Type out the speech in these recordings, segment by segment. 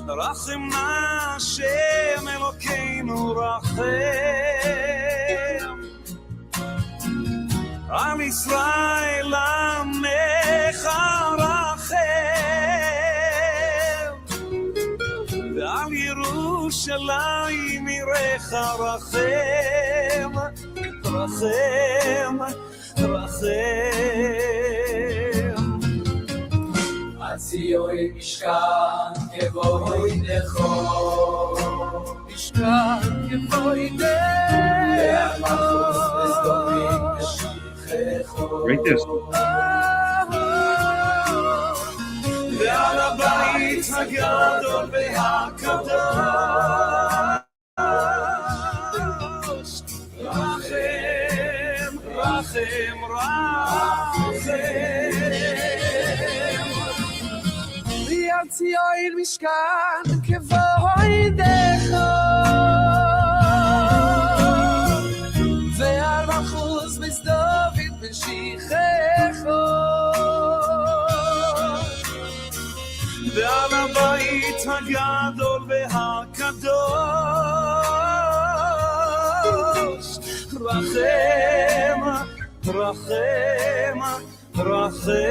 רחם נא השם אלוקינו רחם על ישראל עמך רחם ועל ירושלים עירך רחם רחם ציון משכן כבוידך משכן כבוידך Greatest. ועל הבית הגדול והקדוש רחם רחם ציון משכן כבוידך ועל מלכות בית דוד משיחך ועל הבית הגדול והקדוש רחם רחם רחם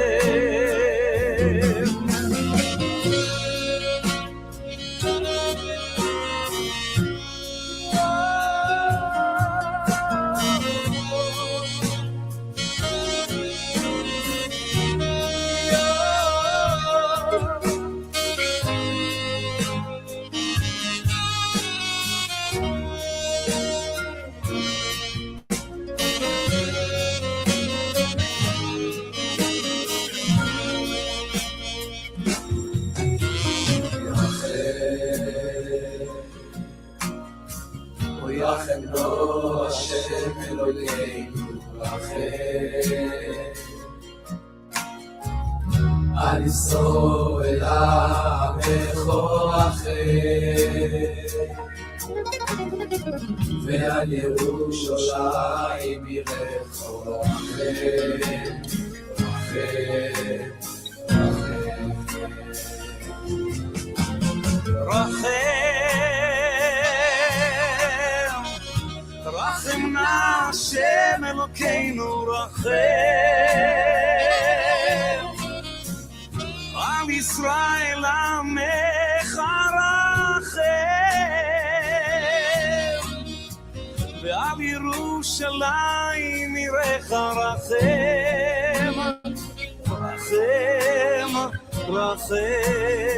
רחם נו השם אלוקינו רחם על ישראל עמך רחם ועל ירושלים עירך רחם רחם נא השם אלוקינו רחם על ישראל עמך רחם ועל ירושלים עירך רחם רחם רחם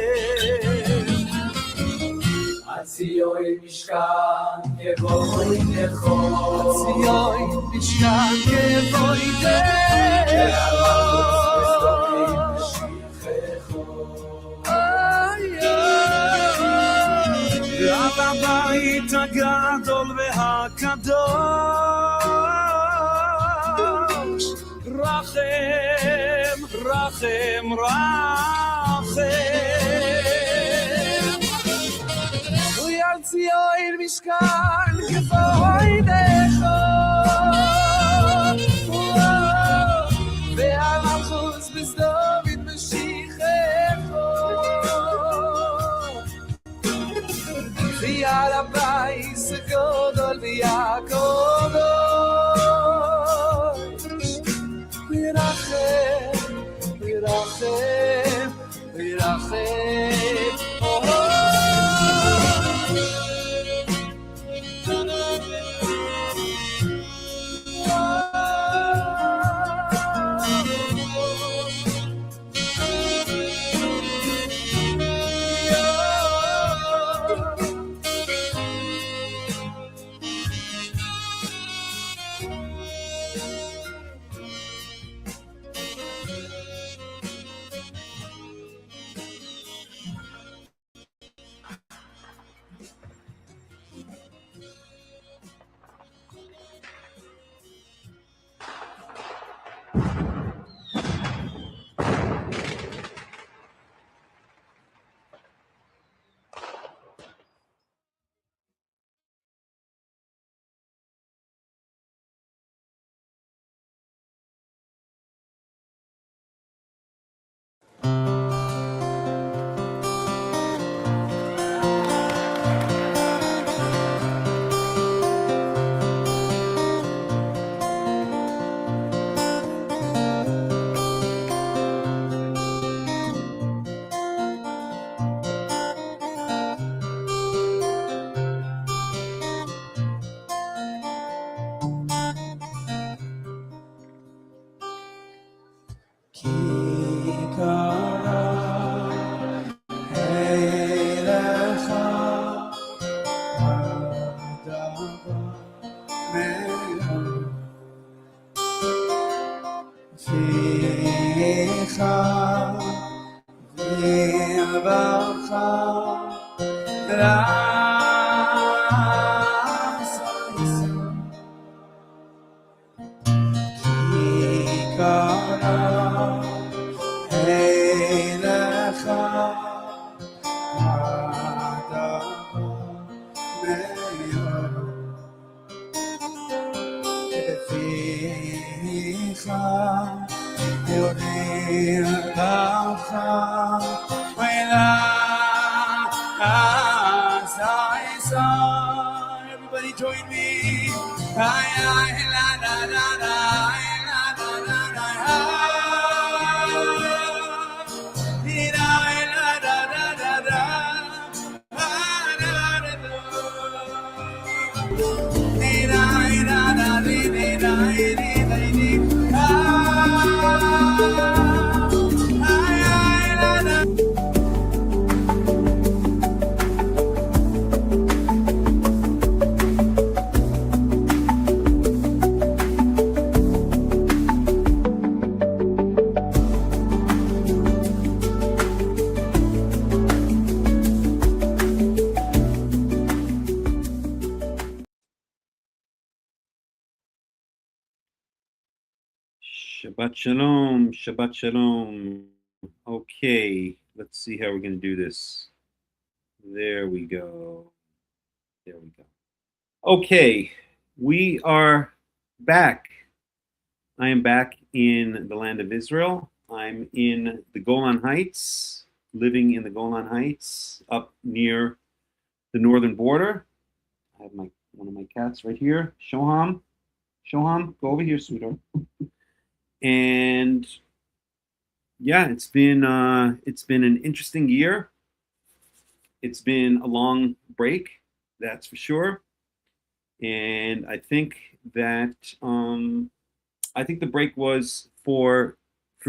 ציון משכן כבוידך ציון משכן כבוידך ועל הבית הגדול והקדוש רחם רחם ציון משכן כבוידך ועל מלכות בית דוד משיחך ועל הבית הגדול והקדוש ורחם ורחם ורחם Everybody join me. La, la, la, la, Shabbat shalom, Shabbat shalom. Okay, let's see how we're going to do this. There we go. There we go. Okay, we are back. I am back in the land of Israel. I'm in the Golan Heights, living in the Golan Heights up near the northern border. I have one of my cats right here, Shoham. Shoham, go over here, sweetheart. And yeah, it's been an interesting year. It's been a long break, that's for sure. And I think that the break was for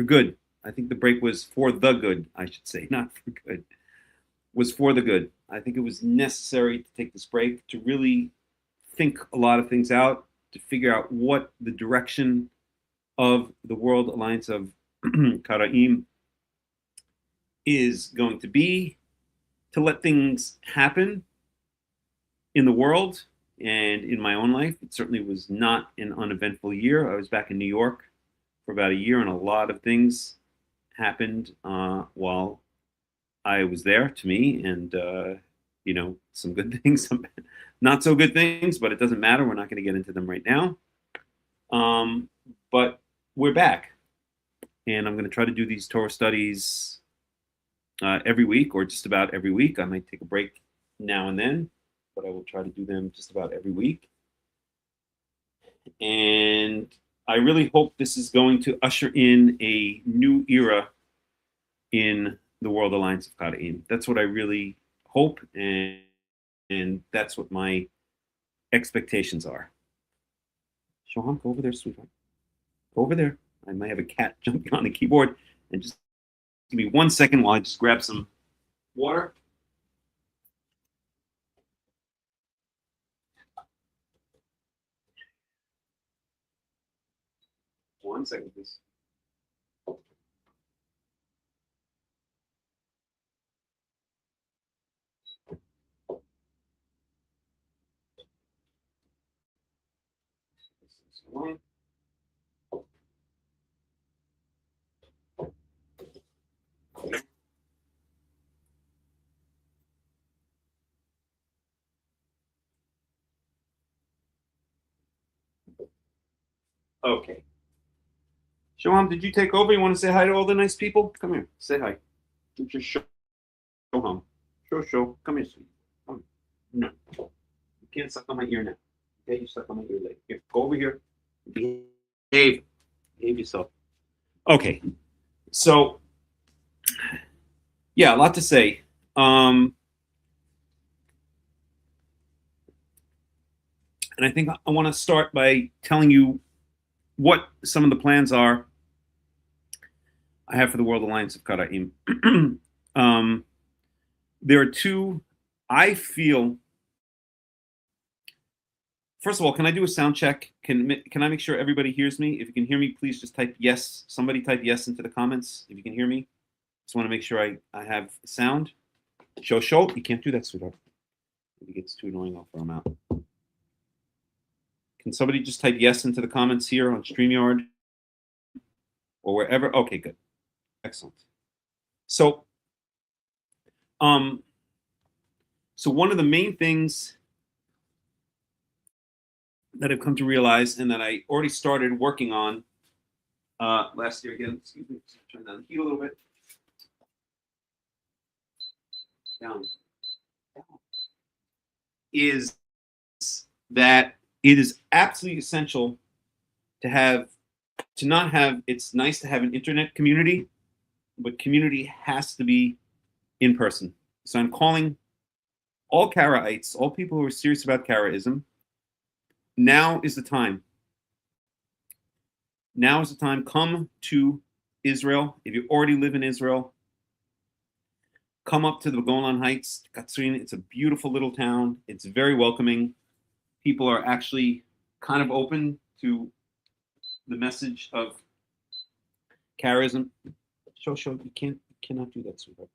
good. I think the break was for the good, I should say, not for good. Was for the good. I think it was necessary to take this break to really think a lot of things out, to figure out what the direction of the World Alliance of Qara'im is going to be, to let things happen in the world and in my own life. It certainly was not an uneventful year. I was back in New York for about a year, and a lot of things happened while I was there to me, and some good things, some not so good things, but it doesn't matter. We're not going to get into them right now. But we're back, and I'm going to try to do these Torah studies every week, or just about every week. I might take a break now and then, but I will try to do them just about every week. And I really hope this is going to usher in a new era in the World Alliance of Qara'im. That's what I really hope, and that's what my expectations are. Shoham, go over there, sweetheart. Go over there. I might have a cat jumping on the keyboard. And just give me 1 second while I just grab some water. One second, please. Okay. Shoham, did you take over? You want to say hi to all the nice people? Come here. Say hi. Just Shoham. Show. Come here, sweetie. Come here. No. You can't suck on my ear now. Okay, you suck on my ear later. Here, go over here. Behave yourself. Okay. So, yeah, a lot to say. And I think I want to start by telling you what some of the plans are I have for the World Alliance of Qara'im. There are two, I feel. First of all, can I do a sound check? Can I make sure everybody hears me? If you can hear me, please just type yes. Somebody type yes into the comments if you can hear me. Just want to make sure I have sound. Show. You can't do that, sweetheart. If it gets too annoying, I'll throw them out. Can somebody just type yes into the comments here on StreamYard or wherever? Okay, good. Excellent. So one of the main things that I've come to realize and that I already started working on last year, again, excuse me, turn down the heat a little bit. Down. Is that it is absolutely essential to not have, it's nice to have an internet community, but community has to be in person. So I'm calling all Karaites, all people who are serious about Karaism, now is the time. Now is the time. Come to Israel. If you already live in Israel, come up to the Golan Heights, Katsrin. It's a beautiful little town. It's very welcoming. People are actually kind of open to the message of Karaism. Shosho, you cannot do that, sweetheart.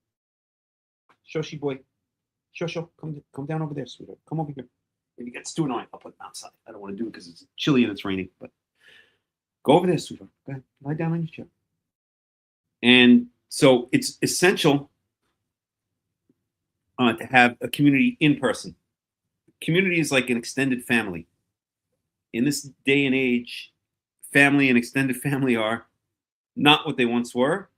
Shoshi boy. Shosho, come down over there, sweetheart. Come over here. If it gets too annoying, I'll put it outside. I don't want to do it because it's chilly and it's raining. But go over there, sweetheart. Go ahead. Lie down on your chair. And so it's essential to have a community in person. Community is like an extended family. In this day and age, family and extended family are not what they once were.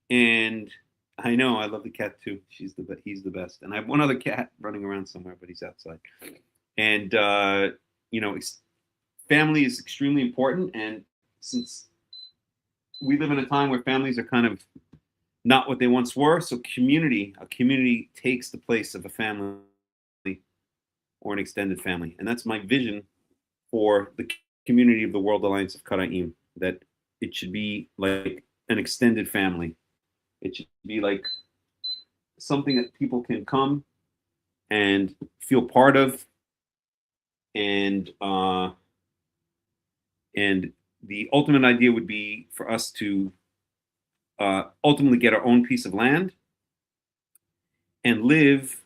And I know, I love the cat too. He's the best. And I have one other cat running around somewhere, but he's outside. And family is extremely important. And since we live in a time where families are kind of not what they once were, so a community takes the place of a family or an extended family. And that's my vision for the community of the World Alliance of Qara'im, that it should be like an extended family. It should be like something that people can come and feel part of, and the ultimate idea would be for us to ultimately get our own piece of land and live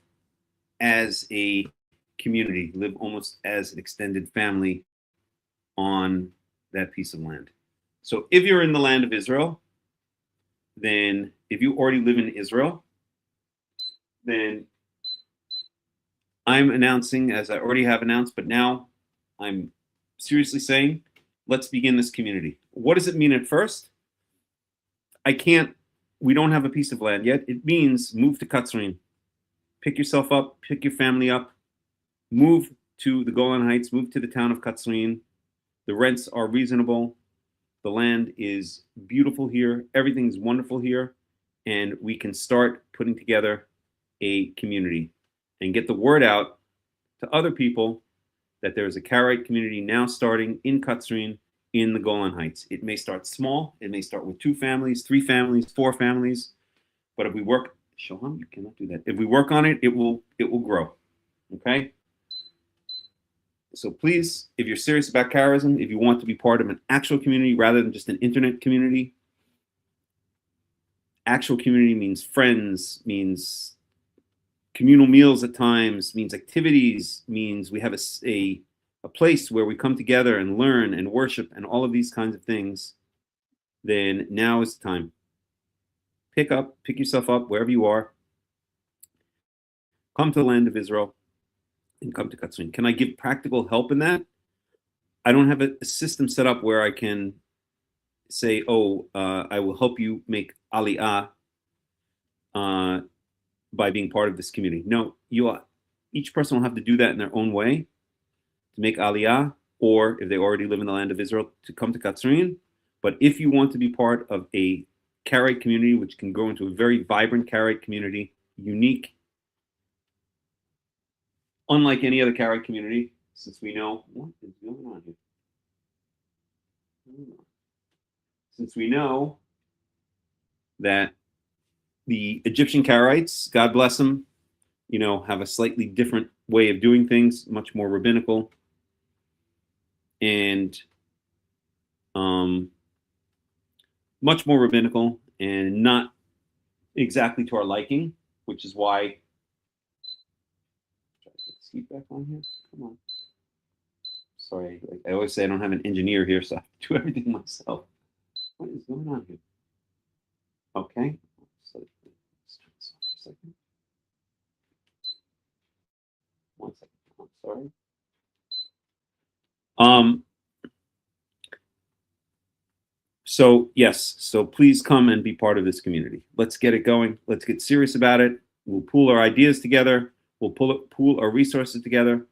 as a community, live almost as an extended family on that piece of land. So if you're in the land of Israel, then if you already live in Israel, then I'm announcing, as I already have announced, but now I'm seriously saying, let's begin this community. What does it mean at first? We don't have a piece of land yet. It means move to Katsrin. Pick yourself up, pick your family up, move to the Golan Heights, move to the town of Katsrin. The rents are reasonable. The land is beautiful here. Everything's wonderful here. And we can start putting together a community and get the word out to other people that there's a Karaite community now starting in Katsrin in the Golan Heights. It may start small. It may start with 2 families, 3 families, 4 families. But if we work, Shoham, you cannot do that. If we work on it, it will grow. Okay? So please, if you're serious about Karaism, if you want to be part of an actual community rather than just an internet community, actual community means friends, means communal meals at times, means activities, means we have a place where we come together and learn and worship and all of these kinds of things, then now is the time. Pick yourself up wherever you are. Come to the land of Israel and come to Katsrin. Can I give practical help in that? I don't have a system set up where I can say, I will help you make aliyah by being part of this community. No, each person will have to do that in their own way to make aliyah, or if they already live in the land of Israel, to come to Katsrin. But if you want to be part of a Karaite community, which can grow into a very vibrant Karaite community, unique, unlike any other Karaite community, since we know what is going on here. Since we know that the Egyptian Karaites, God bless them, have a slightly different way of doing things, much more rabbinical, and much more rabbinical and not exactly to our liking, which is why Keep back on here. Come on. Sorry, like I always say, I don't have an engineer here, so I have to do everything myself. What is going on here? Okay. So let's turn this off for a second. 1 second. I'm sorry. So yes, so please come and be part of this community. Let's get it going. Let's get serious about it. We'll pool our ideas together. We'll pool our resources together,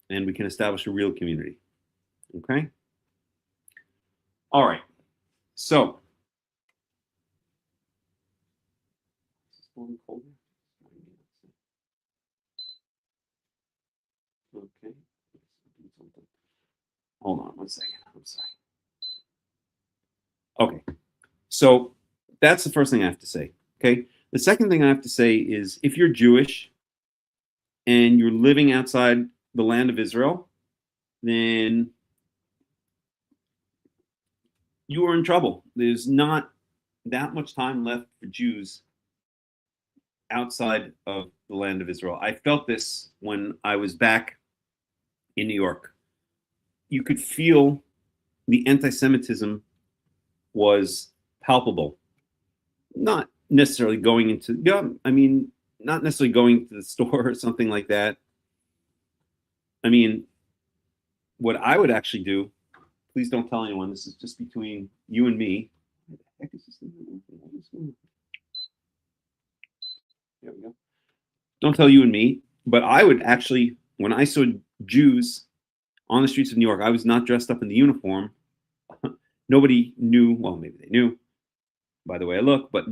and we can establish a real community. Okay? All right. So, okay. Hold on 1 second. I'm sorry. Okay. So that's the first thing I have to say. Okay. The second thing I have to say is if you're Jewish and you're living outside the land of Israel, then you are in trouble. There's not that much time left for Jews outside of the land of Israel. I felt this when I was back in New York. You could feel the anti-Semitism was palpable. Not necessarily going into, not necessarily going to the store or something like that. I mean, what I would actually do, please don't tell anyone, this is just between you and me. Where the heck is this thing? There we go. Don't tell you and me, but I would actually, when I saw Jews on the streets of New York, I was not dressed up in the uniform. Nobody knew, well, maybe they knew by the way I look, but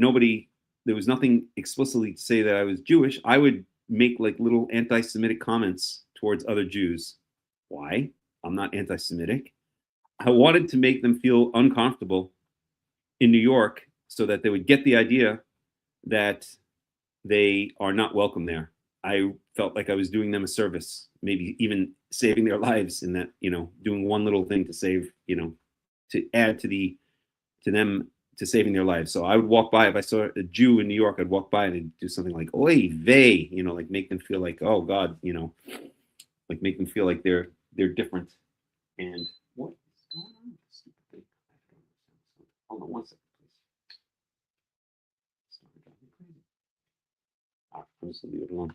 there was nothing explicitly to say that I was Jewish. I would make like little anti-Semitic comments towards other Jews. Why? I'm not anti-Semitic. I wanted to make them feel uncomfortable in New York so that they would get the idea that they are not welcome there. I felt like I was doing them a service, maybe even saving their lives in that, doing one little thing to save, to add to them to saving their lives. So I would walk by, if I saw a Jew in New York, I'd walk by and I'd do something like, oy vey, like make them feel like, oh God, like make them feel like they're different. And what is going on with this stupid thing? Hold on 1 second, please. I'm just gonna leave it alone.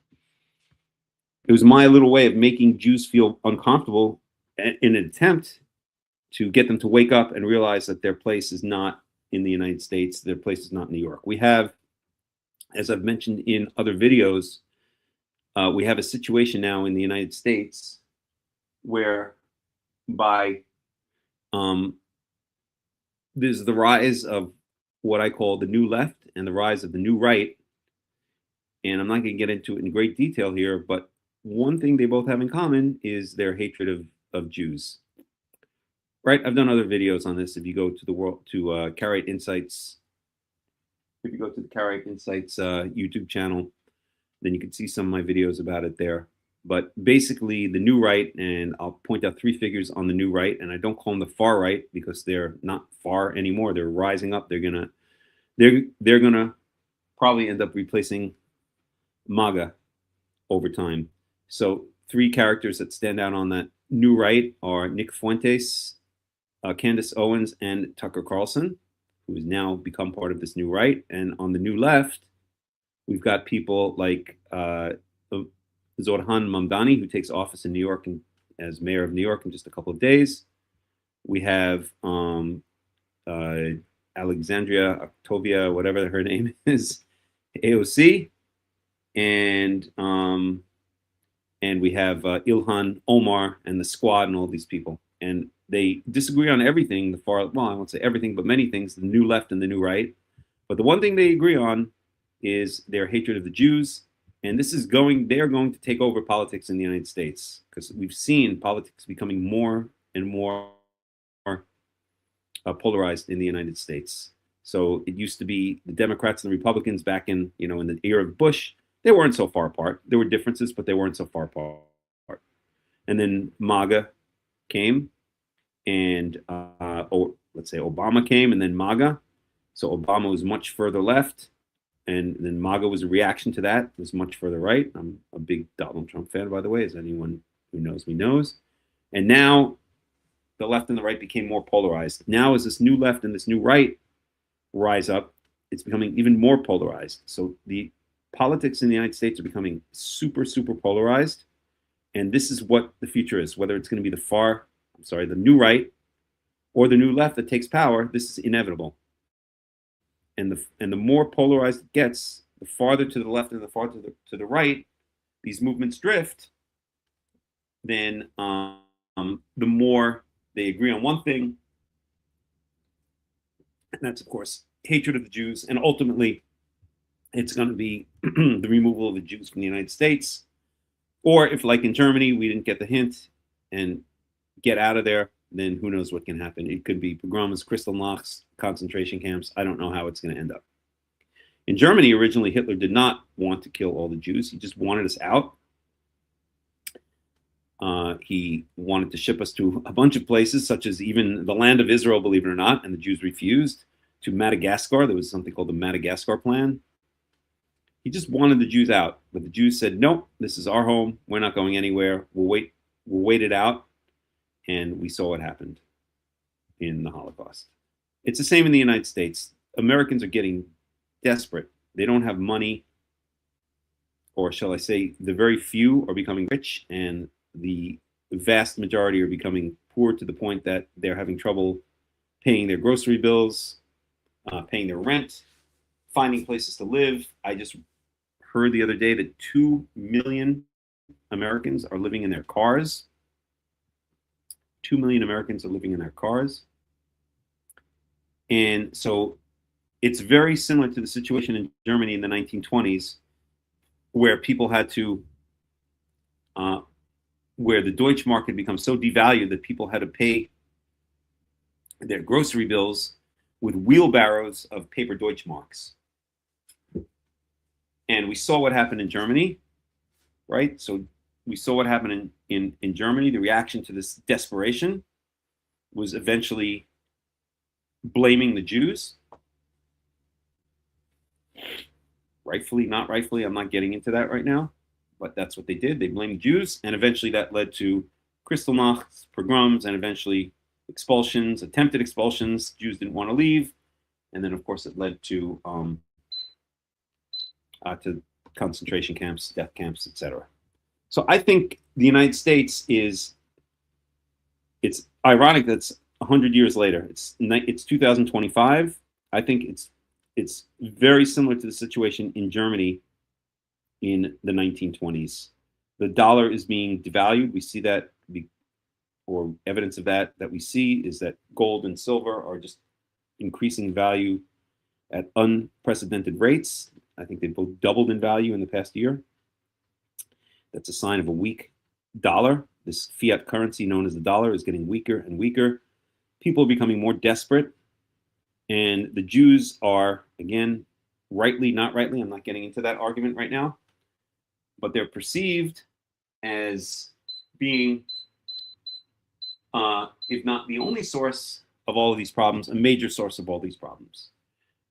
It was my little way of making Jews feel uncomfortable in an attempt to get them to wake up and realize that their place is not in the United States, their place is not New York. We have, as I've mentioned in other videos, we have a situation now in the United States where there's the rise of what I call the new left and the rise of the new right. And I'm not going to get into it in great detail here, but one thing they both have in common is their hatred of Jews. Right? I've done other videos on this. If you go to Karaite Insights, YouTube channel, then you can see some of my videos about it there. But basically, the new right, and I'll point out 3 figures on the new right, and I don't call them the far right because they're not far anymore. They're rising up. They're gonna probably end up replacing MAGA over time. So 3 characters that stand out on that new right are Nick Fuentes, Candace Owens, and Tucker Carlson, who has now become part of this new right. And on the new left, we've got people like Zorhan Mamdani, who takes office in New York as mayor of New York in just a couple of days. We have Alexandria Octavia, whatever her name is, AOC, and we have Ilhan Omar and the Squad and all these people. And they disagree on everything, I won't say everything, but many things, the new left and the new right. But the one thing they agree on is their hatred of the Jews. And they are going to take over politics in the United States, because we've seen politics becoming more and more polarized in the United States. So it used to be the Democrats and the Republicans back in the era of Bush. They weren't so far apart. There were differences, but they weren't so far apart. And then MAGA came, and let's say Obama came, and then MAGA. So Obama was much further left, And then MAGA was a reaction to that. It was much further right. I'm a big Donald Trump fan, by the way, as anyone who knows me knows. And now the left and the right became more polarized. Now, as this new left and this new right rise up, it's becoming even more polarized. So the politics in the United States are becoming super, super polarized. And this is what the future is, whether it's going to be the new right or the new left that takes power. This is inevitable. And the more polarized it gets, the farther to the left and the farther to the right these movements drift, then the more they agree on one thing, and that's, of course, hatred of the Jews. And ultimately, it's going to be the removal of the Jews from the United States. Or if, like in Germany, we didn't get the hint and get out of there, then who knows what can happen. It could be pogroms, Kristallnachts, concentration camps. I don't know how it's going to end up. In Germany, originally, Hitler did not want to kill all the Jews. He just wanted us out. He wanted to ship us to a bunch of places, such as even the land of Israel, believe it or not, and the Jews refused. To Madagascar, there was something called the Madagascar Plan. He just wanted the Jews out, but the Jews said, "Nope, this is our home. We're not going anywhere. We'll wait it out." And we saw what happened in the Holocaust. It's the same in the United States. Americans are getting desperate. They don't have money, or shall I say, the very few are becoming rich, and the vast majority are becoming poor to the point that they're having trouble paying their grocery bills, paying their rent, finding places to live. I just heard the other day that 2 million Americans are living in their cars. 2 million Americans are living in their cars. And so it's very similar to the situation in Germany in the 1920s, where people had to, where the Deutschmark had become so devalued that people had to pay their grocery bills with wheelbarrows of paper Deutschmarks. And we saw what happened in Germany, right? So we saw what happened in Germany. The reaction to this desperation was eventually blaming the Jews. Rightfully, not rightfully, I'm not getting into that right now, but that's what they did. They blamed Jews, and eventually that led to Kristallnachts, pogroms, and eventually expulsions, attempted expulsions. Jews didn't want to leave, and then, of course, it led to concentration camps, death camps, etc. So I think the United States it's ironic that it's 100 years later. It's 2025. I think it's very similar to the situation in Germany in the 1920s. The dollar is being devalued. We see that, or evidence of that we see is that gold and silver are just increasing value at unprecedented rates. I think they both doubled in value in the past year. That's a sign of a weak dollar. This fiat currency known as the dollar is getting weaker and weaker. People are becoming more desperate. And the Jews are, again, rightly, not rightly, I'm not getting into that argument right now, but they're perceived as being, if not the only source of all of these problems, a major source of all these problems.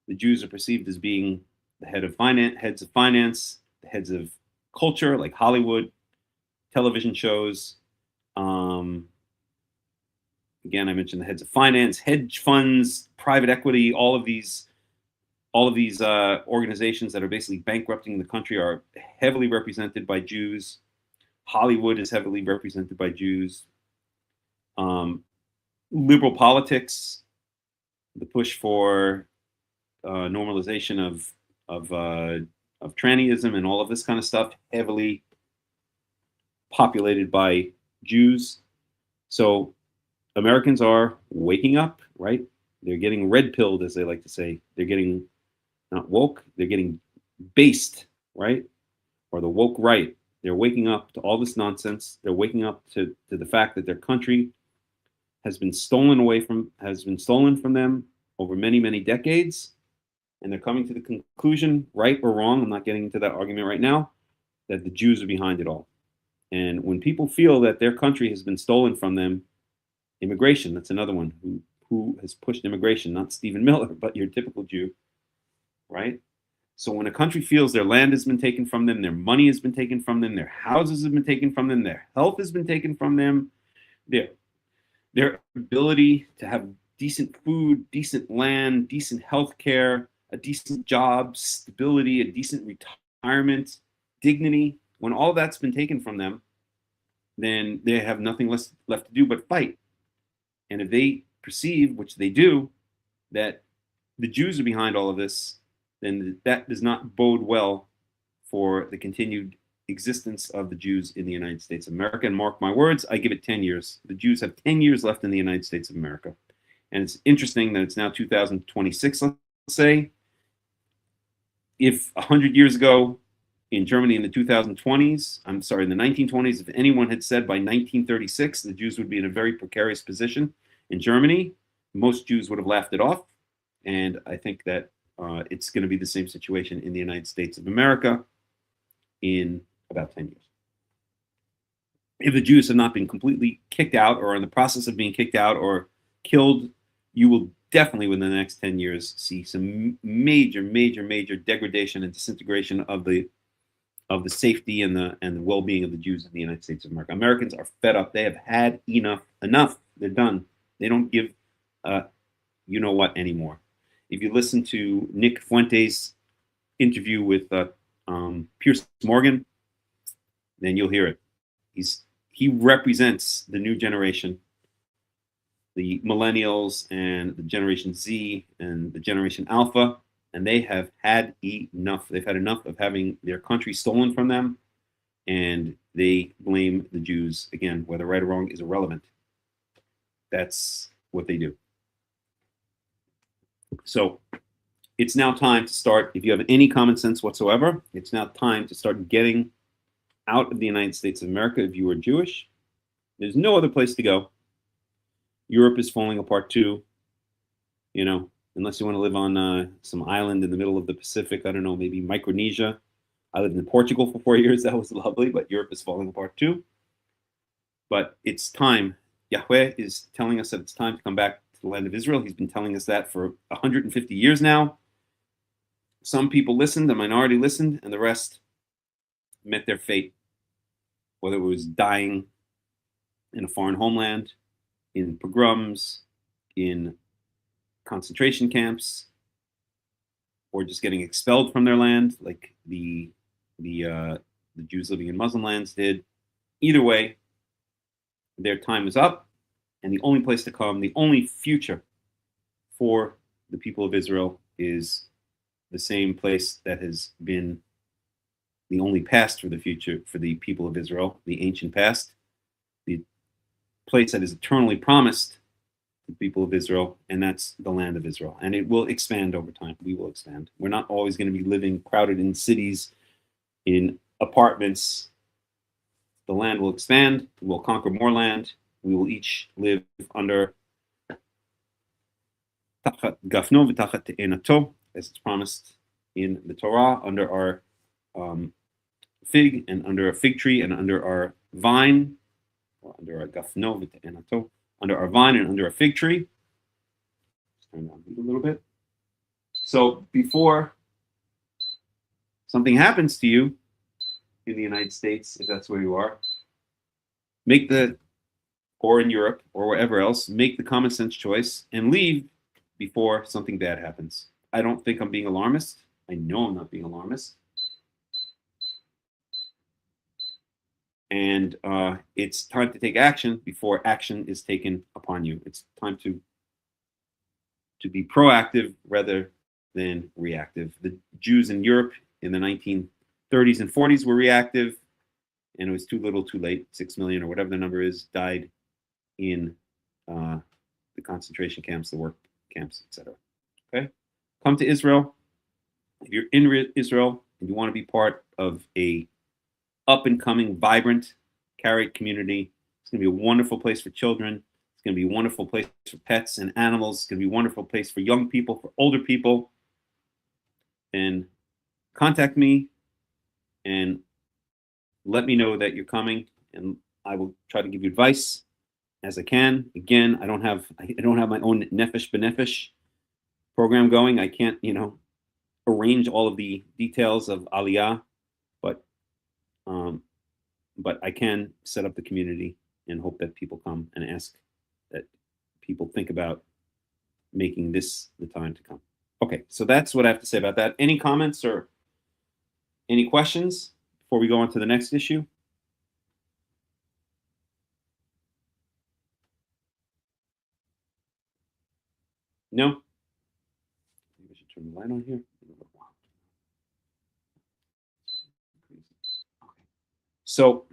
The Jews are perceived as being the heads of finance, the heads of culture, like Hollywood, television shows. Again, I mentioned the heads of finance, hedge funds, private equity. All of these organizations that are basically bankrupting the country are heavily represented by Jews. Hollywood is heavily represented by Jews. Liberal politics, the push for normalization of trannyism and all of this kind of stuff, heavily populated by Jews. So Americans are waking up, right? They're getting red pilled, as they like to say. They're getting not woke, they're getting based, right? Or the woke right. They're waking up to all this nonsense. They're waking up to the fact that their country has been stolen from them over many, many decades. And they're coming to the conclusion, right or wrong, I'm not getting into that argument right now, that the Jews are behind it all. And when people feel that their country has been stolen from them, immigration, that's another one who has pushed immigration, not Stephen Miller, but your typical Jew, right? So when a country feels their land has been taken from them, their money has been taken from them, their houses have been taken from them, their health has been taken from them, their ability to have decent food, decent land, decent health care, a decent job, stability, a decent retirement, dignity, when all that's been taken from them, then they have nothing left to do but fight. And if they perceive, which they do, that the Jews are behind all of this, then that does not bode well for the continued existence of the Jews in the United States of America. And mark my words, I give it 10 years. The Jews have 10 years left in the United States of America. And it's interesting that it's now 2026, let's say. If 100 years ago in Germany in the 2020s, I'm sorry, in the 1920s, if anyone had said by 1936 the Jews would be in a very precarious position in Germany, most Jews would have laughed it off. And I think that it's going to be the same situation in the United States of America in about 10 years. If the Jews have not been completely kicked out or in the process of being kicked out or killed, you will definitely within the next 10 years see some major degradation and disintegration of the safety and the well-being of the Jews in the United States of America. Americans are fed up. They have had enough. They're done. They don't give you know what anymore. If you listen to Nick Fuentes' interview with Pierce Morgan, then you'll hear it. He represents the new generation, the millennials and the Generation Z and the Generation Alpha, and they have had enough. They've had enough of having their country stolen from them, and they blame the Jews. Again, whether right or wrong is irrelevant. That's what they do. So it's now time to start, if you have any common sense whatsoever, it's now time to start getting out of the United States of America if you are Jewish. There's no other place to go. Europe is falling apart too, unless you want to live on some island in the middle of the Pacific. I don't know, maybe Micronesia. I lived in Portugal for 4 years. That was lovely, but Europe is falling apart too. But it's time. Yahweh is telling us that it's time to come back to the land of Israel. He's been telling us that for 150 years now. Some people listened, a minority listened, and the rest met their fate, whether it was dying in a foreign homeland, in pogroms, in concentration camps, or just getting expelled from their land, like the Jews living in Muslim lands did. Either way, their time is up, and the only place to come, the only future for the people of Israel is the same place that has been the only past for the future for the people of Israel, the ancient past, the place that is eternally promised to the people of Israel, and that's the land of Israel. And it will expand over time. We will expand. We're not always going to be living crowded in cities, in apartments. The land will expand. We'll conquer more land. We will each live under Tachat Gafno v'Tachat Te'enato, as it's promised in the Torah, under our fig and under a fig tree and under our vine, or under our Gafno v'Te'enato, under our vine and under a fig tree. Let's turn down a little bit. So before something happens to you in the United States, if that's where you are, or in Europe or wherever else, make the common sense choice and leave before something bad happens. I don't think I'm being alarmist. I know I'm not being alarmist. And it's time to take action before action is taken upon you. It's time to be proactive rather than reactive. The Jews in Europe in the 1930s and 40s were reactive, and it was too little, too late. 6 million or whatever the number is died in the concentration camps, the work camps, etc. Okay, come to Israel. If you're in Israel and you want to be part of a up and coming, vibrant Karaite community, it's going to be a wonderful place for children. It's going to be a wonderful place for pets and animals. It's going to be a wonderful place for young people, for older people. And contact me and let me know that you're coming, and I will try to give you advice as I can. Again, I don't have my own Nefesh B'Nefesh program going. I can't, arrange all of the details of Aliyah, but I can set up the community and hope that people come and ask that people think about making this the time to come. Okay, so that's what I have to say about that. Any comments or any questions before we go on to the next issue? No? Maybe I should turn the light on here. So,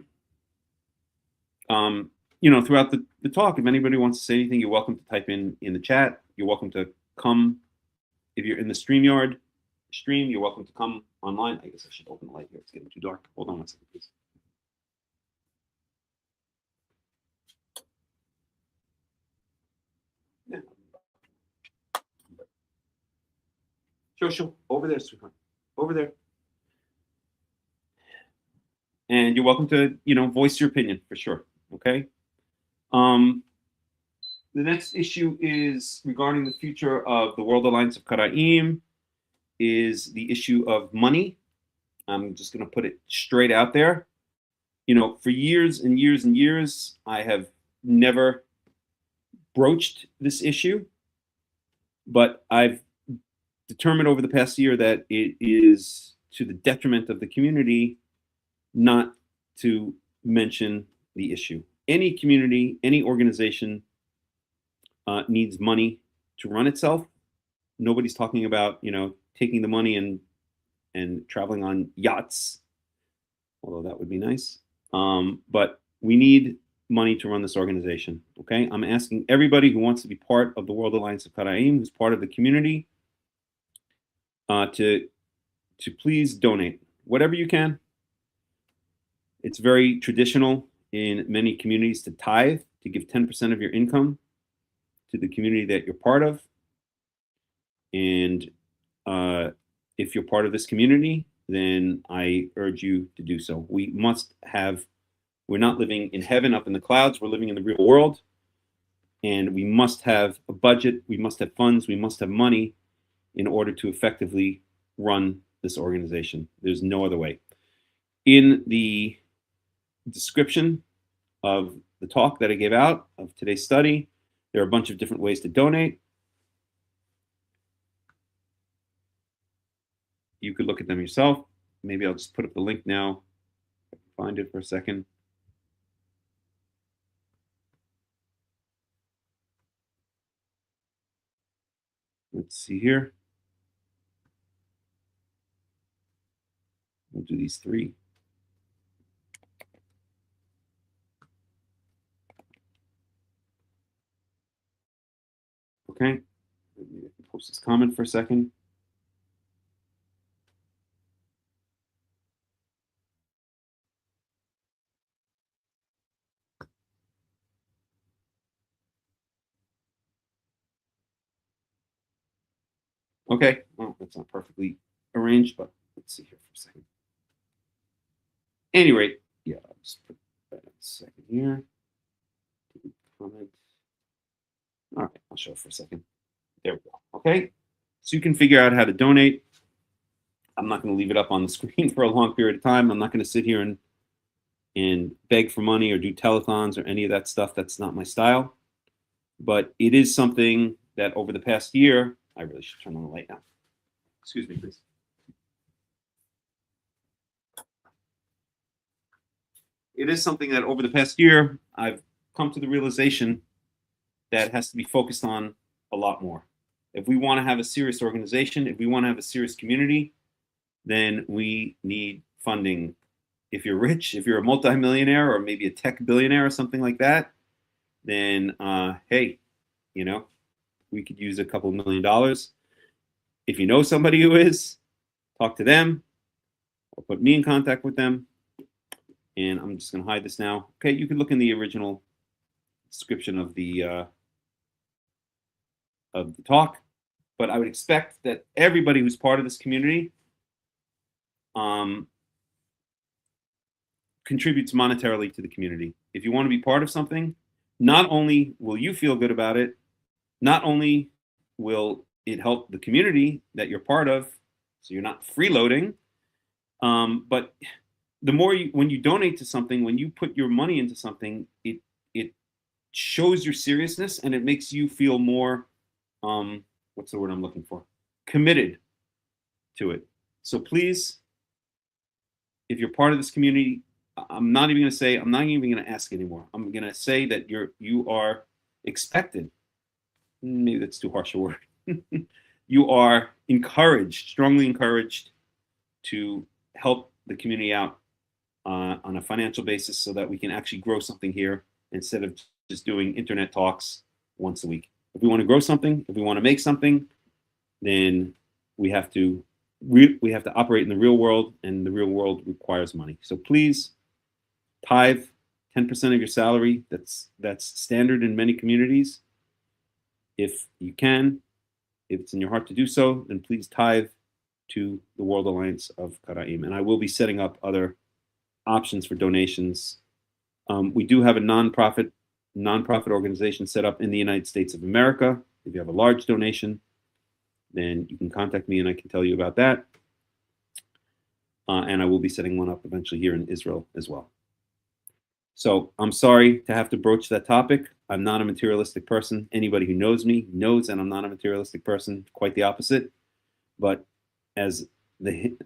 throughout the talk, if anybody wants to say anything, you're welcome to type in the chat. You're welcome to come. If you're in the StreamYard stream, you're welcome to come online. I guess I should open the light here. It's getting too dark. Hold on one second, please. Yeah. Sure. Over there, sweetheart. Over there. And you're welcome to, voice your opinion for sure. Okay. The next issue is regarding the future of the World Alliance of Qara'im, is the issue of money. I'm just going to put it straight out there. For years and years and years, I have never broached this issue, but I've determined over the past year that it is to the detriment of the community not to mention the issue. Any community, any organization needs money to run itself. Nobody's talking about, taking the money and traveling on yachts, although that would be nice. But we need money to run this organization. Okay, I'm asking everybody who wants to be part of the World Alliance of Qara'im, who's part of the community, to please donate whatever you can. It's very traditional in many communities to tithe, to give 10% of your income to the community that you're part of. And if you're part of this community, then I urge you to do so. We're not living in heaven up in the clouds, we're living in the real world. And we must have a budget, we must have funds, we must have money in order to effectively run this organization. There's no other way. In the description of the talk that I gave out of today's study, there are a bunch of different ways to donate. You could look at them yourself. Maybe I'll just put up the link now. If I can find it for a second. Let's see here. We'll do these three. Okay. Maybe I can post this comment for a second. Okay, well, that's not perfectly arranged, but let's see here for a second. At any rate, yeah, I'll just put that in a second here. Comment. All right, I'll show it for a second. There we go. Okay, so you can figure out how to donate. I'm not going to leave it up on the screen for a long period of time. I'm not going to sit here and beg for money or do telethons or any of that stuff. That's not my style. But it is something that over the past year, I really should turn on the light now. Excuse me, please. It is something that over the past year, I've come to the realization that it has to be focused on a lot more. If we want to have a serious organization, if we want to have a serious community, then we need funding. If you're rich, if you're a multimillionaire or maybe a tech billionaire or something like that, then hey, we could use a couple $1 million. If you know somebody who is, talk to them or put me in contact with them. And I'm just going to hide this now. Okay, you can look in the original description of the talk, but I would expect that everybody who's part of this community contributes monetarily to the community. If you want to be part of something, not only will you feel good about it, not only will it help the community that you're part of So you're not freeloading. But the more when you donate to something, when you put your money into something, it shows your seriousness and it makes you feel more, what's the word I'm looking for? Committed to it. So please, if you're part of this community, I'm not even going to ask anymore. I'm going to say that you are expected. Maybe that's too harsh a word. You are encouraged, strongly encouraged, to help the community out on a financial basis so that we can actually grow something here instead of just doing internet talks once a week. If we want to grow something, if we want to make something, then we have to operate in the real world, and the real world requires money. So please tithe 10% of your salary. That's standard in many communities. If you can, if it's in your heart to do so, then please tithe to the World Alliance of Qara'im. And I will be setting up other options for donations. We do have a nonprofit organization set up in the United States of America. If you have a large donation, then you can contact me and I can tell you about that. And I will be setting one up eventually here in Israel as well. So I'm sorry to have to broach that topic. I'm not a materialistic person. Anybody who knows me knows that I'm not a materialistic person, quite the opposite. But as the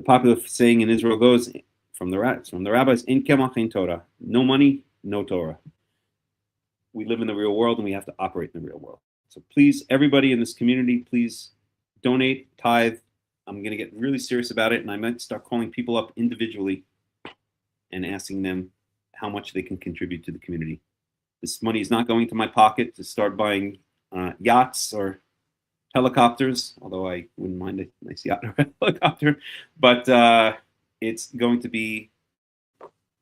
popular saying in Israel goes, from the rabbis, in kemach in Torah, no money, no Torah. We live in the real world and we have to operate in the real world. So please, everybody in this community, please donate, tithe. I'm going to get really serious about it, and I might start calling people up individually and asking them how much they can contribute to the community. This money is not going to my pocket to start buying yachts or helicopters, although I wouldn't mind a nice yacht or a helicopter. But it's going to be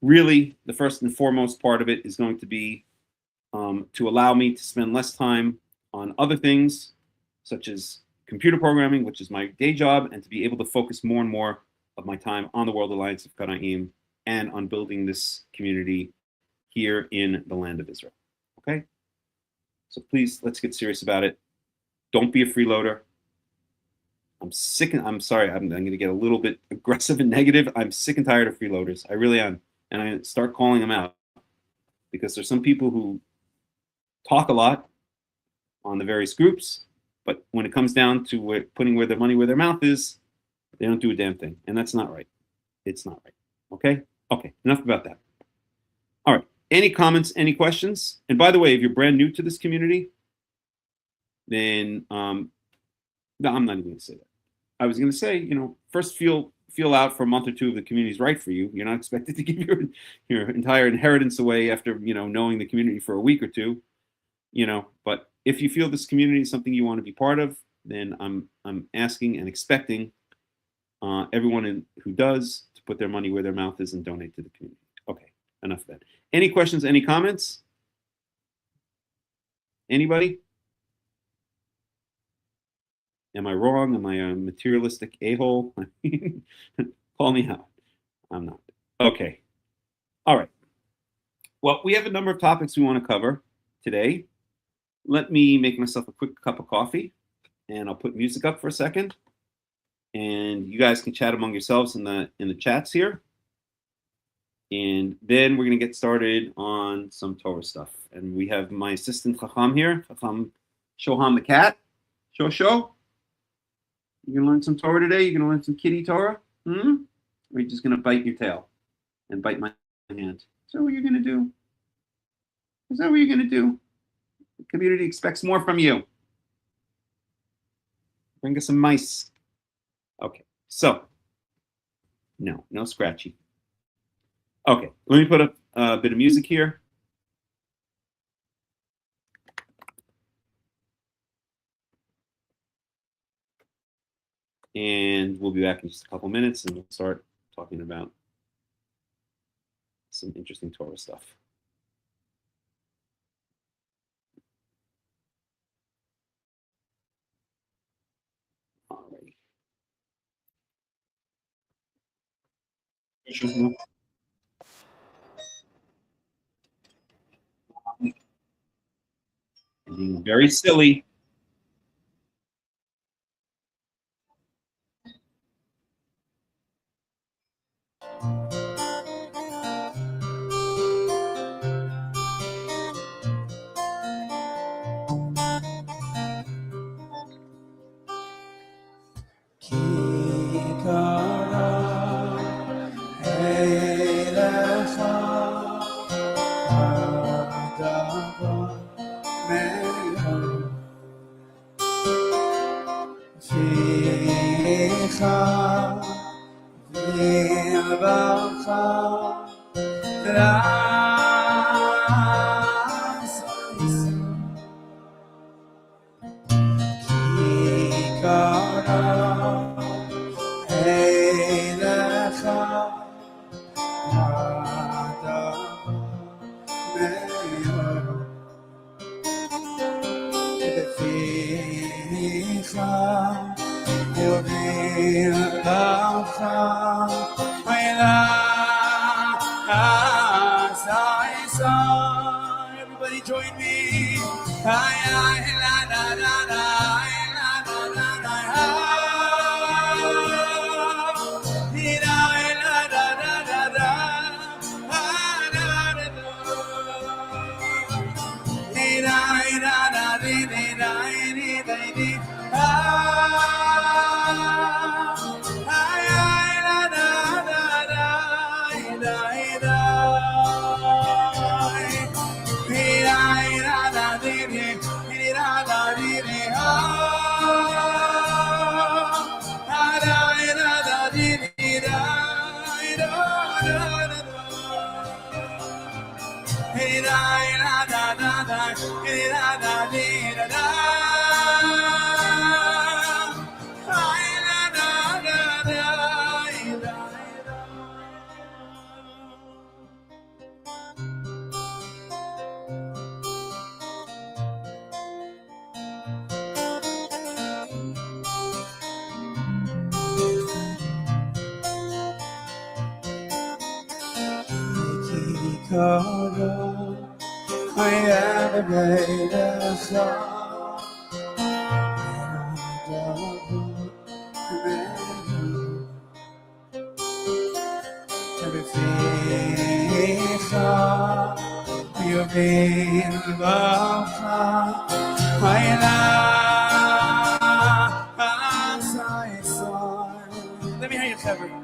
really, the first and foremost part of it is going to be to allow me to spend less time on other things, such as computer programming, which is my day job, and to be able to focus more and more of my time on the World Alliance of Qara'im and on building this community here in the land of Israel. Okay? So please, let's get serious about it. Don't be a freeloader. I'm sorry, I'm going to get a little bit aggressive and negative. I'm sick and tired of freeloaders. I really am. And I start calling them out because there's some people who talk a lot on the various groups, but when it comes down to putting where their money where their mouth is, they don't do a damn thing. And that's not right. It's not right. Okay? Okay, enough about that. All right. Any comments, any questions? And by the way, if you're brand new to this community, then no, I'm not even going to say that. I was going to say, first feel out for a month or two if the community is right for you. You're not expected to give your entire inheritance away after, knowing the community for a week or two, but if you feel this community is something you want to be part of, then I'm asking and expecting everyone who does to put their money where their mouth is and donate to the community. Okay, enough of that. Any questions, any comments? Anybody? Am I wrong? Am I a materialistic a-hole? Call me out. I'm not. Okay. All right. Well, we have a number of topics we want to cover today. Let me make myself a quick cup of coffee, and I'll put music up for a second, and you guys can chat among yourselves in the chats here, and then we're going to get started on some Torah stuff. And we have my assistant Hakham here, Hakham Shoham the cat. Show. You gonna learn some Torah today? You gonna learn some kitty Torah? Or are you just gonna bite your tail and bite my hand? Is that what you're gonna do? Is that what you're gonna do? The community expects more from you. Bring us some mice. Okay, so no scratchy. Okay, let me put up a bit of music here. And we'll be back in just a couple minutes and we'll start talking about some interesting Torah stuff. Alrighty. Being very silly. Everybody join me. I am a made of song. You've been let me hear you, Trevor.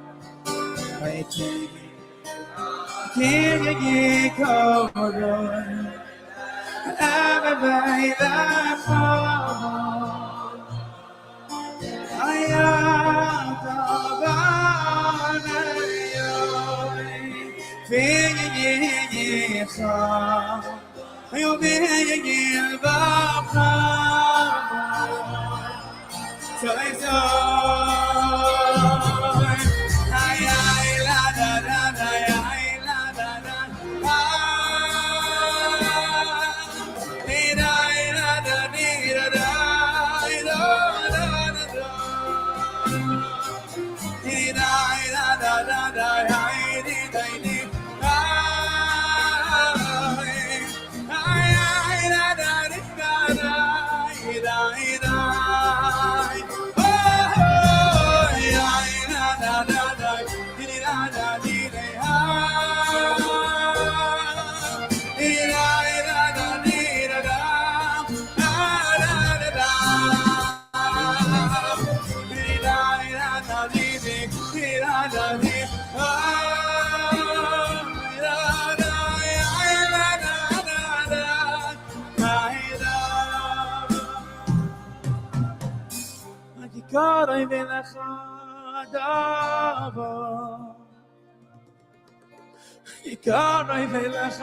Karaites Melech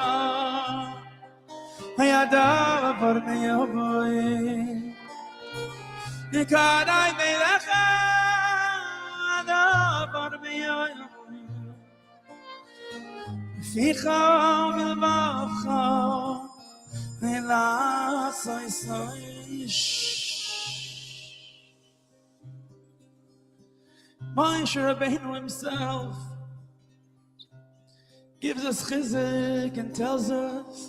Hayadav for me boy Karaites Melech Hayadav for me Ficha Milvacha Ela Sai Moshe Rabbeinu himself gives us chizuk and tells us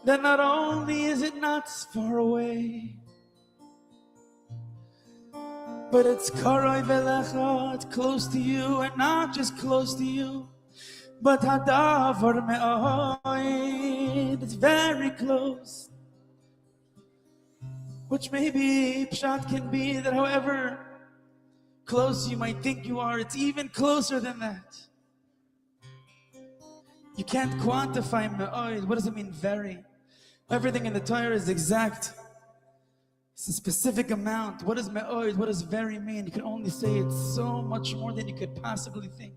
that not only is it not far away, but it's Karai Velecha, it's close to you, and not just close to you, but Hadavar Me'oid, it's very close. Which maybe Pshat can be that however close you might think you are, it's even closer than that. You can't quantify me'oid. What does it mean, very? Everything in the Torah is exact. It's a specific amount. What does me'oid, what does very mean? You can only say it's so much more than you could possibly think.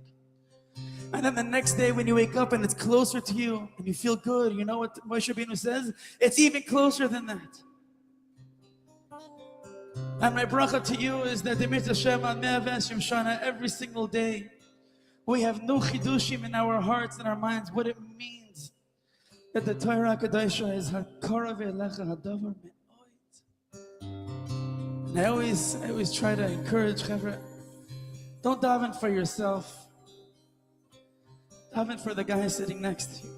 And then the next day when you wake up and it's closer to you and you feel good, you know what Moshe Rabbeinu says? It's even closer than that. And my bracha to you is that the mitzvah Shema Me'aves Yom Shana, every single day we have no chidushim in our hearts and our minds, what it means that the Torah Kadosha is Hakara ve'elecha hadavar me'oid. And I always try to encourage Chevra, don't daven for yourself, daven for the guy sitting next to you.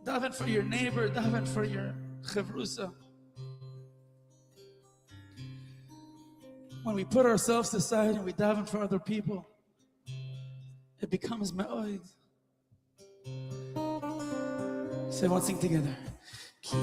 Daven for your neighbor, daven for your chevrusa. When we put ourselves aside and we daven for other people, it becomes ma'oid. So everyone sing together. Ki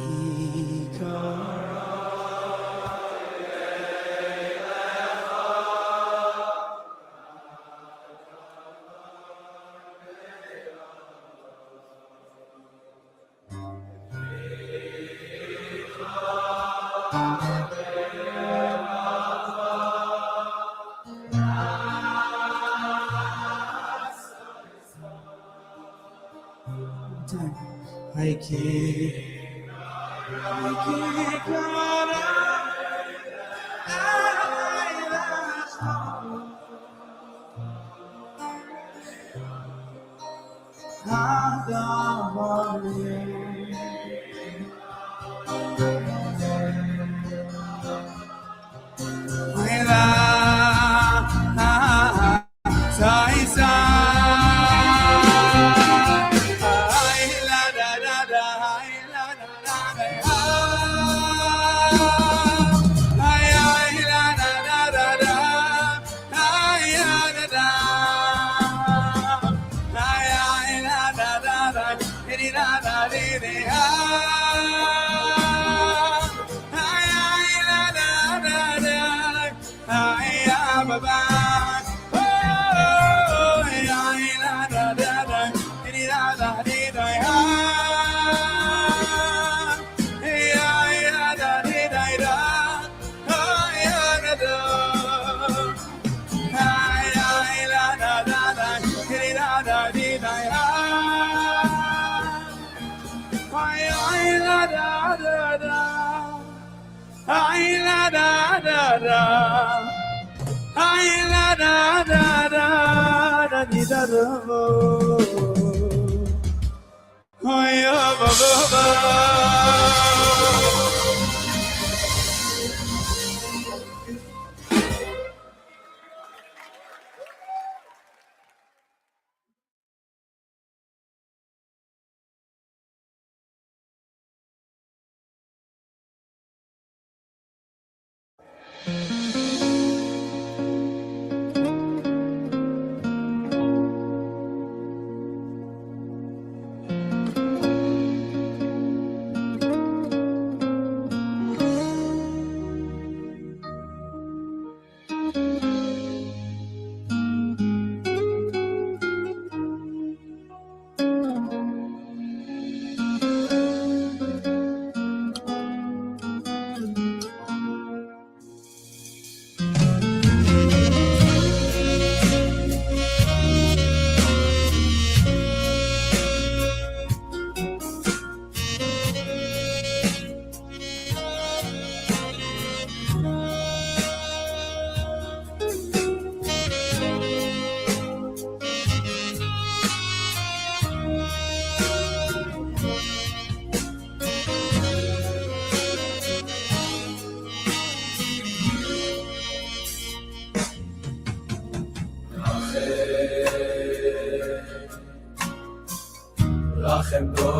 Rachem bo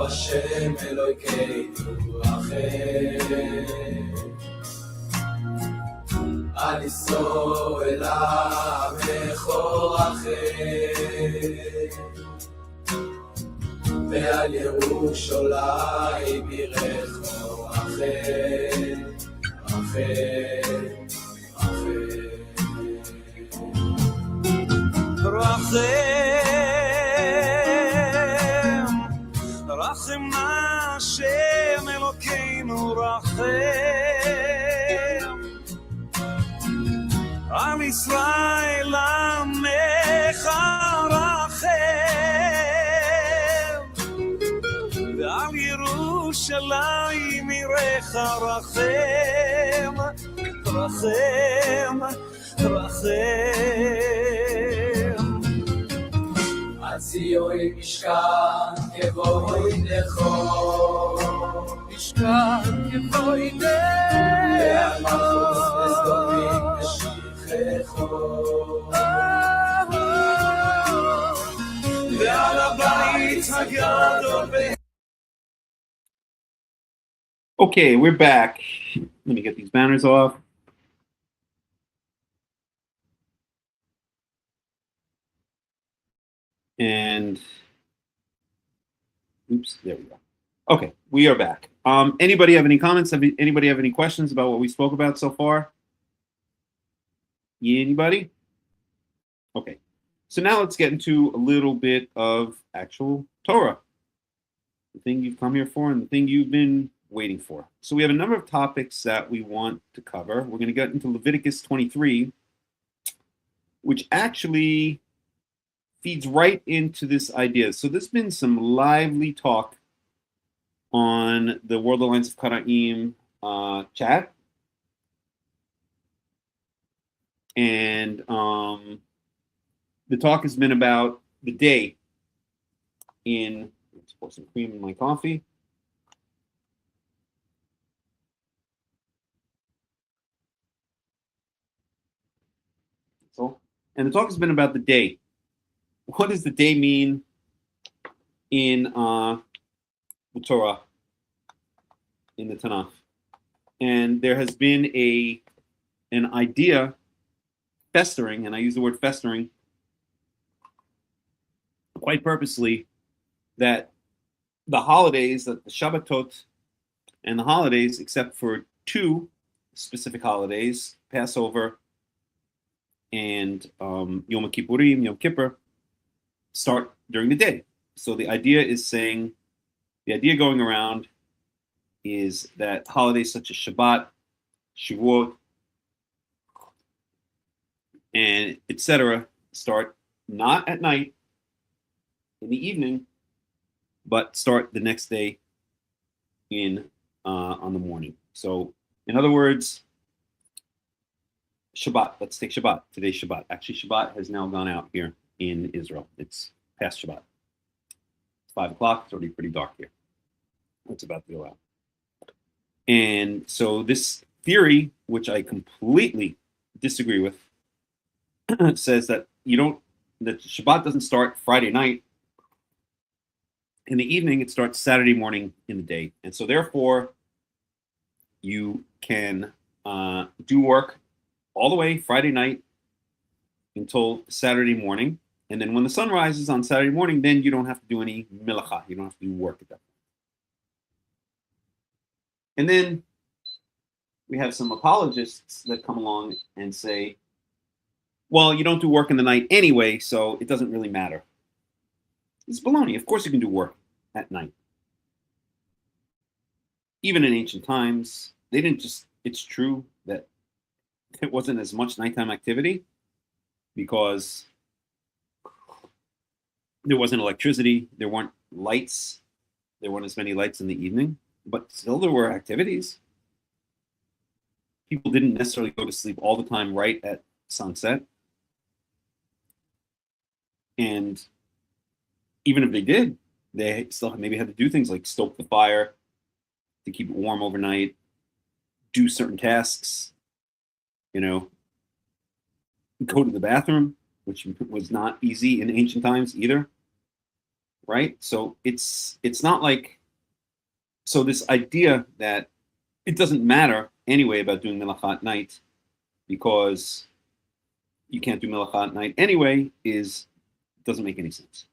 Hashem Elokeinu Rachem Al Yisrael Amecho Rachem Ve'al Yerushalayim Yirecho Rachem Rachem רחם השם אלוקינו רחם Am Israel amecha rachem Ve'al Yerushalayim irecha rachem Rachem Rachem Atzioi mishkan kevoi decho Mishkan kevoideh Ve'amachos vezdomim meshichecho Ve'al habayit hagadol Okay, we're back. Let me get these banners off. And oops, there we go. Okay, we are back. Anybody have any comments? Anybody have any questions about what we spoke about so far? Anybody? Okay, so now let's get into a little bit of actual Torah, the thing you've come here for and the thing you've been waiting for. So we have a number of topics that we want to cover. We're going to get into Leviticus 23, which actually feeds right into this idea. So there's been some lively talk on the World Alliance of Qara'im chat. And the talk has been about the day in, let's pour some cream in my coffee. So, and the talk has been about the day. What does the day mean in the Torah, in the Tanakh? And there has been an idea festering, and I use the word festering quite purposely, that the holidays, that the Shabbatot and the holidays, except for two specific holidays, Passover and Yom Kippurim, Yom Kippur, start during the day. So the idea going around is that holidays such as Shabbat, Shavuot, and etc. start not at night, in the evening, but start the next day on the morning. So in other words, Shabbat, let's take Shabbat. Today's Shabbat. Actually, Shabbat has now gone out here in Israel. It's past Shabbat. It's 5 o'clock. It's already pretty dark here. It's about to go out. And so this theory, which I completely disagree with, says that that Shabbat doesn't start Friday night in the evening, it starts Saturday morning in the day. And so therefore, you can do work all the way Friday night until Saturday morning. And then when the sun rises on Saturday morning, then you don't have to do any melacha. You don't have to do work at that point. And then we have some apologists that come along and say, well, you don't do work in the night anyway, so it doesn't really matter. It's baloney. Of course you can do work at night. Even in ancient times, it's true that it wasn't as much nighttime activity because there wasn't electricity, there weren't lights, there weren't as many lights in the evening, but still there were activities. People didn't necessarily go to sleep all the time right at sunset. And even if they did, they still maybe had to do things like stoke the fire to keep it warm overnight, do certain tasks, go to the bathroom, which was not easy in ancient times either, right? So it's not like, so this idea that it doesn't matter anyway about doing melacha at night because you can't do melacha at night anyway doesn't make any sense.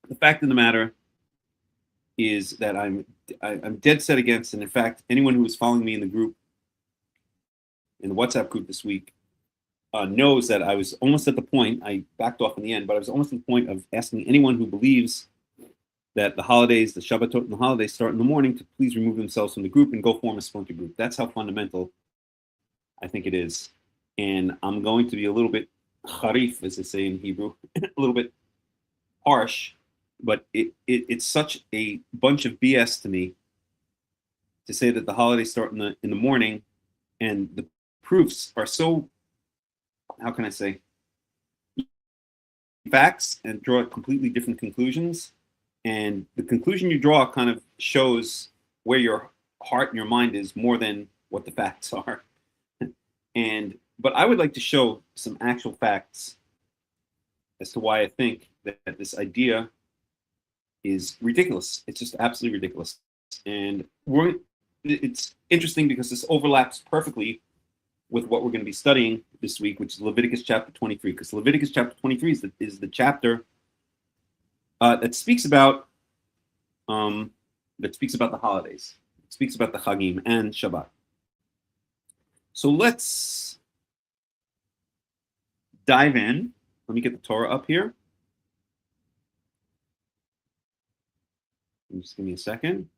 The fact of the matter is that I'm dead set against, and in fact, anyone who was following me in the WhatsApp group this week knows that I was almost at the point, I backed off in the end, but I was almost at the point of asking anyone who believes that the holidays, the Shabbatot and the holidays start in the morning to please remove themselves from the group and go form a splinter group. That's how fundamental I think it is And I'm going to be a little bit harif, as they say in Hebrew, a little bit harsh, but it's such a bunch of BS to me to say that the holidays start in the morning, and the proofs are so, how can I say, facts and draw completely different conclusions. And the conclusion you draw kind of shows where your heart and your mind is more than what the facts are. But I would like to show some actual facts as to why I think that this idea is ridiculous. It's just absolutely ridiculous. And it's interesting because this overlaps perfectly with what we're going to be studying this week, which is Leviticus chapter 23. Because Leviticus chapter 23 is the chapter that speaks about the holidays. It speaks about the Chagim and Shabbat. So let's dive in. Let me get the Torah up here. Just give me a second.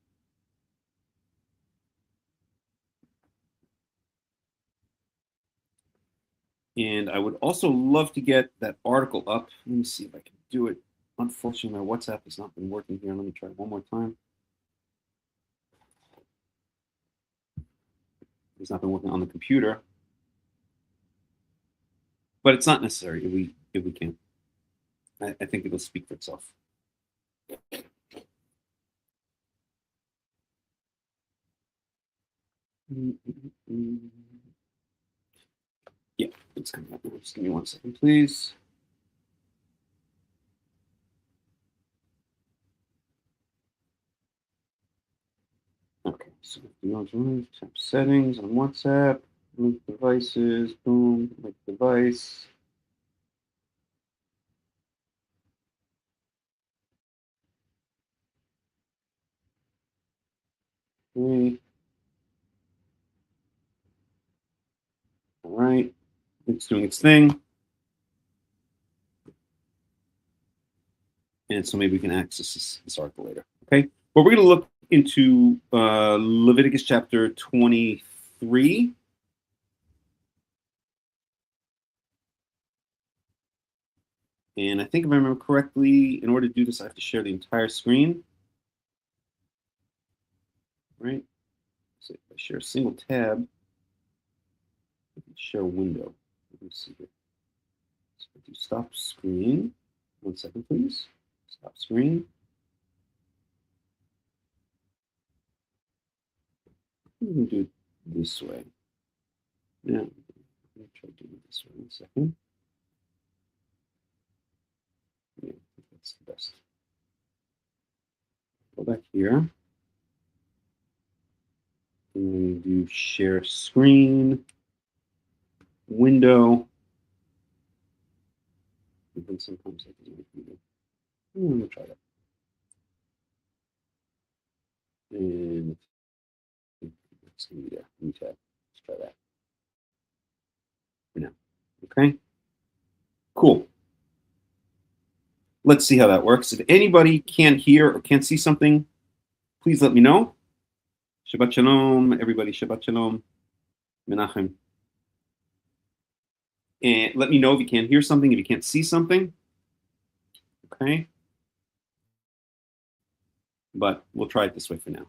And I would also love to get that article up. Let me see if I can do it. Unfortunately, my WhatsApp has not been working here. Let me try one more time. It's not been working on the computer. But it's not necessary if we can. I think it'll speak for itself. Yeah, it's coming up. Just give me 1 second, please. Okay, so tap settings on WhatsApp, link devices, boom, link device. Okay. All right, it's doing its thing. And so maybe we can access this article later, okay? But we're going to look into Leviticus chapter 23. And I think if I remember correctly, in order to do this, I have to share the entire screen. Right? So if I share a single tab, I can share a window. Let me see here. So I do stop screen. 1 second, please. Stop screen. We can do it this way. Yeah, let me try doing it this way. 1 second. Yeah, I think that's the best. Go back here. And do share screen, window. And then sometimes I can do it. I'm going to try that. And it's going to be there. New tab. Let's try that. For now. Okay. Cool. Let's see how that works. If anybody can't hear or can't see something, please let me know. Shabbat Shalom, everybody. Shabbat Shalom. Menachem. And let me know if you can't hear something, if you can't see something. Okay. But we'll try it this way for now.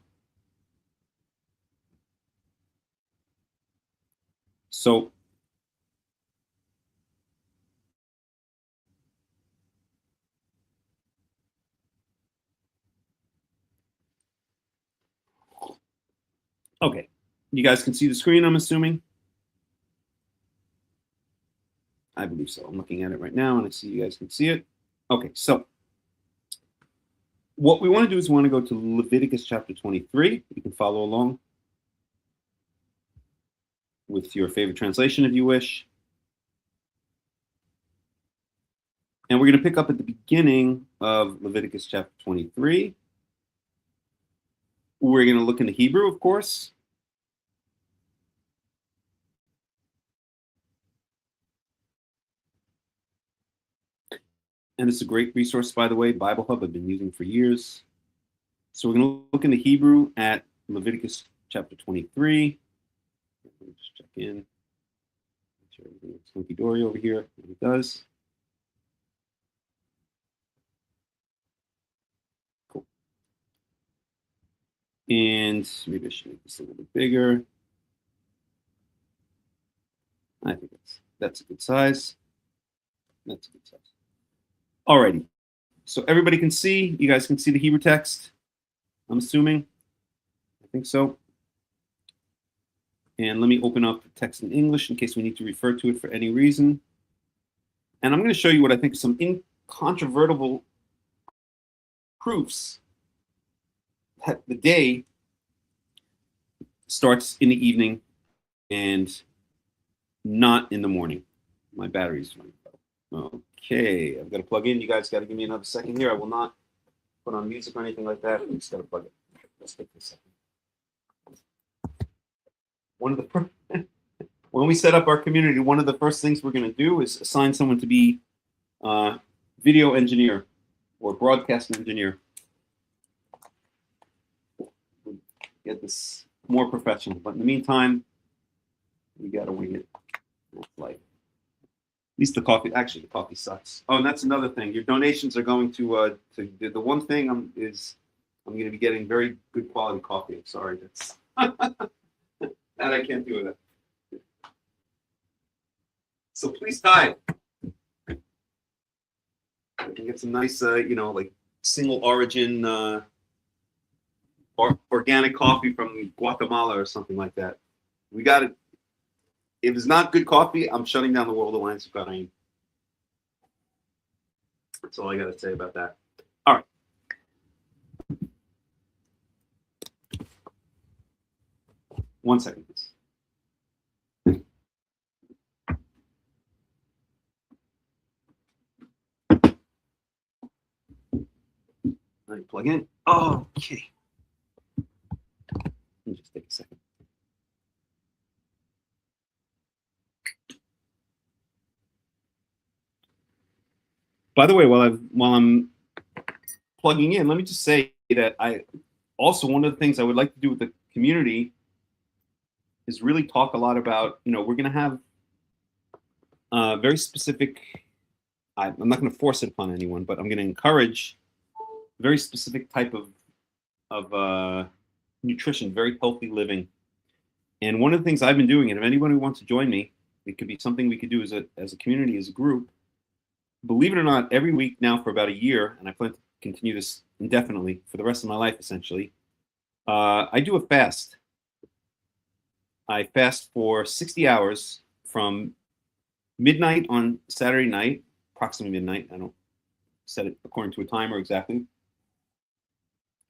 So, okay. You guys can see the screen, I'm assuming? I believe so. I'm looking at it right now, and I see you guys can see it. Okay, so what we want to do is we want to go to Leviticus chapter 23. You can follow along with your favorite translation if you wish. And we're going to pick up at the beginning of Leviticus chapter 23. We're going to look into Hebrew, of course. And it's a great resource, by the way, Bible Hub I've been using for years. So we're going to look into Hebrew at Leviticus chapter 23. Let me just check in. Make sure Hunky dory over here. It does. Cool. And maybe I should make this a little bit bigger. I think that's a good size. That's a good size. Alrighty. So everybody can see. You guys can see the Hebrew text, I'm assuming. I think so. And let me open up the text in English in case we need to refer to it for any reason. And I'm going to show you what I think are some incontrovertible proofs that the day starts in the evening and not in the morning. My battery's running low. Okay, I've got to plug in. You guys got to give me another second here. I will not put on music or anything like that. I'm just got to plug it. Let's take this second. When we set up our community, one of the first things we're going to do is assign someone to be video engineer or broadcast engineer. Get this more professional. But in the meantime, we got to wing it. That's life. At least the coffee sucks. Oh, and that's another thing. Your donations are going to the one thing I'm going to be getting very good quality coffee. I'm sorry, that's that I can't do with it. So please tithe. I can get some nice, like single origin organic coffee from Guatemala or something like that. We got it. If it's not good coffee, I'm shutting down the World Alliance of Qara'im. That's all I got to say about that. All right. One second, please. Let me plug in. Oh, okay. Let me just take a second. By the way, while I'm plugging in, let me just say that one of the things I would like to do with the community is really talk a lot about, we're going to have very specific, I'm not going to force it upon anyone, but I'm going to encourage very specific type of nutrition, very healthy living. And one of the things I've been doing, and if anyone who wants to join me, it could be something we could do as a community, as a group. Believe it or not, every week now for about a year, and I plan to continue this indefinitely for the rest of my life, essentially, I do a fast. I fast for 60 hours from midnight on Saturday night, approximately midnight. I don't set it according to a timer exactly,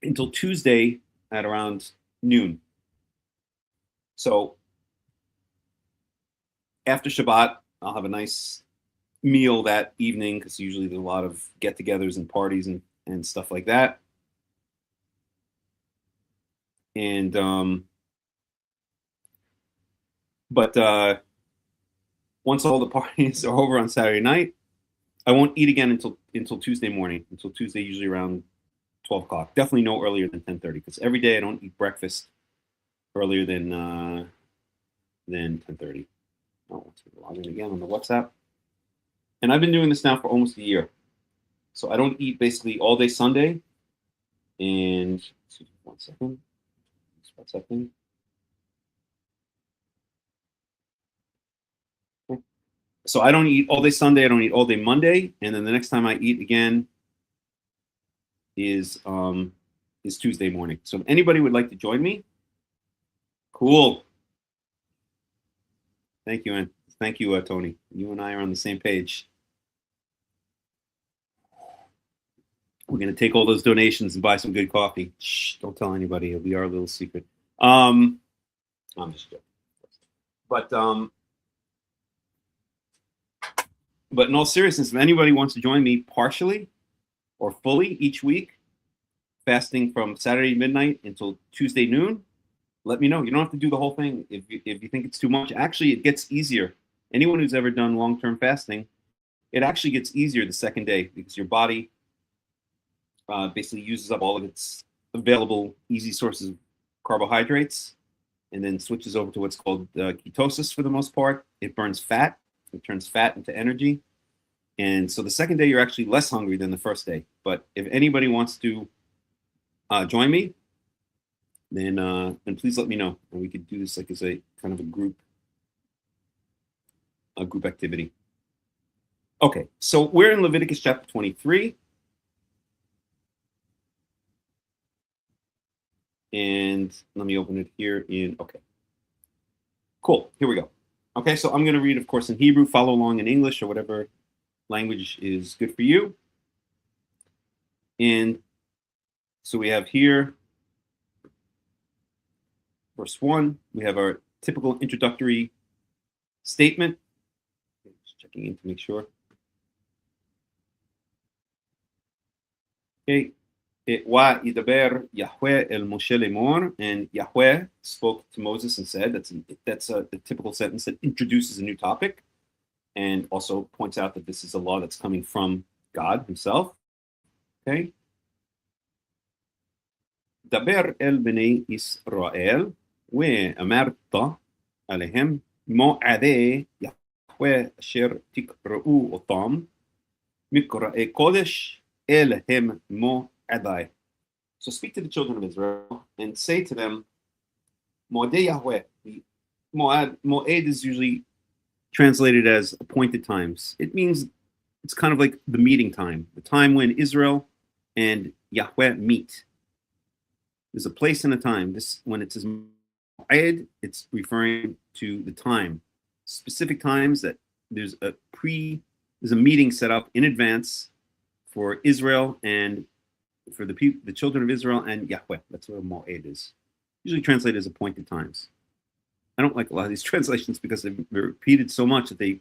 until Tuesday at around noon. So after Shabbat, I'll have a nice meal that evening because usually there's a lot of get-togethers and parties and stuff like that. And but once all the parties are over on Saturday night, I won't eat again until Tuesday morning. Until Tuesday, usually around 12 o'clock. Definitely no earlier than 10:30 because every day I don't eat breakfast earlier than 10:30. Oh, let's log in again on the WhatsApp. And I've been doing this now for almost a year. So I don't eat basically all day Sunday. And one second. What's happening? Okay. So I don't eat all day Sunday. I don't eat all day Monday. And then the next time I eat again is Tuesday morning. So if anybody would like to join me, cool. Thank you, Ann. Thank you, Tony. You and I are on the same page. We're going to take all those donations and buy some good coffee. Shh, don't tell anybody. It'll be our little secret. I'm just joking. But in all seriousness, if anybody wants to join me partially or fully each week, fasting from Saturday midnight until Tuesday noon, let me know. You don't have to do the whole thing if you think it's too much. Actually, it gets easier. Anyone who's ever done long-term fasting, it actually gets easier the second day because your body basically uses up all of its available easy sources of carbohydrates and then switches over to what's called ketosis for the most part. It burns fat. It turns fat into energy. And so the second day, you're actually less hungry than the first day. But if anybody wants to join me, then please let me know. And we could do this like as a kind of a group activity. Okay, so we're in Leviticus chapter 23. And let me open it here okay. Cool, here we go. Okay, so I'm going to read, of course, in Hebrew. Follow along in English or whatever language is good for you. And so we have here, verse 1, we have our typical introductory statement. Just checking in to make sure. Okay. Wa yidaber Yahweh el Moshe lemor, and Yahweh spoke to Moses and said, that's a typical sentence that introduces a new topic and also points out that this is a law that's coming from God himself. Okay. Daber el bnei Israel ve'amarta alehem mo'adei Yahweh asher tikra'u otam mikra'e kodesh elhem mo'adai. So speak to the children of Israel and say to them, Mo'adei Yahweh. Mo'ed is usually translated as appointed times. It means it's kind of like the meeting time, the time when Israel and Yahweh meet. There's a place and a time. This, when it says Mo'ed, it's referring to the time, specific times that there's a meeting set up in advance for Israel and for the children of Israel and Yahweh. That's what a Mo'ed is. Usually translated as appointed times. I don't like a lot of these translations because they're repeated so much that they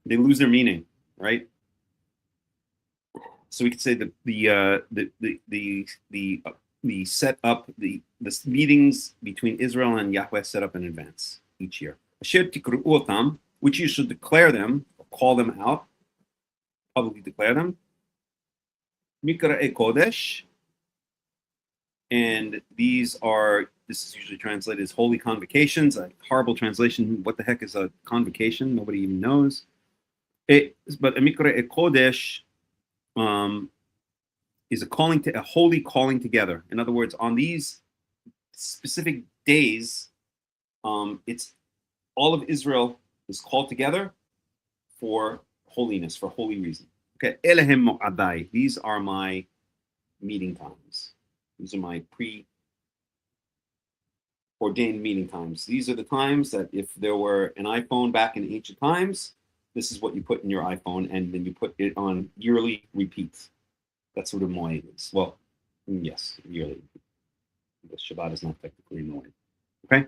lose their meaning, right? So we could say that the set up the meetings between Israel and Yahweh set up in advance each year. Asher tikru'u otam, which you should declare them, or call them out, publicly declare them. Mikra'e kodesh, and this is usually translated as holy convocations. A horrible translation. What the heck is a convocation? Nobody even knows. But a mikra'e kodesh is a holy calling together. In other words, on these specific days, it's all of Israel is called together for holiness, for holy reason. Okay, Elehem mo'adai. These are my meeting times. These are my pre-ordained meeting times. These are the times that if there were an iPhone back in ancient times, this is what you put in your iPhone, and then you put it on yearly repeats. That's what a moed is. Well, yes, yearly. Because Shabbat is not technically a moed. Okay.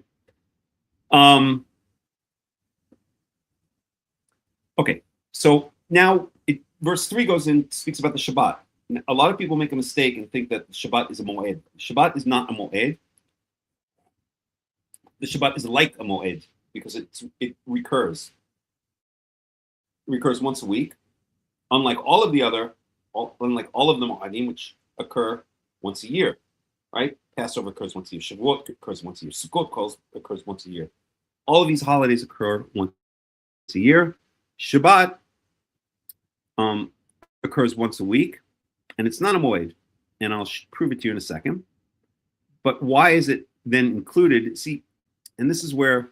Okay. So now verse 3 speaks about the Shabbat. And a lot of people make a mistake and think that Shabbat is a moed. Shabbat is not a moed. The Shabbat is like a moed because it recurs. It recurs once a week, unlike all of the moedim, which occur once a year, right? Passover occurs once a year. Shavuot occurs once a year. Sukkot occurs once a year. All of these holidays occur once a year. Shabbat occurs once a week, and it's not a moed, and I'll prove it to you in a second. But why is it then included? See, and this is where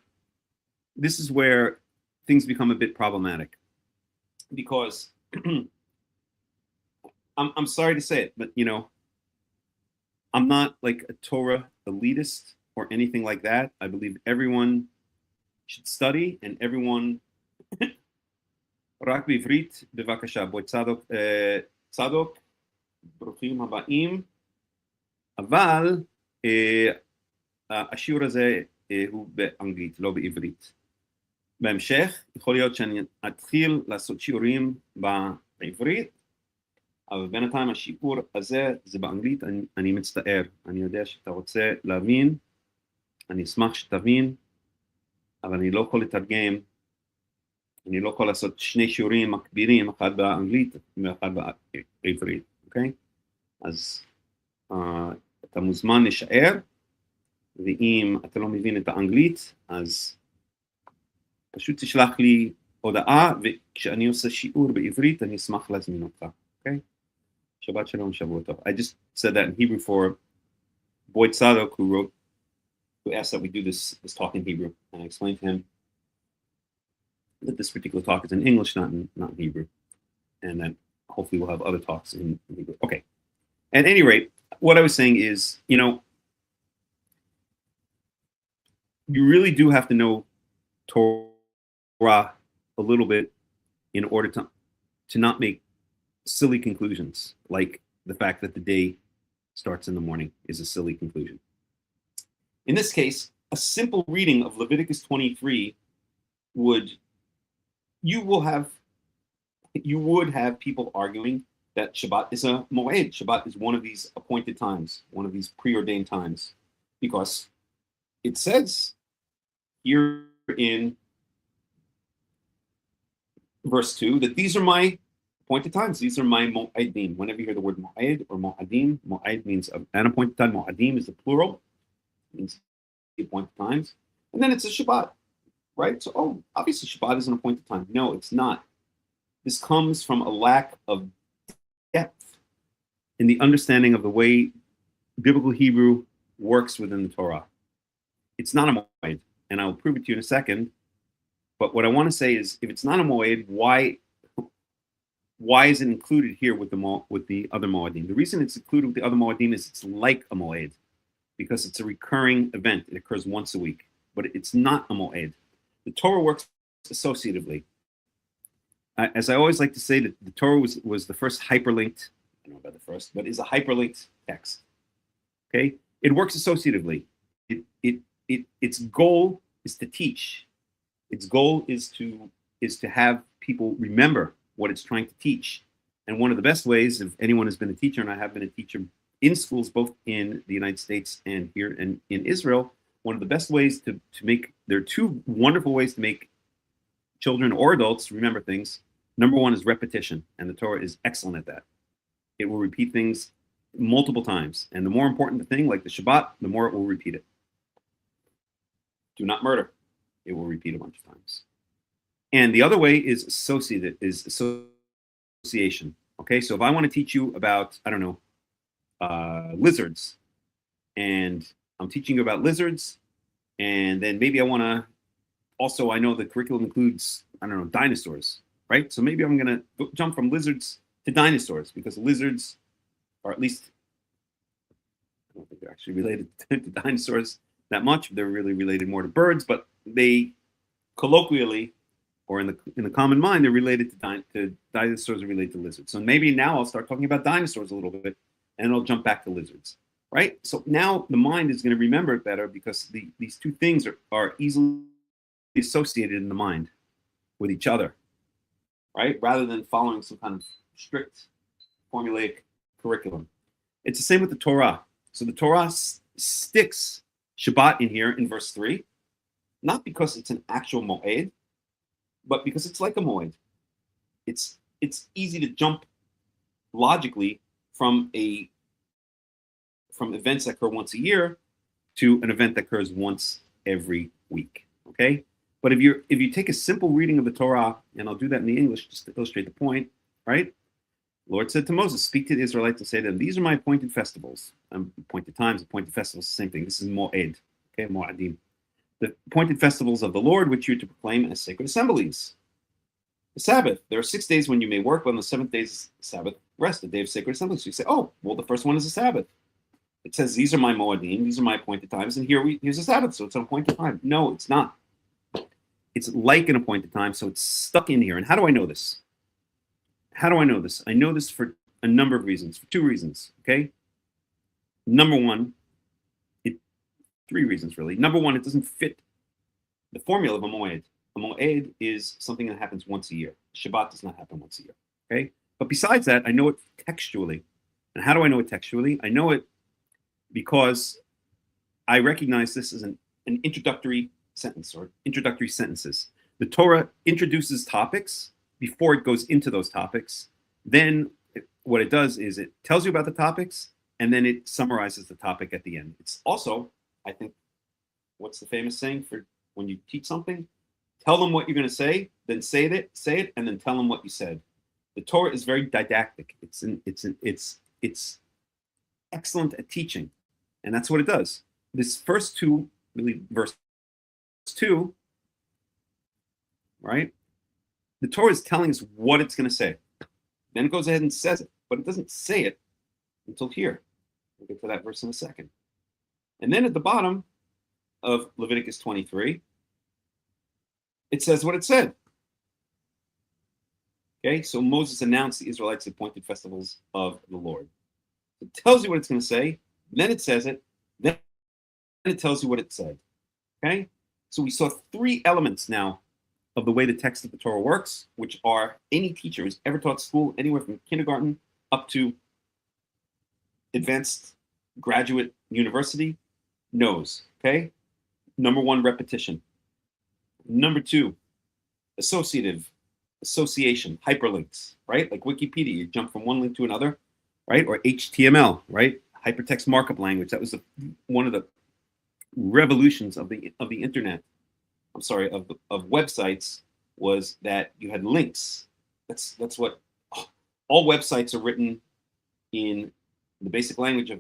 things become a bit problematic, because I'm sorry to say it, but I'm not like a Torah elitist or anything like that. I believe everyone should study, and everyone רק בעברית, בבקשה, בואי צדוק, ברוכים הבאים, אבל השיעור הזה הוא באנגלית, לא בעברית. בהמשך, יכול להיות שאני אתחיל לעשות שיעורים בעברית, אבל בינתיים השיעור הזה זה באנגלית. אני מצטער, אני יודע שאתה רוצה להבין, אני אשמח שתבין, אבל אני לא יכול לתרגם, אני לא יכול לעשות שני שיעורים מקבילים, אחד באנגלית ואחד בעברית, אוקיי? אז אתה מוזמן לשאר, ואם אתה לא מבין את האנגלית, אז פשוט תשלח לי הודעה, וכשאני עושה שיעור בעברית, אני אשמח להזמין אותך. Okay? Shabbat Shalom, Shavuot Tov. I just said that in Hebrew for Boyd Sadok, who asked that we do this talk in Hebrew. And I explained to him that this particular talk is in English, not in Hebrew. And that hopefully we'll have other talks in Hebrew. Okay. At any rate, what I was saying is, you really do have to know Torah a little bit in order to not make silly conclusions, like the fact that the day starts in the morning is a silly conclusion. In this case, a simple reading of Leviticus 23 would have people arguing that Shabbat is a moed. Shabbat is one of these appointed times, one of these preordained times, because it says here in verse 2 that these are my appointed times. These are my mo'adim. Whenever you hear the word mo'ed or mo'adim, mo'ed means an appointed time. Mo'adim is the plural. It means the appointed times. And then it's a Shabbat, right? So, obviously Shabbat is an appointed time. No, it's not. This comes from a lack of depth in the understanding of the way biblical Hebrew works within the Torah. It's not a mo'ed, and I'll prove it to you in a second. But what I want to say is, if it's not a mo'ed, why is it included here with the other mo'adim? The reason it's included with the other mo'adim is it's like a mo'ed, because it's a recurring event. It occurs once a week, but it's not a mo'ed. The Torah works associatively. As I always like to say, that the Torah was the first hyperlinked, I don't know about the first, but is a hyperlinked text. Okay, it works associatively. Its goal is to teach. Its goal is to have people remember what it's trying to teach. And one of the best ways, if anyone has been a teacher, and I have been a teacher in schools both in the United States and here in Israel, one of the best ways to make, there are two wonderful ways to make children or adults remember things. Number one is repetition, and the Torah is excellent at that. It will repeat things multiple times, and the more important the thing, like the Shabbat, the more it will repeat it. Do not murder. It will repeat a bunch of times. And the other way is association. Okay, so if I want to teach you about, I don't know, lizards, and I'm teaching you about lizards, and then maybe I want to, also I know the curriculum includes, I don't know, dinosaurs, right? So maybe I'm going to jump from lizards to dinosaurs, because lizards are, at least, I don't think they're actually related to dinosaurs that much. They're really related more to birds, but they colloquially, or in the common mind, they're related to dinosaurs are related to lizards. So maybe now I'll start talking about dinosaurs a little bit, and I'll jump back to lizards, right? So now the mind is going to remember it better, because these two things are easily associated in the mind with each other, right? Rather than following some kind of strict formulaic curriculum. It's the same with the Torah. So the Torah sticks Shabbat in here in verse 3, not because it's an actual mo'ed, but because it's like a mo'ed. It's easy to jump logically from events that occur once a year to an event that occurs once every week. Okay? But if you take a simple reading of the Torah, and I'll do that in the English just to illustrate the point, right? The Lord said to Moses, "Speak to the Israelites and say to them, these are my appointed festivals." Appointed times, appointed festivals, the same thing. This is mo'ed, okay, mo'adim. The appointed festivals of the Lord, which you are to proclaim as sacred assemblies. The Sabbath, there are 6 days when you may work, but on the seventh day is Sabbath rest, the day of sacred assemblies. So you say, oh, well, the first one is the Sabbath. It says, these are my mo'adim, these are my appointed times, and here's a Sabbath, so it's an appointed time. No, it's not. It's like an appointed time, so it's stuck in here. And how do I know this? How do I know this? I know this for a number of reasons, for 2 reasons, okay? Number one, 3 reasons really. Number one, it doesn't fit the formula of a mo'ed. A mo'ed is something that happens once a year. Shabbat does not happen once a year, okay? But besides that, I know it textually. And how do I know it textually? I know it because I recognize this as an introductory sentence or introductory sentences. The Torah introduces topics before it goes into those topics. Then what it does is it tells you about the topics, and then it summarizes the topic at the end. It's also, I think, what's the famous saying for when you teach something? Tell them what you're going to say, then say it, and then tell them what you said. The Torah is very didactic. It's excellent at teaching, and that's what it does. This first two, really, verse 2, right? The Torah is telling us what it's going to say. Then it goes ahead and says it, but it doesn't say it until here. We'll get to that verse in a second. And then at the bottom of Leviticus 23, it says what it said. Okay, so Moses announced the Israelites appointed festivals of the Lord. It tells you what it's going to say, then it says it, then it tells you what it said. Okay, so we saw 3 elements now of the way the text of the Torah works, which are any teacher who's ever taught school, anywhere from kindergarten up to advanced graduate university, knows. Okay, number 1, repetition. Number 2, association, hyperlinks, right? Like Wikipedia, you jump from one link to another, right? Or HTML, right? Hypertext markup language. That was one of the revolutions of the internet. I'm sorry, of websites, was that you had links. That's what all websites are written in. The basic language of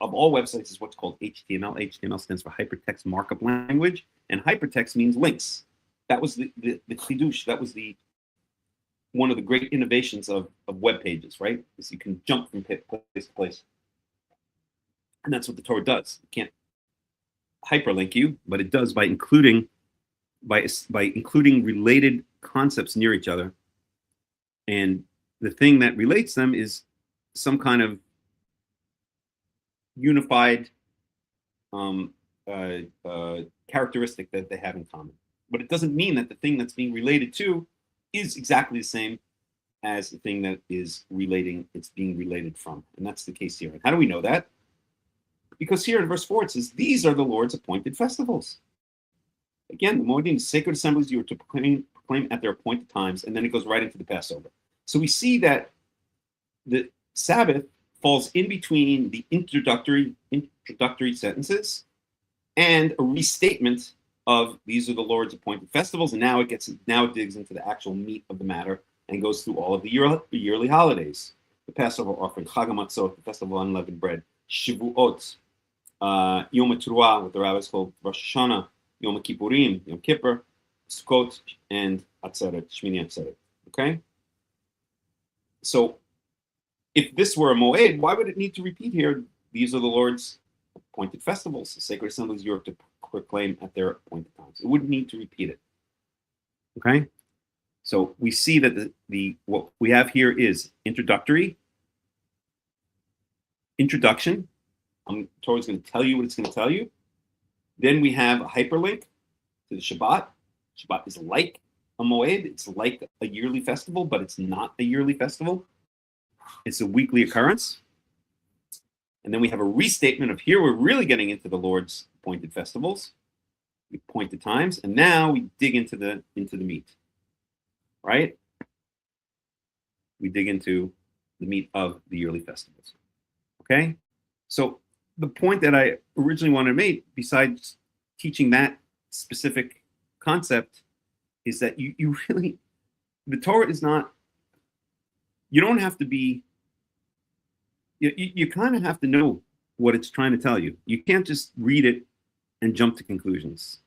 all websites is what's called HTML. HTML stands for hypertext markup language, and hypertext means links. That was the chidush. That was one of the great innovations of web pages, right? Is you can jump from place to place, and that's what the Torah does. It can't hyperlink you, but it does by including related concepts near each other, and the thing that relates them is some kind of unified characteristic that they have in common. But it doesn't mean that the thing that's being related to is exactly the same as the thing that it's being related from. And that's the case here. And how do we know that? Because here in verse 4 it says, these are the Lord's appointed festivals. Again, the Moedim, sacred assemblies you are to proclaim at their appointed times, and then it goes right into the Passover. So we see that the Sabbath falls in between the introductory sentences and a restatement of these are the Lord's appointed festivals, and now it digs into the actual meat of the matter and goes through all of the yearly holidays: the Passover offering, Hakham Melech, the festival of unleavened bread, Shavuot, Yom Teruah, what the rabbis call Rosh Hashanah, Yom Kippurim, Yom Kippur, Sukkot, and Atzeret, Shmini Atzeret. Okay, so if this were a moed, why would it need to repeat here? These are the Lord's appointed festivals, the sacred assemblies you are to proclaim at their appointed times. It wouldn't need to repeat it. Okay, so we see that what we have here is introduction. Torah is going to tell you what it's going to tell you. Then we have a hyperlink to the Shabbat. Shabbat is like a moed. It's like a yearly festival, but it's not a yearly festival. It's a weekly occurrence. And then we have a restatement of here we're really getting into the Lord's appointed festivals, the appointed times, and now we dig into the meat. Right? We dig into the meat of the yearly festivals. Okay? So the point that I originally wanted to make, besides teaching that specific concept, is that you really, the Torah is not, you don't have to be, you kind of have to know what it's trying to tell you. You can't just read it and jump to conclusions.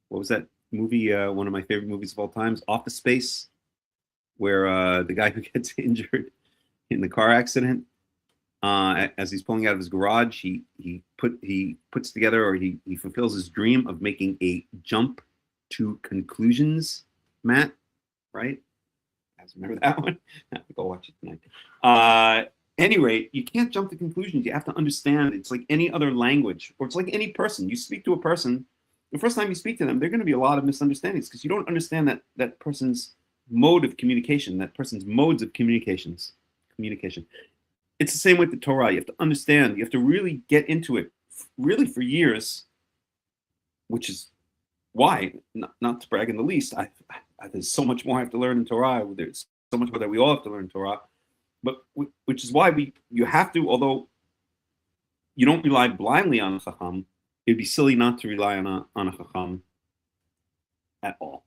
What was that movie, one of my favorite movies of all times, Office Space, where the guy who gets injured in the car accident, as he's pulling out of his garage, he puts together, or he fulfills his dream of making a jump to conclusions mat, right? You guys remember that one? I have to go watch it tonight. Anyway, you can't jump to conclusions. You have to understand. It's like any other language, or it's like any person. You speak to a person, the first time you speak to them, there are going to be a lot of misunderstandings because you don't understand that person's mode of communication, that person's modes of communication. It's the same with the Torah. You have to understand. You have to really get into it, really for years, which is why, not to brag in the least, there's so much more I have to learn in Torah. There's so much more that we all have to learn in Torah. But which is why you have to, although you don't rely blindly on a Chacham, it'd be silly not to rely on a Chacham at all.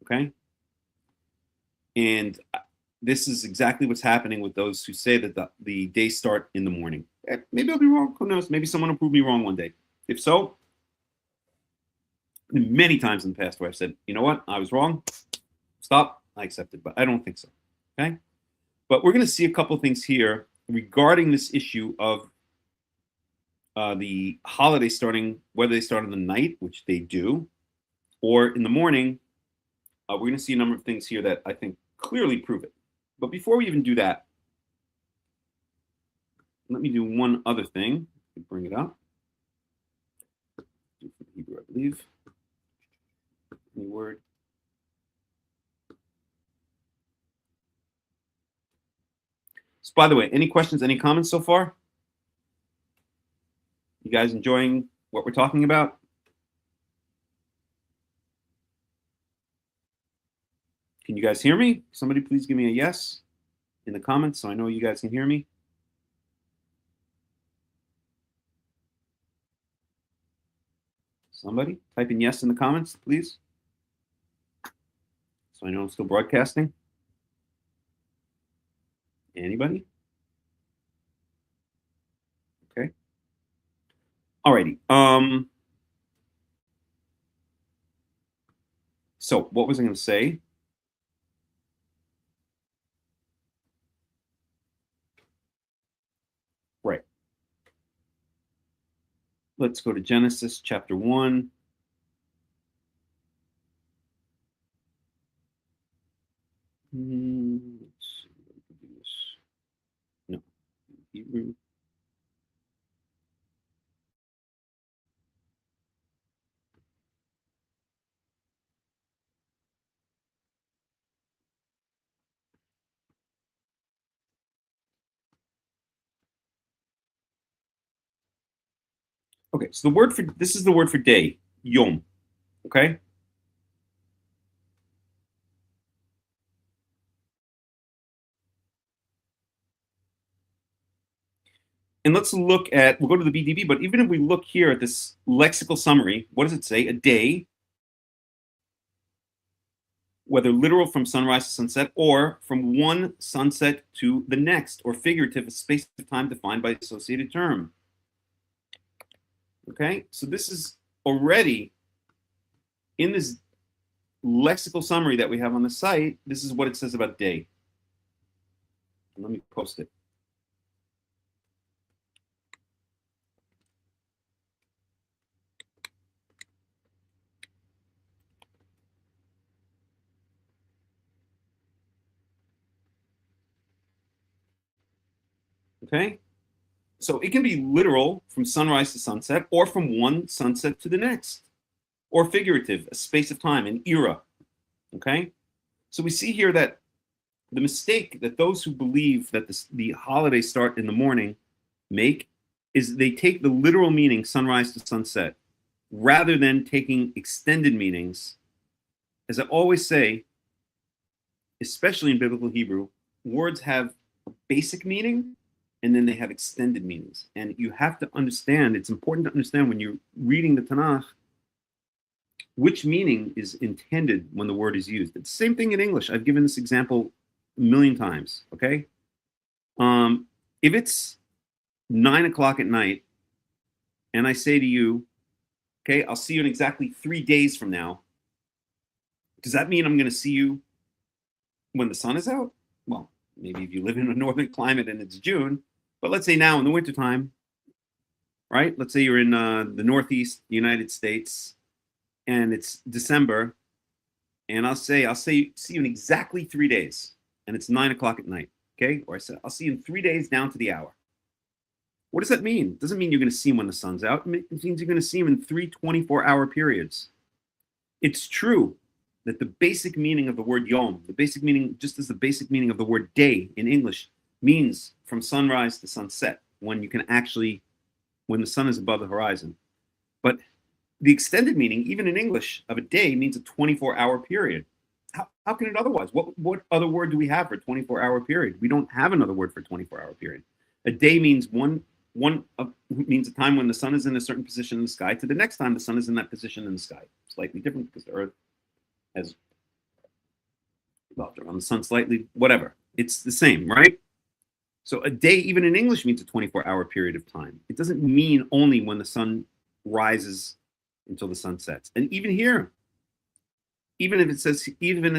Okay? And this is exactly what's happening with those who say that the days start in the morning. Maybe I'll be wrong. Who knows? Maybe someone will prove me wrong one day. If so, many times in the past where I've said, you know what, I was wrong. Stop. I accept it, but I don't think so. Okay? But we're going to see a couple of things here regarding this issue of the holiday starting, whether they start in the night, which they do, or in the morning. We're going to see a number of things here that I think clearly prove it. But before we even do that, let me do one other thing. Bring it up. Do it for the Hebrew, I believe. Any word? So, by the way, any questions, any comments so far? You guys enjoying what we're talking about? Can you guys hear me? Somebody please give me a yes in the comments so I know you guys can hear me. Somebody type in yes in the comments, please. So I know I'm still broadcasting. Anybody? Okay. Alrighty. So what was I going to say? Right. Let's go to Genesis chapter 1. Let's see if I can do this. No. Hebrew. Okay, so this is the word for day, yom. Okay? And let's look at, we'll go to the BDB, but even if we look here at this lexical summary, what does it say? A day, whether literal from sunrise to sunset or from one sunset to the next, or figurative, a space of time defined by associated term. Okay, so this is already in this lexical summary that we have on the site. This is what it says about day. Let me post it. Okay, so it can be literal from sunrise to sunset, or from one sunset to the next, or figurative, a space of time, an era. Okay, so we see here that the mistake that those who believe that the holidays start in the morning make is they take the literal meaning sunrise to sunset rather than taking extended meanings. As I always say, especially in biblical Hebrew, words have a basic meaning and then they have extended meanings. And you have to understand, it's important to understand when you're reading the Tanakh, which meaning is intended when the word is used. It's the same thing in English. I've given this example a million times, okay? If it's 9 o'clock at night and I say to you, okay, I'll see you in exactly 3 days from now, does that mean I'm going to see you when the sun is out? Well, maybe if you live in a northern climate and it's June, but let's say now in the wintertime, right? Let's say you're in the Northeast United States and it's December, and I'll see you in exactly 3 days, and it's 9 o'clock at night, okay? Or I said, I'll see you in 3 days down to the hour. What does that mean? It doesn't mean you're going to see him when the sun's out. It means you're going to see him in 3 24-hour periods. It's true that the basic meaning of the word yom, the basic meaning, just as the basic meaning of the word day in English, means from sunrise to sunset, when you can actually, when the sun is above the horizon. But the extended meaning, even in English, of a day means a 24-hour period. How can it otherwise? What other word do we have for 24-hour period? We don't have another word for 24-hour period. A day means means a time when the sun is in a certain position in the sky to the next time the sun is in that position in the sky. Slightly different because the Earth as well, around the sun slightly, whatever. It's the same, right? So a day, even in English, means a 24-hour period of time. It doesn't mean only when the sun rises until the sun sets. And even here, even as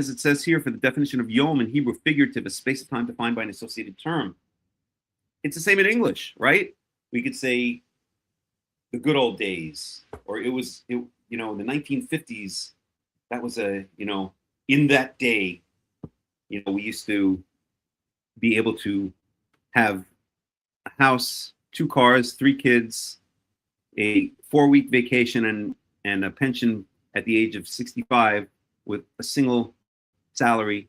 it says here for the definition of yom in Hebrew, figurative, a space of time defined by an associated term, it's the same in English, right? We could say the good old days, or the 1950s. That was in that day, we used to be able to have a house, 2 cars, 3 kids, a 4-week vacation, and a pension at the age of 65 with a single salary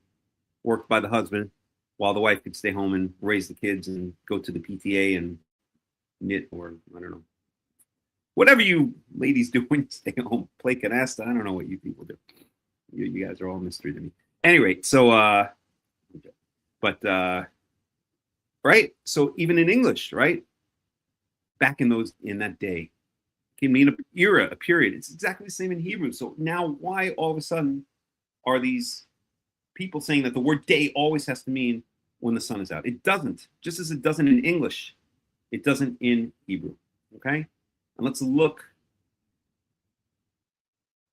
worked by the husband, while the wife could stay home and raise the kids and go to the PTA and knit, or I don't know, whatever you ladies do when you stay home, play canasta. I don't know what you people do. You guys are all mystery to me. Anyway, so right? So even in English, right? Back in that day, can mean an era, a period. It's exactly the same in Hebrew. So now why all of a sudden are these people saying that the word day always has to mean when the sun is out? It doesn't. Just as it doesn't in English, it doesn't in Hebrew. Okay? And let's look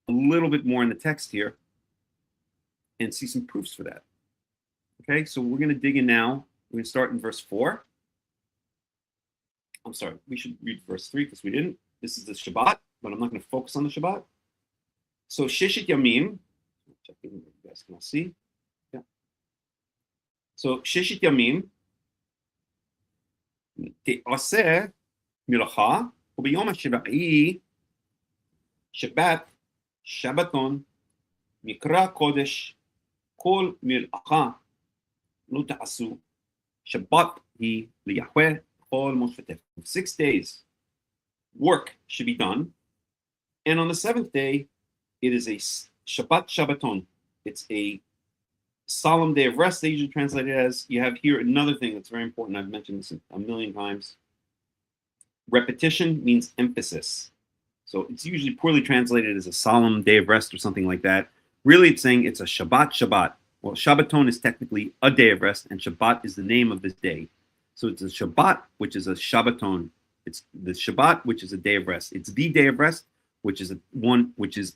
a little bit more in the text here and see some proofs for that. Okay, so we're going to dig in now. We're going to start in verse 4. I'm sorry, we should read verse 3 because we didn't. This is the Shabbat, but I'm not going to focus on the Shabbat. So Sheshit Yamim, check in, you guys can all see. Yeah. So Sheshit Yamim, Te'aseh Milacha, Ubiyom HaShaba'i, Shabbat, Shabbaton, Mikra Kodesh, Kol Milacha, Lo Ta'asu, Shabbat hi liyahweh chol mosfetech. 6 days work should be done, and on the 7th day it is a Shabbat Shabbaton. It's a solemn day of rest. They usually translate it as. You have here another thing that's very important. I've mentioned this a million times. Repetition means emphasis. So it's usually poorly translated as a solemn day of rest or something like that. Really, it's saying it's a Shabbat. Well, Shabbaton is technically a day of rest, and Shabbat is the name of this day. So it's a Shabbat, which is a Shabbaton. It's the Shabbat, which is a day of rest. It's the day of rest, which is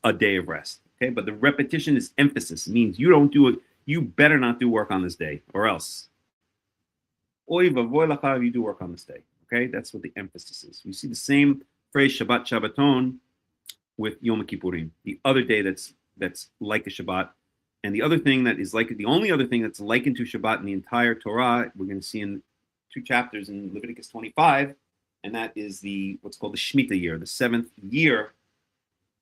a day of rest. Okay, but the repetition is emphasis. It means you don't do it. You better not do work on this day, or else. Oy vavoy lacha, you do work on this day. Okay, that's what the emphasis is. We see the same phrase Shabbat Shabbaton with Yom Kippurim, the other day that's like a Shabbat. And the other thing that is the only other thing that's likened to Shabbat in the entire Torah, we're going to see in 2 chapters in Leviticus 25, and that is what's called the Shemitah year, the 7th year,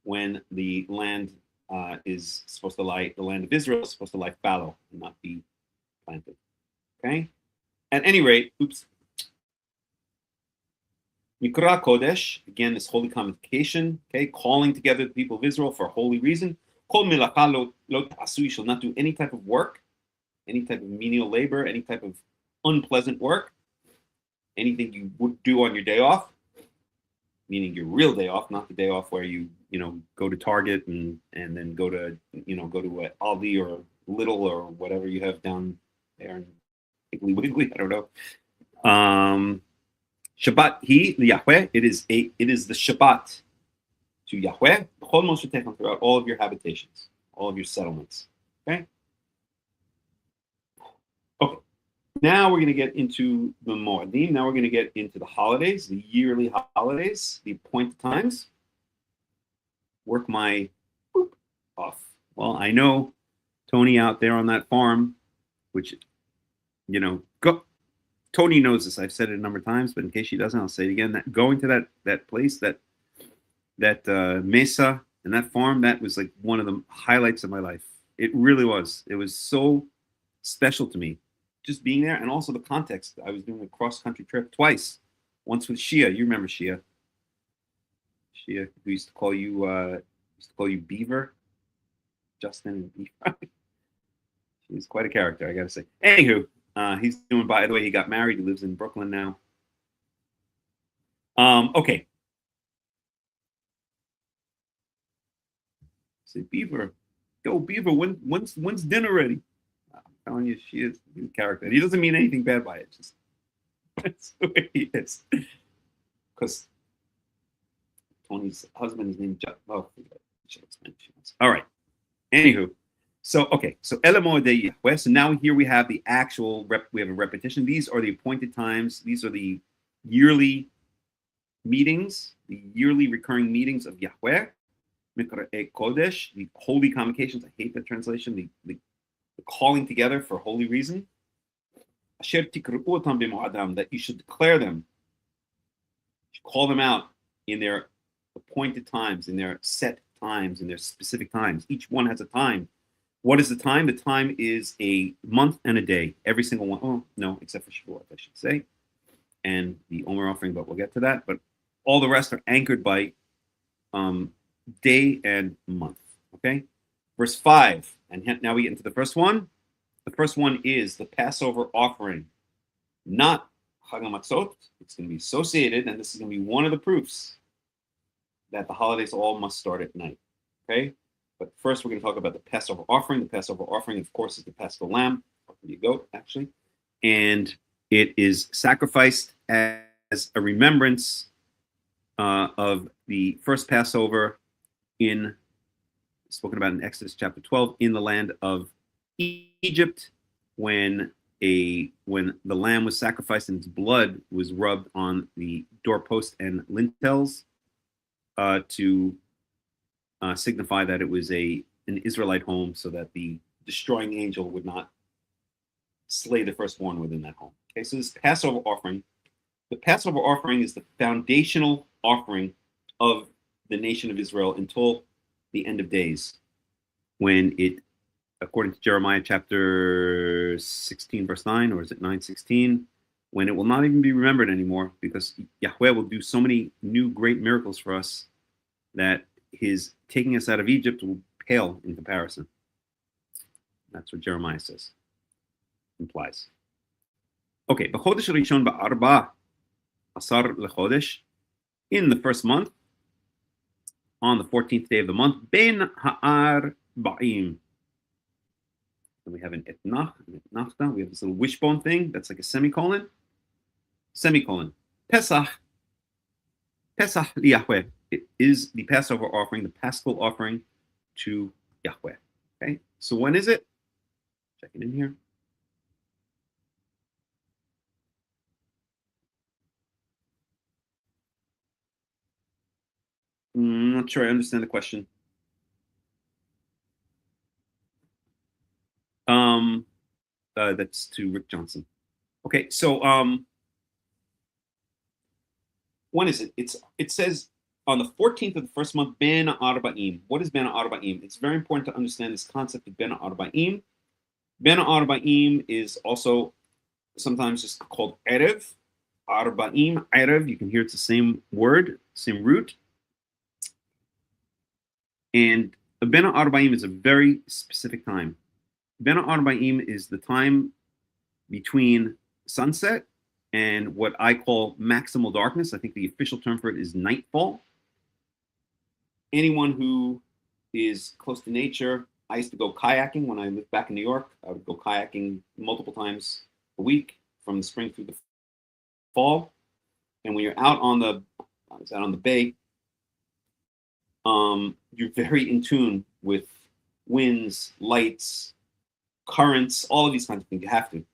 when the land is supposed to lie, the land of Israel is supposed to lie fallow and not be planted. Okay? At any rate, Mikra Kodesh, again, this holy convocation, okay, calling together the people of Israel for a holy reason. Kol milacha lo ta'asu, you shall not do any type of work, any type of menial labor, any type of unpleasant work, anything you would do on your day off, meaning your real day off, not the day off where you go to Target and then go to Aldi or Little or whatever you have down there in Piggly Wiggly, I don't know. Shabbat hi liyahweh, it is the Shabbat to Yahweh, throughout all of your habitations, all of your settlements. Okay? Okay. Now we're going to get into the Moedim. Now we're going to get into the holidays, the yearly holidays, the appointed times. Work my off. Well, I know Tony out there on that farm, which, Tony knows this. I've said it a number of times, but in case she doesn't, I'll say it again. That going to that place, that mesa and that farm, that was like one of the highlights of my life. It really was. It was so special to me, just being there, and also the context. I was doing a cross-country trip twice. Once with Shia. You remember Shia? Shia, who used to call you Beaver. Justin and Beaver. She's quite a character, I gotta say. Anywho, he's doing. By the way, he got married. He lives in Brooklyn now. Okay. Say Beaver. Yo, Beaver, when's dinner ready? I'm telling you, she is a character. And he doesn't mean anything bad by it. Just that's the way he is. Because Tony's husband is named John. Oh, all right. Anywho, so Elamo de Yahweh. So now here we have the actual we have a repetition. These are the appointed times. These are the yearly meetings, the yearly recurring meetings of Yahweh. Mikra Kodesh, the holy convocations. I hate that translation. The calling together for holy reason. Asher tikru'otam b'mo'adam, that you should declare them. You should call them out in their appointed times, in their set times, in their specific times. Each one has a time. What is the time? The time is a month and a day. Every single one. Oh, no, except for Shavuot, I should say. And the Omer offering, but we'll get to that. But all the rest are anchored by day and month. Okay? Verse 5. And now we get into the first one. The first one is the Passover offering. Not Chag HaMatzot. It's going to be associated, and this is going to be one of the proofs that the holidays all must start at night. Okay? But first, we're going to talk about the Passover offering. The Passover offering, of course, is the Paschal lamb, or the goat, actually. And it is sacrificed as a remembrance of the first Passover spoken about in Exodus chapter 12, in the land of Egypt, when the lamb was sacrificed and its blood was rubbed on the doorpost and lintels to signify that it was an Israelite home, so that the destroying angel would not slay the firstborn within that home. Okay, so this Passover offering, the Passover offering is the foundational offering of the nation of Israel until the end of days, when it, according to Jeremiah chapter 16, verse 9, or is it 9:16, when it will not even be remembered anymore, because Yahweh will do so many new great miracles for us that his taking us out of Egypt will pale in comparison. That's what Jeremiah implies. Okay, b'chodesh rishon ba'arba asar lechodesh, in the first month, on the 14th day of the month, ben ha'ar ba'im. And we have an etnach, we have this little wishbone thing that's like a semicolon. Pesach Yahweh. It is the Passover offering, the Paschal offering to Yahweh. Okay, so when is it? Check it in here. I'm not sure I understand the question. That's to Rick Johnson. Okay, so when is it? It says on the 14th of the first month, Ben Arba'im. What is Ben Arba'im? It's very important to understand this concept of Ben Arba'im. Ben Arba'im is also sometimes just called Erev. Arba'im, Erev, you can hear it's the same word, same root. And Ben Arba'im is a very specific time. Ben Arba'im is the time between sunset and what I call maximal darkness. I think the official term for it is nightfall. Anyone who is close to nature, I used to go kayaking when I lived back in New York. I would go kayaking multiple times a week from the spring through the fall. And when you're out on the bay, you're very in tune with winds, lights, currents, all of these kinds of things. You have to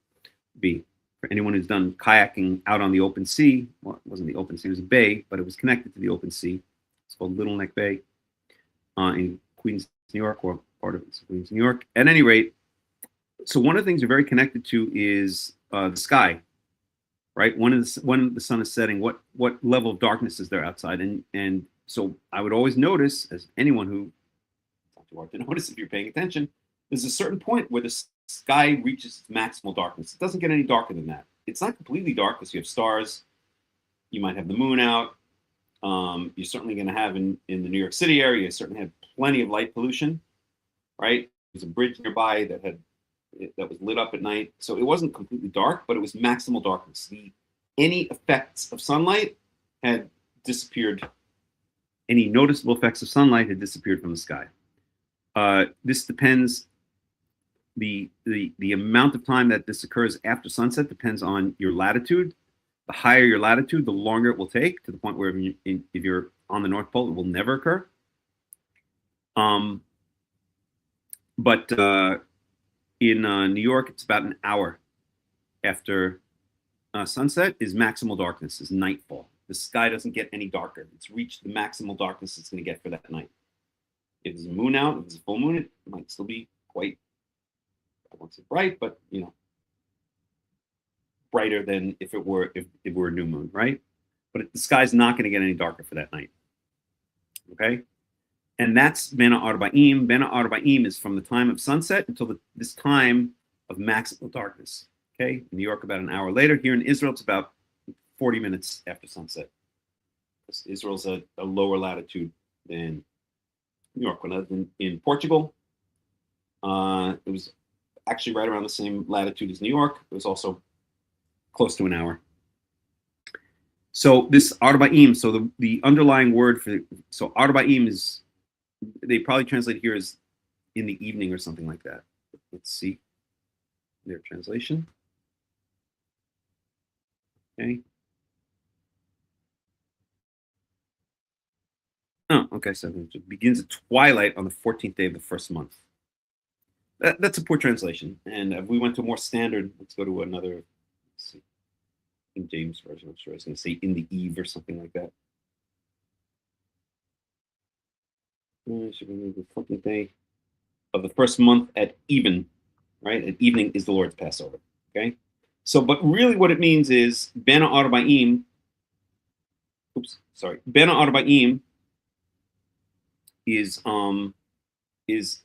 be. For anyone who's done kayaking out on the open sea, well, it wasn't the open sea, it was a bay, but it was connected to the open sea. It's called Little Neck Bay in Queens, New York, or part of it's Queens, New York. At any rate, so one of the things you're very connected to is the sky, right? When the sun is setting, what level of darkness is there outside? And so I would always notice, as anyone who, it's not too hard to notice if you're paying attention, there's a certain point where the sky reaches its maximal darkness. It doesn't get any darker than that. It's not completely dark because you have stars. You might have the moon out. You're certainly going to have in the New York City area, you certainly have plenty of light pollution, right? There's a bridge nearby that was lit up at night. So it wasn't completely dark, but it was maximal darkness. Any effects of sunlight had disappeared. Any noticeable effects of sunlight had disappeared from the sky. This depends. The amount of time that this occurs after sunset depends on your latitude. The higher your latitude, the longer it will take, to the point where if you're on the North Pole, it will never occur. But in New York, it's about an hour after sunset is maximal darkness, is nightfall. The sky doesn't get any darker. It's reached the maximal darkness it's going to get for that night. If there's a moon out, if it's a full moon, it might still be quite, I won't say bright, but brighter than if it were a new moon, right? But the sky's not going to get any darker for that night. Okay, and that's Bena Arba'im. Bena Arba'im is from the time of sunset until this time of maximal darkness. Okay, in New York, about an hour later. Here in Israel, it's about 40 minutes after sunset. Israel's a lower latitude than New York. When I was in Portugal, it was actually right around the same latitude as New York. It was also close to an hour. So this Arba'im, so the underlying word for, so Arba'im is, they probably translate here as in the evening or something like that. Let's see their translation. Okay. Oh, okay. So it begins at twilight on the 14th day of the first month. That's a poor translation. And if we went to a more standard, let's go to another, let's see, King James version. I'm sure I was going to say in the eve or something like that. Should we move the 14th day of the first month at even, right? At evening is the Lord's Passover. Okay. So, but really what it means is Bena Arba'im, Bena Arba'im is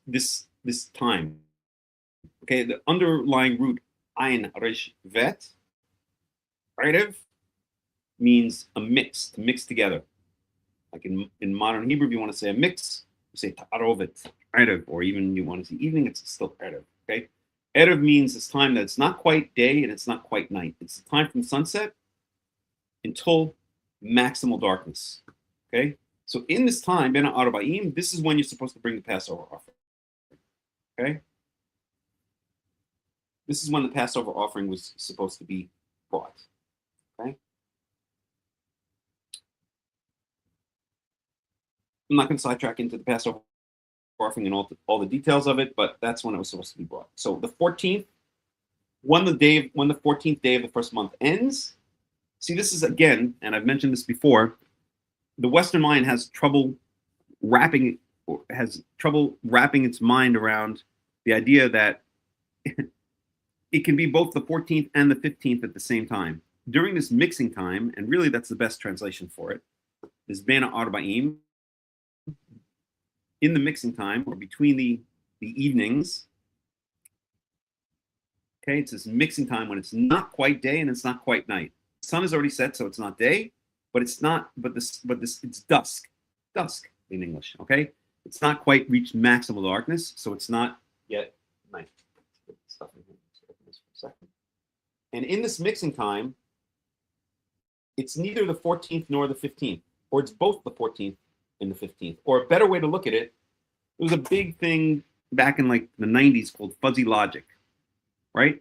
this time. Okay, the underlying root Ayin Resh Vet, Erev, means a mix, to mix together. Like in modern Hebrew, if you want to say a mix, you say Ta'arovet, Erev, or even you want to say evening, it's still Erev. Okay, Erev means this time that's not quite day and it's not quite night. It's the time from sunset until maximal darkness. Okay, so in this time, Bena Arba'im, this is when you're supposed to bring the Passover offering. Okay, this is when the Passover offering was supposed to be brought. Okay, I'm not going to sidetrack into the Passover offering and all the details of it, but that's when it was supposed to be brought. So the 14th, when the 14th day of the first month ends. See, this is again, and I've mentioned this before, the Western mind has trouble wrapping its mind around the idea that it can be both the 14th and the 15th at the same time. During this mixing time, and really that's the best translation for it, is Bena Arba'im, in the mixing time, or between the evenings. Okay, it's this mixing time when it's not quite day and it's not quite night. The sun is already set, so it's not day, but it's dusk in English. Okay, it's not quite reached maximal darkness, so it's not yet night. And in this mixing time, it's neither the 14th nor the 15th, or it's both the 14th and the 15th. Or a better way to look at it, it was a big thing back in like the 90s called fuzzy logic, right?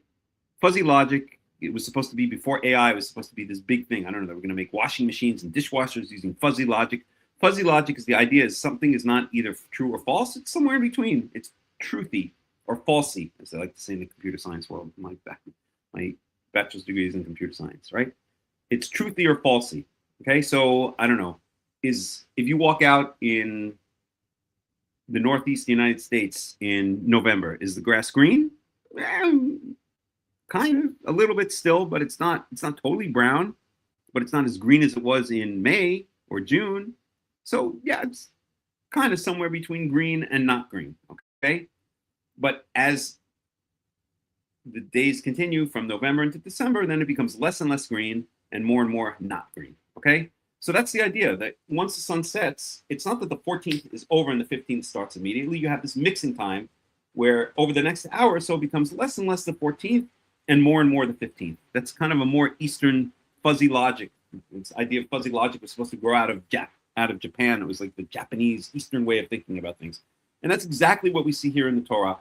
Fuzzy logic, it was supposed to be before AI, it was supposed to be this big thing. I don't know, they were going to make washing machines and dishwashers using fuzzy logic. Fuzzy logic is the idea is something is not either true or false, it's somewhere in between. It's truthy or falsy, as they like to say in the computer science world. My bachelor's degree is in computer science, right? It's truthy or falsy. Okay, so I don't know. If you walk out in the Northeast United States in November, is the grass green? Kind of, a little bit still, but it's not totally brown, but it's not as green as it was in May or June. So yeah, it's kind of somewhere between green and not green. Okay, but as the days continue from November into December, then it becomes less and less green and more not green. Okay, so that's the idea, that once the sun sets, it's not that the 14th is over and the 15th starts immediately. You have this mixing time where over the next hour or so it becomes less and less the 14th and more the 15th. That's kind of a more Eastern fuzzy logic. This idea of fuzzy logic was supposed to grow out of Japan. It was like the Japanese Eastern way of thinking about things. And that's exactly what we see here in the Torah.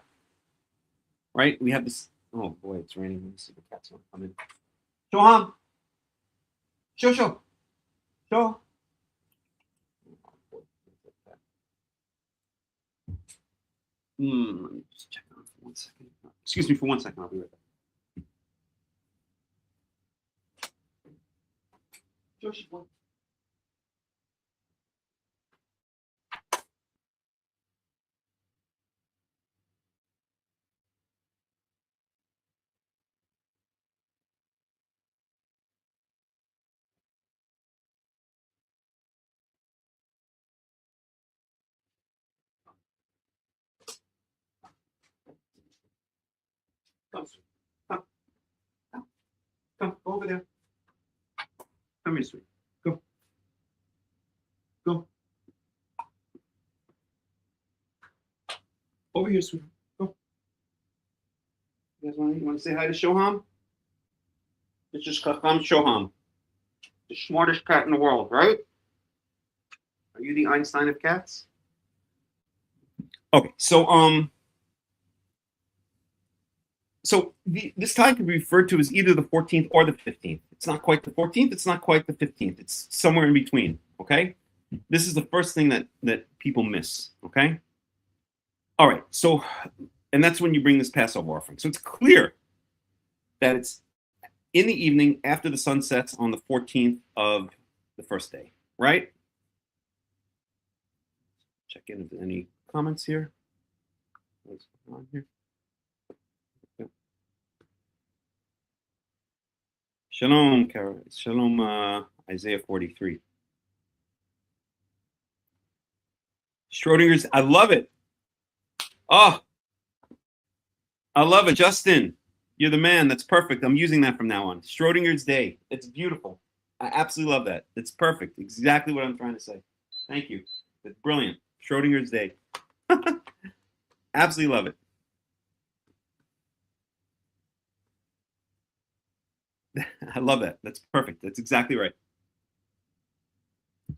Right? We have this. Oh boy, it's raining. Let me see the cat's gonna come in. Shoham. Show. Let me just check on for 1 second. Excuse me for 1 second. I'll be right back. Come, come, go over there. Come here, sweet. Go. Over here, sweet. Go. You guys want to say hi to Shoham? This is Hakham Shoham, the smartest cat in the world, right? Are you the Einstein of cats? Okay, so this time can be referred to as either the 14th or the 15th. It's not quite the 14th. It's not quite the 15th. It's somewhere in between. Okay, this is the first thing that people miss. Okay, all right. So, and that's when you bring this Passover offering. So it's clear that it's in the evening after the sun sets on the 14th of the first day. Right? Check in if there's any comments here. What's going on here? Shalom, Karaites. Shalom, Isaiah 43. Schrodinger's, I love it. Oh, I love it. Justin, you're the man. That's perfect. I'm using that from now on. Schrodinger's day. It's beautiful. I absolutely love that. It's perfect. Exactly what I'm trying to say. Thank you. It's brilliant. Schrodinger's day. Absolutely love it. I love that. That's perfect. That's exactly right.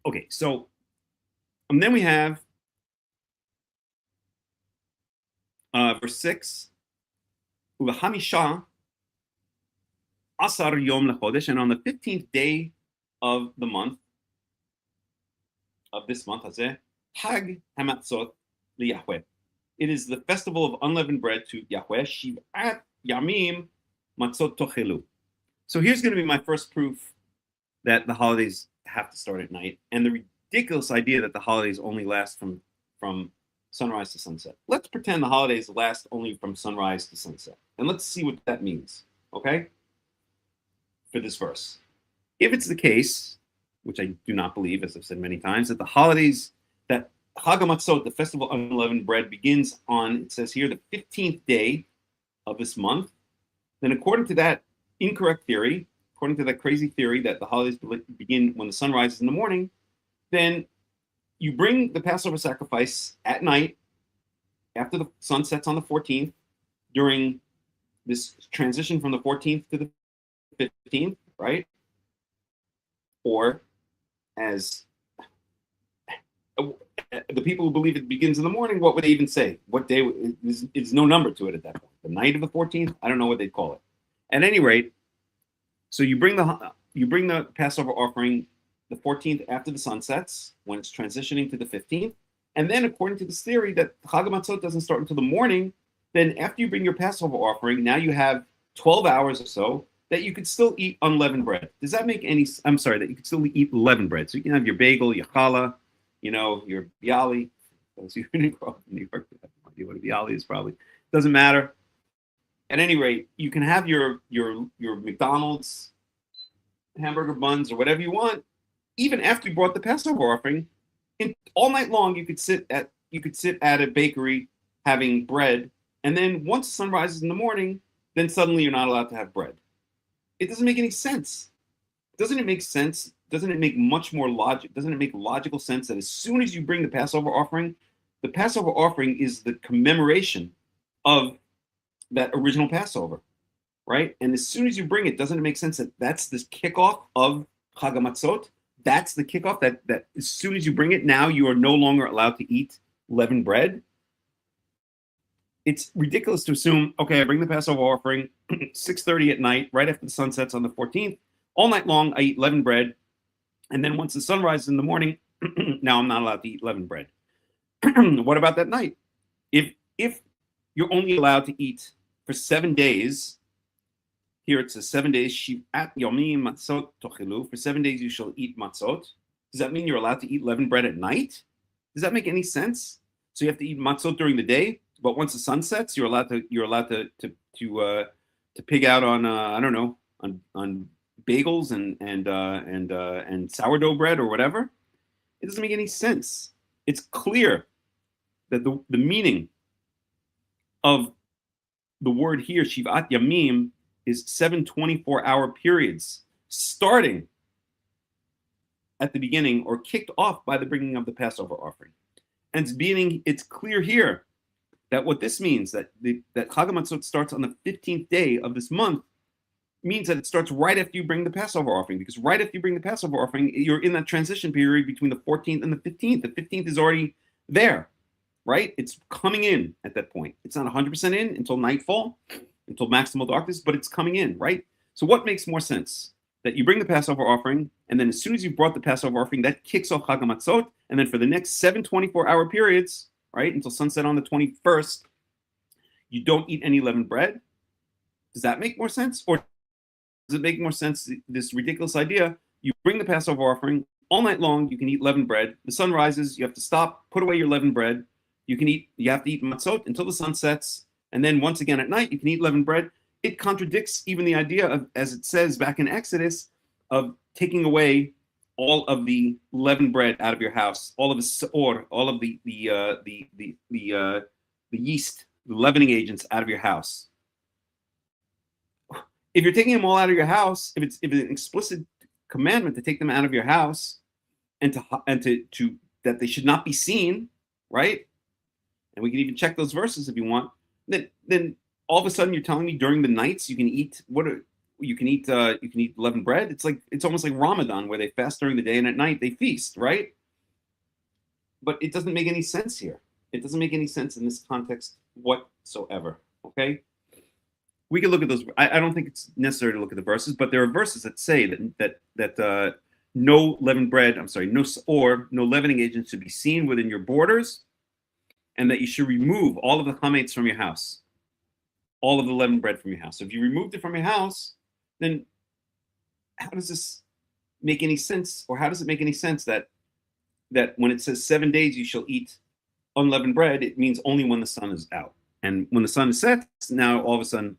Okay, so then we have verse 6. Ubahamisha asar yom lechodesh, and on the 15th day of the month, of this month, Hag Hamatzot liYahweh. It is the festival of unleavened bread to Yahweh. Shivat Yamim Matzot Tochelu. So here's going to be my first proof that the holidays have to start at night, and the ridiculous idea that the holidays only last from sunrise to sunset. Let's pretend the holidays last only from sunrise to sunset, and let's see what that means, okay? For this verse. If it's the case, which I do not believe, as I've said many times, that the holidays, that Chag HaMatzot, the festival of unleavened bread, begins on, it says here, the 15th day of this month, then according to that incorrect theory, according to that crazy theory that the holidays begin when the sun rises in the morning, then you bring the Passover sacrifice at night after the sun sets on the 14th during this transition from the 14th to the 15th, right? Or as the people who believe it begins in the morning, what would they even say? What day? There's no number to it at that point. The night of the 14th? I don't know what they'd call it. At any rate, so you bring the Passover offering the 14th after the sun sets, when it's transitioning to the 15th, and then according to this theory that Chag HaMatzot doesn't start until the morning, then after you bring your Passover offering, now you have 12 hours or so that you could still eat unleavened bread. Does that make any? I'm sorry, that you could still eat leavened bread. So you can have your bagel, your challah, your bialy. Those of you who grew up in New York have no idea what a bialy is. Probably doesn't matter. At any rate, you can have your McDonald's hamburger buns or whatever you want, even after you brought the Passover offering. All night long, you could sit at a bakery having bread, and then once the sun rises in the morning, then suddenly you're not allowed to have bread. It doesn't make any sense. Doesn't it make sense? Doesn't it make much more logic? Doesn't it make logical sense that as soon as you bring the Passover offering is the commemoration of that original Passover, right? And as soon as you bring it, doesn't it make sense that that's this kickoff of Chag HaMatzot? That's the kickoff that as soon as you bring it, now you are no longer allowed to eat leavened bread. it's ridiculous to assume, okay, I bring the Passover offering 6:30 at night, right after the sun sets on the 14th. All night long, I eat leavened bread. And then once the sun rises in the morning, now I'm not allowed to eat leavened bread. What about that night? If you're only allowed to eat for 7 days, here it says 7 days, Shivat Yomim Matzot Tochilu. For 7 days you shall eat matzot. Does that mean you're allowed to eat leavened bread at night? Does that make any sense? So you have to eat matzot during the day, but once the sun sets, you're allowed to pig out on I don't know, on bagels and sourdough bread or whatever. It doesn't make any sense. It's clear that the meaning of the word here, Shivat Yamim, is 7 24-hour periods starting at the beginning or kicked off by the bringing of the Passover offering. And it's clear here that what this means, that Chag HaMatzot starts on the 15th day of this month, means that it starts right after you bring the Passover offering, because right after you bring the Passover offering, you're in that transition period between the 14th and the 15th. The 15th is already there, right? It's coming in at that point. It's not 100% in until nightfall, until maximal darkness, but it's coming in, right? So what makes more sense? That you bring the Passover offering, and then as soon as you've brought the Passover offering, that kicks off Chag HaMatzot, and then for the next 7 24-hour periods, right, until sunset on the 21st, you don't eat any leavened bread. Does that make more sense? Or does it make more sense, this ridiculous idea, you bring the Passover offering, all night long you can eat leavened bread, the sun rises, you have to stop, put away your leavened bread, you have to eat matzot until the sun sets, and then once again at night you can eat leavened bread. It contradicts even the idea of, as it says back in Exodus, of taking away all of the leavened bread out of your house, all of the seor, all of the yeast, the leavening agents out of your house. If you're taking them all out of your house, if it's an explicit commandment to take them out of your house and to that they should not be seen, right? And we can even check those verses if you want. Then all of a sudden you're telling me during the nights you can eat leavened bread. It's almost like Ramadan, where they fast during the day and at night they feast, right? But it doesn't make any sense here. It doesn't make any sense in this context whatsoever. Okay, we can look at those. I don't think it's necessary to look at the verses, but there are verses that say that no leavened bread. No leavening agent should be seen within your borders, and that you should remove all of the chametz from your house. All of the leavened bread from your house. So if you removed it from your house, then how does this make any sense? Or how does it make any sense that when it says 7 days you shall eat unleavened bread, it means only when the sun is out. And when the sun sets, now all of a sudden,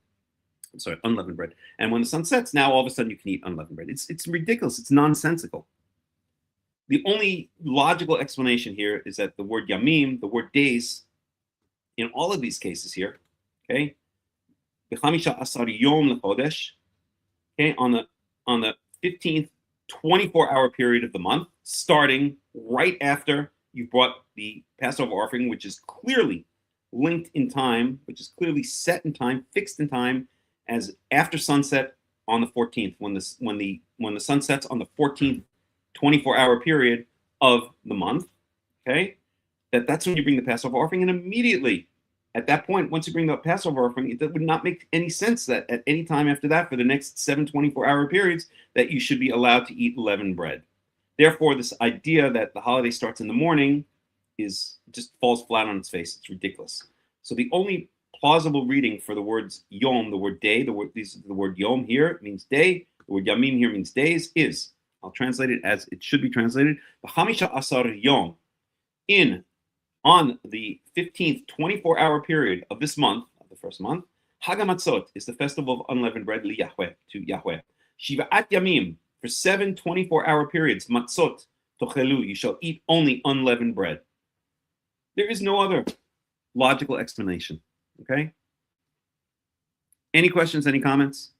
unleavened bread. And when the sun sets, now all of a sudden you can eat unleavened bread. It's ridiculous. It's nonsensical. The only logical explanation here is that the word yamim, the word days, in all of these cases here, okay, okay, on the 15th 24-hour period of the month, starting right after you brought the Passover offering, which is clearly linked in time, which is clearly set in time, fixed in time, as after sunset on the 14th, when the sun sets on the 14th 24-hour period of the month, okay, that's when you bring the Passover offering, and immediately at that point, once you bring the Passover offering, it would not make any sense that at any time after that, for the next 7 24-hour periods, that you should be allowed to eat leavened bread. Therefore, this idea that the holiday starts in the morning just falls flat on its face. It's ridiculous. So the only plausible reading for the words yom, the word day, the word yom here means day, the word yamim here means days, is, I'll translate it as it should be translated, B'chamisha asar yom, on the 15th 24-hour period of this month, of the first month, Chag HaMatzot is the festival of unleavened bread li Yahweh, to Yahweh. Shivat Yamim, for 7 24-hour periods, matzot tochelu, you shall eat only unleavened bread. There is no other logical explanation, okay? Any questions, any comments?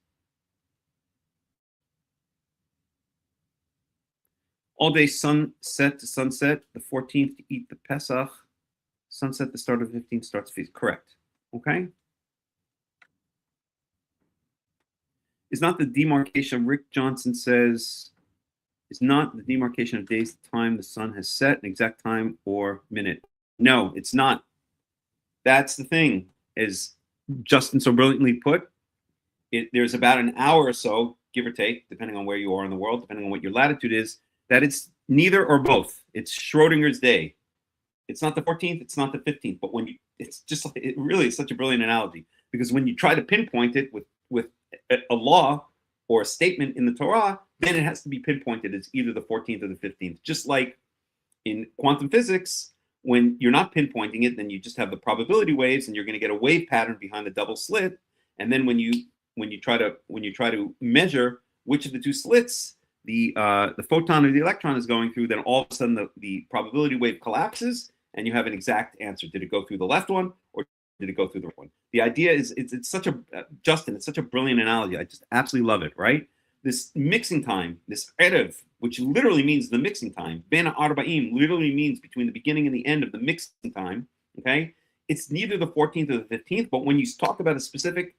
All day sunset to sunset, the 14th to eat the Pesach, sunset the start of the 15th starts feast. Correct. Okay? Is not the demarcation, Rick Johnson says, is not the demarcation of days the time the sun has set, an exact time or minute. No, it's not. That's the thing. as Justin so brilliantly put, there's about an hour or so, give or take, depending on where you are in the world, depending on what your latitude is, that it's neither or both. It's Schrodinger's day. It's not the 14th, it's not the 15th, but when you, it's just, it really is such a brilliant analogy, because when you try to pinpoint it with a law or a statement in the Torah, then it has to be pinpointed as either the 14th or the 15th. Just like in quantum physics, when you're not pinpointing it, then you just have the probability waves, and you're going to get a wave pattern behind the double slit. And then when you try to measure which of the two slits the photon or the electron is going through, then all of a sudden the probability wave collapses, and you have an exact answer. Did it go through the left one, or did it go through the right one? The idea is, it's such a, Justin, it's such a brilliant analogy. I just absolutely love it, right? This mixing time, this erev, which literally means the mixing time, ben arba'im, literally means between the beginning and the end of the mixing time, okay? It's neither the 14th or the 15th, but when you talk about a specific,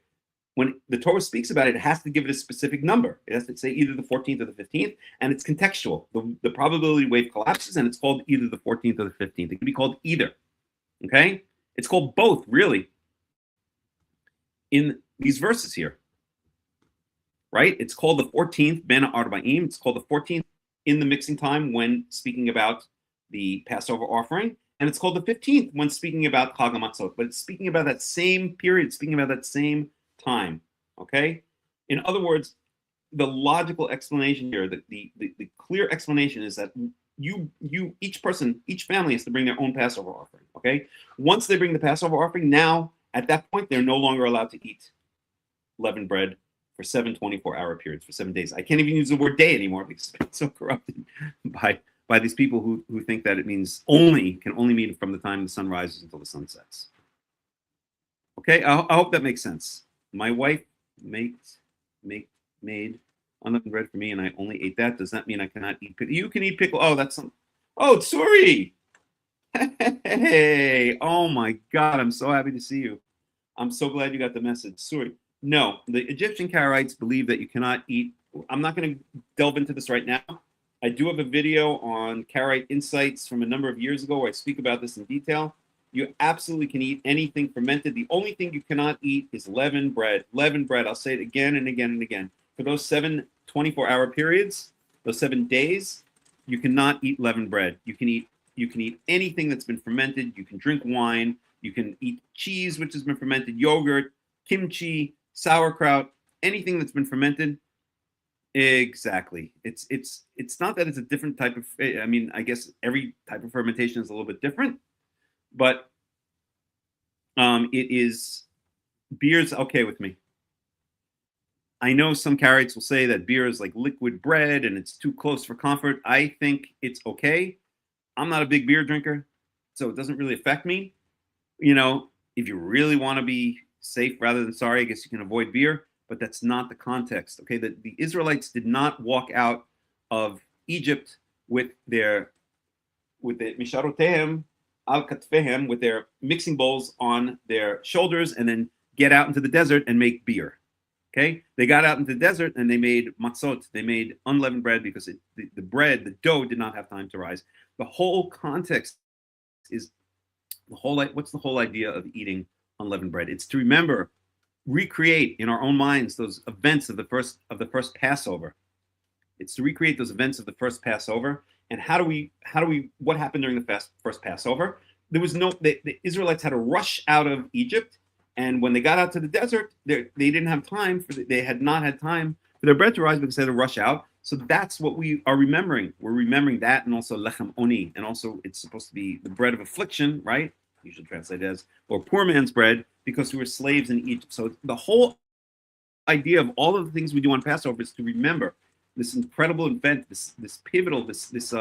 when the Torah speaks about it, it has to give it a specific number. It has to say either the 14th or the 15th, and it's contextual. The probability wave collapses, and it's called either the 14th or the 15th. It can be called either, okay? It's called both, really, in these verses here, right? It's called the 14th, Ben Arba'im. It's called the 14th in the mixing time when speaking about the Passover offering, and it's called the 15th when speaking about Chag HaMatzot, but it's speaking about that same period, speaking about that same time, okay? In other words, the logical explanation here, the clear explanation is that each person, each family has to bring their own Passover offering, okay? Once they bring the Passover offering, now, at that point, they're no longer allowed to eat leavened bread for 7 24-hour periods, for 7 days. I can't even use the word day anymore because it's so corrupted by these people who think that it means can only mean from the time the sun rises until the sun sets. Okay, I hope that makes sense. My wife made unleavened bread for me, and I only ate that. Does that mean I cannot eat pickle? You can eat pickle. Oh, that's some. Oh, Tsuri. Hey, oh my God, I'm so happy to see you. I'm so glad you got the message. Tsuri. No, the Egyptian Karaites believe that you cannot eat. I'm not going to delve into this right now. I do have a video on Karaite Insights from a number of years ago where I speak about this in detail. You absolutely can eat anything fermented. The only thing you cannot eat is leavened bread. Leavened bread. I'll say it again and again and again. For those 7 24-hour periods, those 7 days, you cannot eat leavened bread. You can eat anything that's been fermented. You can drink wine. You can eat cheese, which has been fermented, yogurt, kimchi, sauerkraut, anything that's been fermented. Exactly. It's not that it's a different type of. I mean, I guess every type of fermentation is a little bit different. But it is, beer's okay with me. I know some Karaites will say that beer is like liquid bread and it's too close for comfort. I think it's okay. I'm not a big beer drinker, so it doesn't really affect me. You know, if you really want to be safe rather than sorry, I guess you can avoid beer, but that's not the context. Okay, the Israelites did not walk out of Egypt with the misharotehem al katfehem, with their mixing bowls on their shoulders, and then get out into the desert and make beer. Okay, they got out into the desert and they made matzot. They made unleavened bread because the dough did not have time to rise. The whole context is what's the whole idea of eating unleavened bread? It's to remember, recreate in our own minds those events of the first Passover. It's to recreate those events of the first Passover. And what happened during the first Passover? There was the Israelites had to rush out of Egypt, and when they got out to the desert, they didn't have time they had not had time for their bread to rise because they had to rush out. So that's what we are remembering. We're remembering that, and also Tanach-only, and also it's supposed to be the bread of affliction, right? Usually translated as, or poor man's bread, because we were slaves in Egypt. So the whole idea of all of the things we do on Passover is to remember this incredible event, this pivotal, this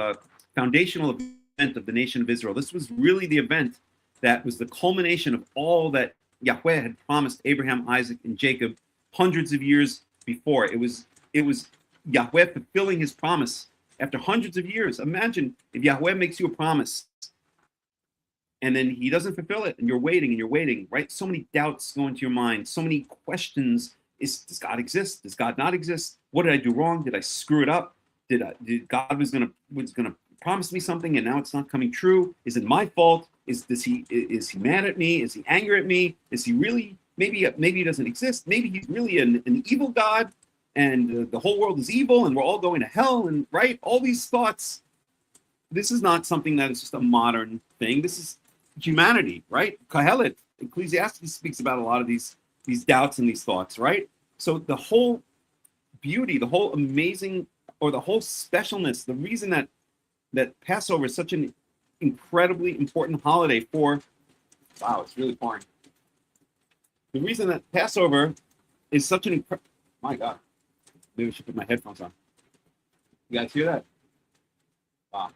foundational event of the nation of Israel. This was really the event that was the culmination of all that Yahweh had promised Abraham, Isaac, and Jacob hundreds of years before. It was Yahweh fulfilling his promise after hundreds of years. Imagine if Yahweh makes you a promise and then he doesn't fulfill it, and you're waiting, right? So many doubts go into your mind, so many questions. Does God exist? Does God not exist? What did I do wrong? Did I screw it up? Did God was gonna promise me something and now it's not coming true? Is it my fault? Is he mad at me? Is he angry at me? Is he really maybe he doesn't exist? Maybe he's really an evil God, and the whole world is evil, and we're all going to hell. And right, all these thoughts. This is not something that is just a modern thing. This is humanity, right? Kohelet, Ecclesiastes speaks about a lot of these doubts and these thoughts, right? So the whole beauty, the whole amazing, or the whole specialness, the reason that Passover is such an incredibly important holiday for, wow, it's really pouring. The reason that Passover is such an my God, maybe I should put my headphones on. You guys hear that? Wow.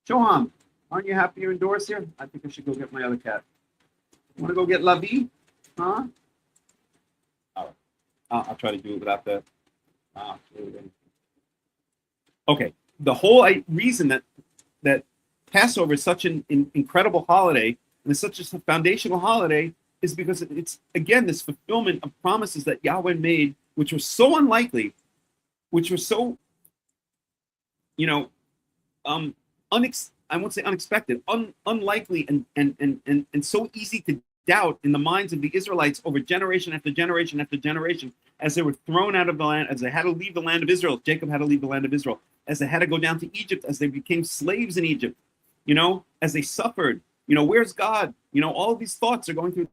Shoham, aren't you happy you're indoors here? I think I should go get my other cat. You want to go get Lavi? Huh? All right. I'll try to do it without the. Okay. The whole reason that Passover is such an incredible holiday and it's such a foundational holiday is because it's, again, this fulfillment of promises that Yahweh made, which were so unlikely, which were so, I won't say unexpected, unlikely, and so easy to doubt in the minds of the Israelites over generation after generation after generation, as they were thrown out of the land, as they had to leave the land of Israel. Jacob had to leave the land of Israel, as they had to go down to Egypt, as they became slaves in Egypt, as they suffered. Where's God? All of these thoughts are going through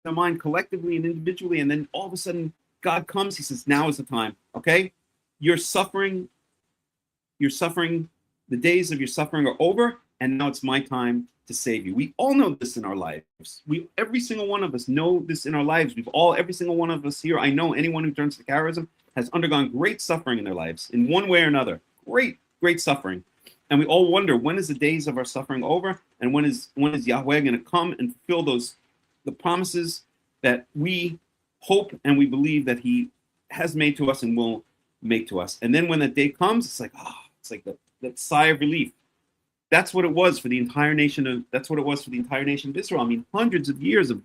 their mind collectively and individually, and then all of a sudden God comes. He says, now is the time. Okay, you're suffering. The days of your suffering are over, and now it's my time to save you. We all know this in our lives. Every single one of us know this in our lives. Every single one of us here, I know anyone who turns to Karaism has undergone great suffering in their lives, in one way or another. Great suffering. And we all wonder, when is the days of our suffering over? And when is Yahweh going to come and fulfill the promises that we hope and we believe that he has made to us and will make to us? And then when that day comes, it's like, that sigh of relief. That's what it was for the entire nation of Israel. I mean, hundreds of years of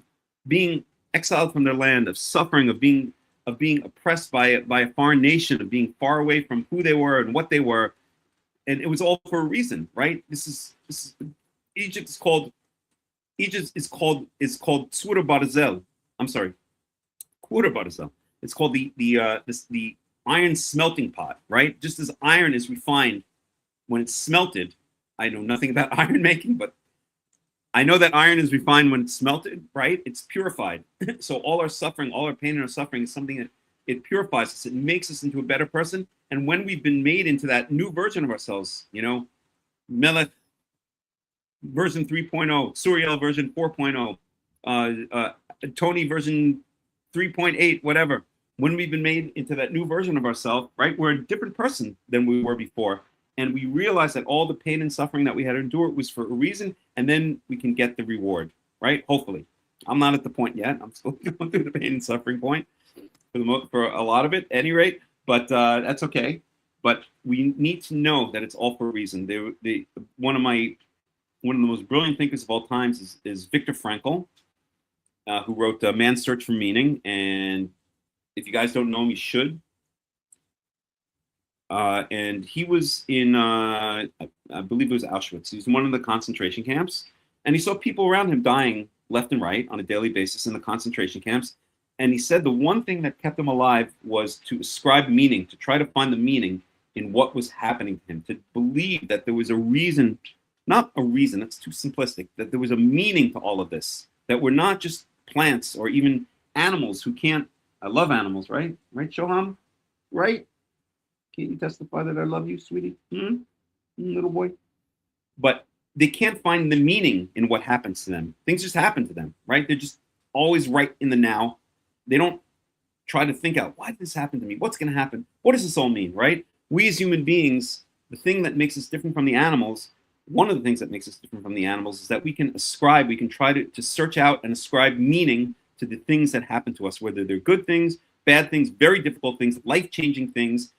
being exiled from their land, of suffering, of being oppressed by a foreign nation, of being far away from who they were and what they were. And it was all for a reason, right? Egypt is called Tzura Barzel. I'm sorry, Quota Barzel. It's called the iron smelting pot, right? Just as iron is refined when it's smelted. I know nothing about iron making, but I know that iron is refined when it's smelted, right? It's purified. So all our suffering, all our pain and our suffering is something that it purifies us. It makes us into a better person. And when we've been made into that new version of ourselves, Melech version 3.0, Suriel version 4.0, Tony version 3.8, whatever. When we've been made into that new version of ourselves, right, we're a different person than we were before. And we realize that all the pain and suffering that we had to endure was for a reason, and then we can get the reward, right? Hopefully. I'm not at the point yet. I'm still going through the pain and suffering point for a lot of it, at any rate, but that's okay. But we need to know that it's all for a reason. One of the most brilliant thinkers of all times is Viktor Frankl, who wrote Man's Search for Meaning. And if you guys don't know him, you should. And he was in, I believe it was Auschwitz. He was in one of the concentration camps, and he saw people around him dying left and right on a daily basis in the concentration camps. And he said the one thing that kept him alive was to ascribe meaning, to try to find the meaning in what was happening to him, to believe that there was a reason, not a reason, that's too simplistic, that there was a meaning to all of this, that we're not just plants or even animals who can't, I love animals, right? Right, Shoham? Right? Can't you testify that I love you, sweetie? Little boy? But they can't find the meaning in what happens to them. Things just happen to them, right? They're just always right in the now. They don't try to think out, why did this happen to me? What's going to happen? What does this all mean, right? We as human beings, the thing that makes us different from the animals, one of the things that makes us different from the animals is that we can try to search out and ascribe meaning to the things that happen to us, whether they're good things, bad things, very difficult things, life-changing things,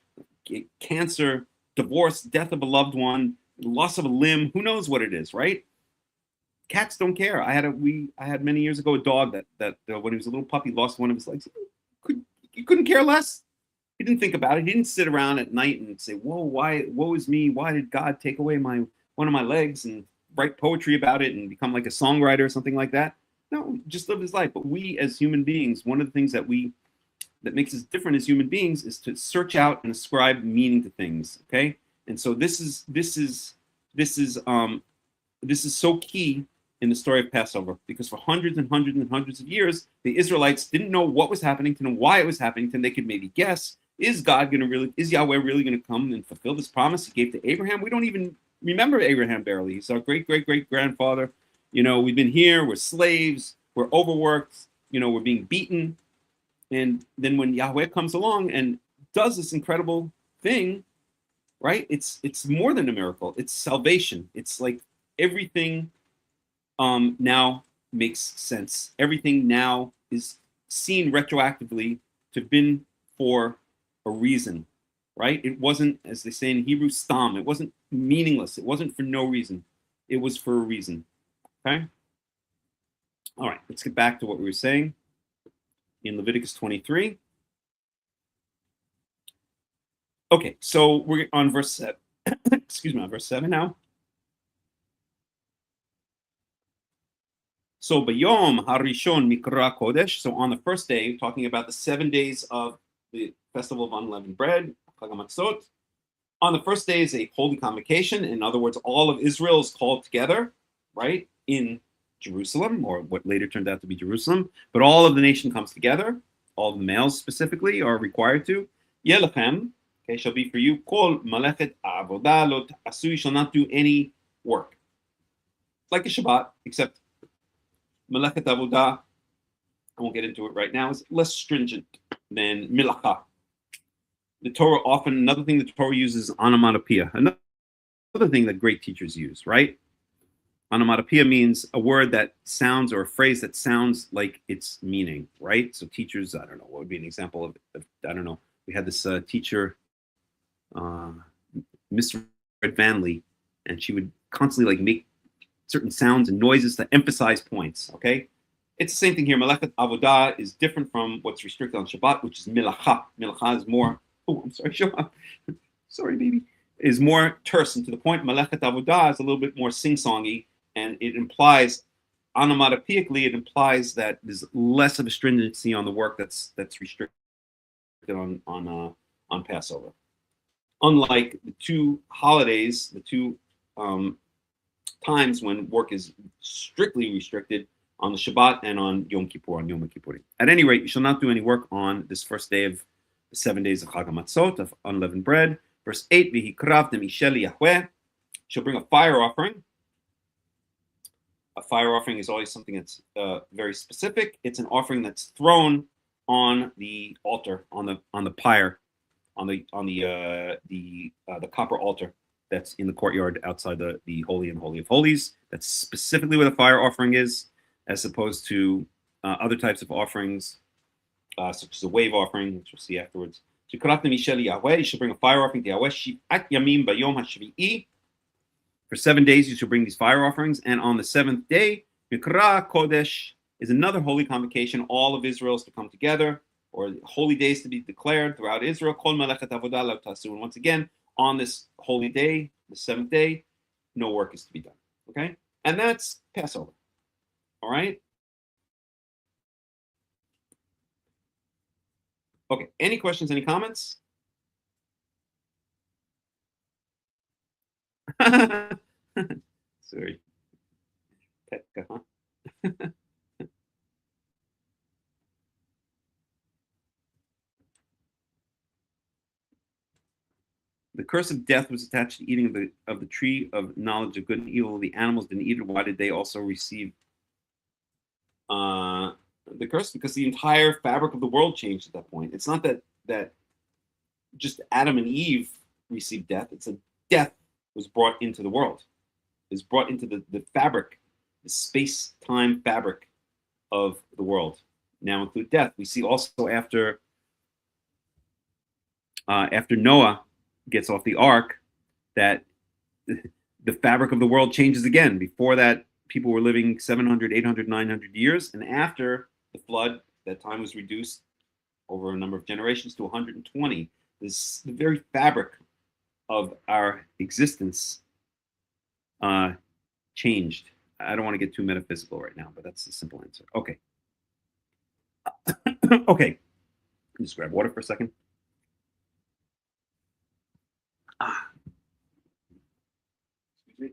cancer, divorce, death of a loved one, loss of a limb, who knows what it is, right? Cats don't care. I had many years ago a dog that when he was a little puppy lost one of his legs. He couldn't care less. He didn't think about it. He didn't sit around at night and say, "Whoa, woe is me? Why did God take away one of my legs?" And write poetry about it and become like a songwriter or something like that. No, just live his life. But we as human beings, one of the things that makes us different as human beings is to search out and ascribe meaning to things. Okay, and so this is so key in the story of Passover, because for hundreds and hundreds and hundreds of years, the Israelites didn't know what was happening to them, why it was happening to them. They could maybe guess, is Yahweh really going to come and fulfill this promise he gave to Abraham? We don't even remember Abraham barely. He's our great-great-great-grandfather. We've been here, we're slaves, we're overworked, we're being beaten. And then when Yahweh comes along and does this incredible thing, right? It's more than a miracle. It's salvation. It's like everything now makes sense. Everything now is seen retroactively to have been for a reason, right? It wasn't, as they say in Hebrew, stam. It wasn't meaningless. It wasn't for no reason. It was for a reason. Okay? All right, let's get back to what we were saying in Leviticus 23. Okay, so we're on verse 7. Excuse me, on verse 7 now. So Bayom Harishon Mikra Kodesh. So on the first day, talking about the 7 days of the festival of unleavened bread, Chag HaMatzot. On the first day is a holy convocation. In other words, all of Israel is called together, right, in Jerusalem, or what later turned out to be Jerusalem. But all of the nation comes together. All of the males specifically are required to. Yelechem, okay, shall be for you. Kol malechet avodah lo ta'asu. You shall not do any work. Like a Shabbat, except Melechet Avodah, I won't get into it right now, is less stringent than Milacha. The Torah often, another thing the Torah uses is onomatopoeia. Another thing that great teachers use, right? Onomatopoeia means a word that sounds, or a phrase that sounds like its meaning, right? So teachers, I don't know, what would be an example of I don't know, we had this teacher, Miss Red Vanley, and she would constantly like make certain sounds and noises to emphasize points, okay? It's the same thing here. Melechet Avodah is different from what's restricted on Shabbat, which is Milacha. Milacha is more, I'm sorry, Shabbat. Sorry, baby. Is more terse and to the point. Melechet Avodah is a little bit more sing-songy, and it implies, onomatopoeically, it implies that there's less of a stringency on the work that's restricted on Passover. Unlike the two holidays, the two times when work is strictly restricted on the Shabbat and on Yom Kippur, on Yom Kippurim. At any rate, you shall not do any work on this first day of the 7 days of Chag HaMatzot, of unleavened bread. Verse 8, V'hikrav demishel Yahweh, shall bring a fire offering. A fire offering is always something that's very specific. It's an offering that's thrown on the altar, on the pyre, on the copper altar that's in the courtyard outside the Holy and Holy of Holies. That's specifically what a fire offering is, as opposed to other types of offerings, such as a wave offering, which we'll see afterwards. You should bring a fire offering to Yahweh. For 7 days you shall bring these fire offerings, and on the seventh day, Mikra Kodesh is another holy convocation. All of Israel is to come together, or holy days to be declared throughout Israel. And once again, on this holy day, the seventh day, no work is to be done. Okay? And that's Passover. All right? Okay. Any questions, any comments? Sorry. Petka, huh? The curse of death was attached to eating of the tree of knowledge of good and evil. The animals didn't eat it. Why did they also receive the curse? Because the entire fabric of the world changed at that point. It's not that just Adam and Eve received death. It's a death was brought into the world. Is brought into the fabric, the space-time fabric of the world. Now include death. We see also after Noah gets off the ark, that the fabric of the world changes again. Before that, people were living 700, 800, 900 years. And after the flood, that time was reduced over a number of generations to 120. The very fabric of our existence changed. I don't want to get too metaphysical right now, but that's the simple answer. Okay. Okay. Just grab water for a second. Excuse me.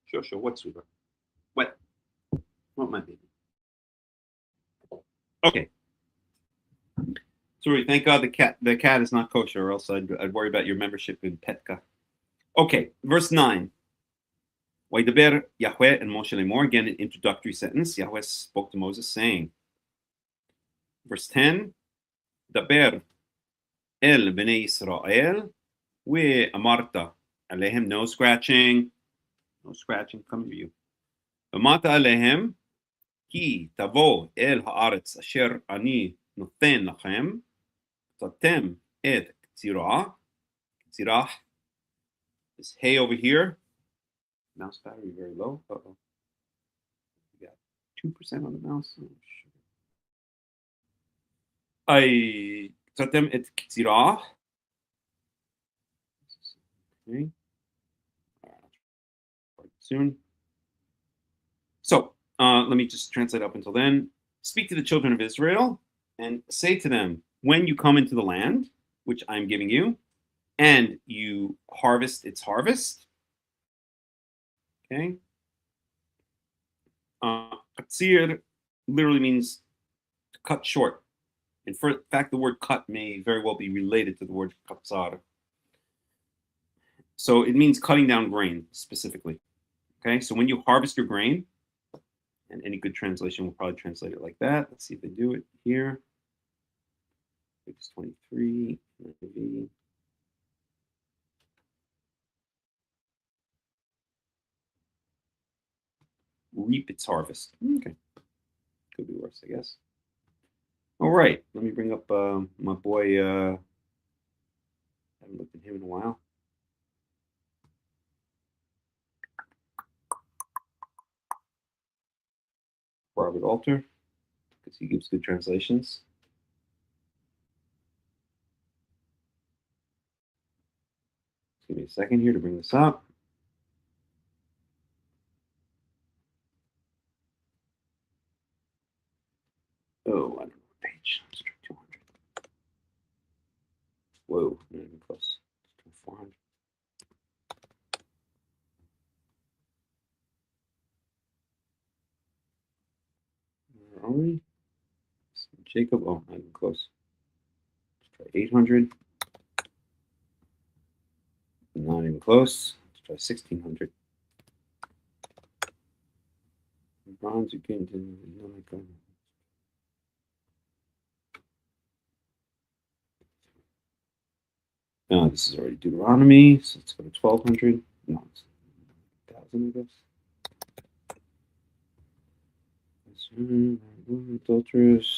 Sure. What, sweetheart? What? What might be? Okay. Sorry, thank God the cat is not kosher, or else I'd worry about your membership in Petka. Okay, verse 9. Vaydaber Yahweh and Moshe Lemor. Again, an introductory sentence. Yahweh spoke to Moses, saying, verse 10, Daber el bnei Israel we amarta alehem. No scratching, come to you. Amata alehem ki tavo el haaretz asher ani noten lachem tatem et tzirah. This hay over here. Mouse battery very low. Uh-oh. We got 2% on the mouse. Oh, I tatem et tzirah. Okay. Soon. So let me just translate up until then. Speak to the children of Israel and say to them, when you come into the land, which I'm giving you, and you harvest its harvest. Okay. Katsir literally means to cut short. In fact, the word cut may very well be related to the word katsar. So it means cutting down grain specifically. Okay, so when you harvest your grain, and any good translation will probably translate it like that. Let's see if they do it here. It's 23. Maybe. Reap its harvest. Okay, could be worse, I guess. All right, let me bring up my boy. Haven't looked at him in a while. Robert Alter, because he gives good translations. Give me a second here to bring this up. Oh, I don't know what page. Let's try 200. Whoa, not even close. Let's try 400. Where are we? Jacob. Oh, not even close. Let's try 800. Not even close. Let's try 1600. Bronze again. Oh my God. This is already Deuteronomy, so let's go to 1200. No, it's 1000, I guess. Adulterous.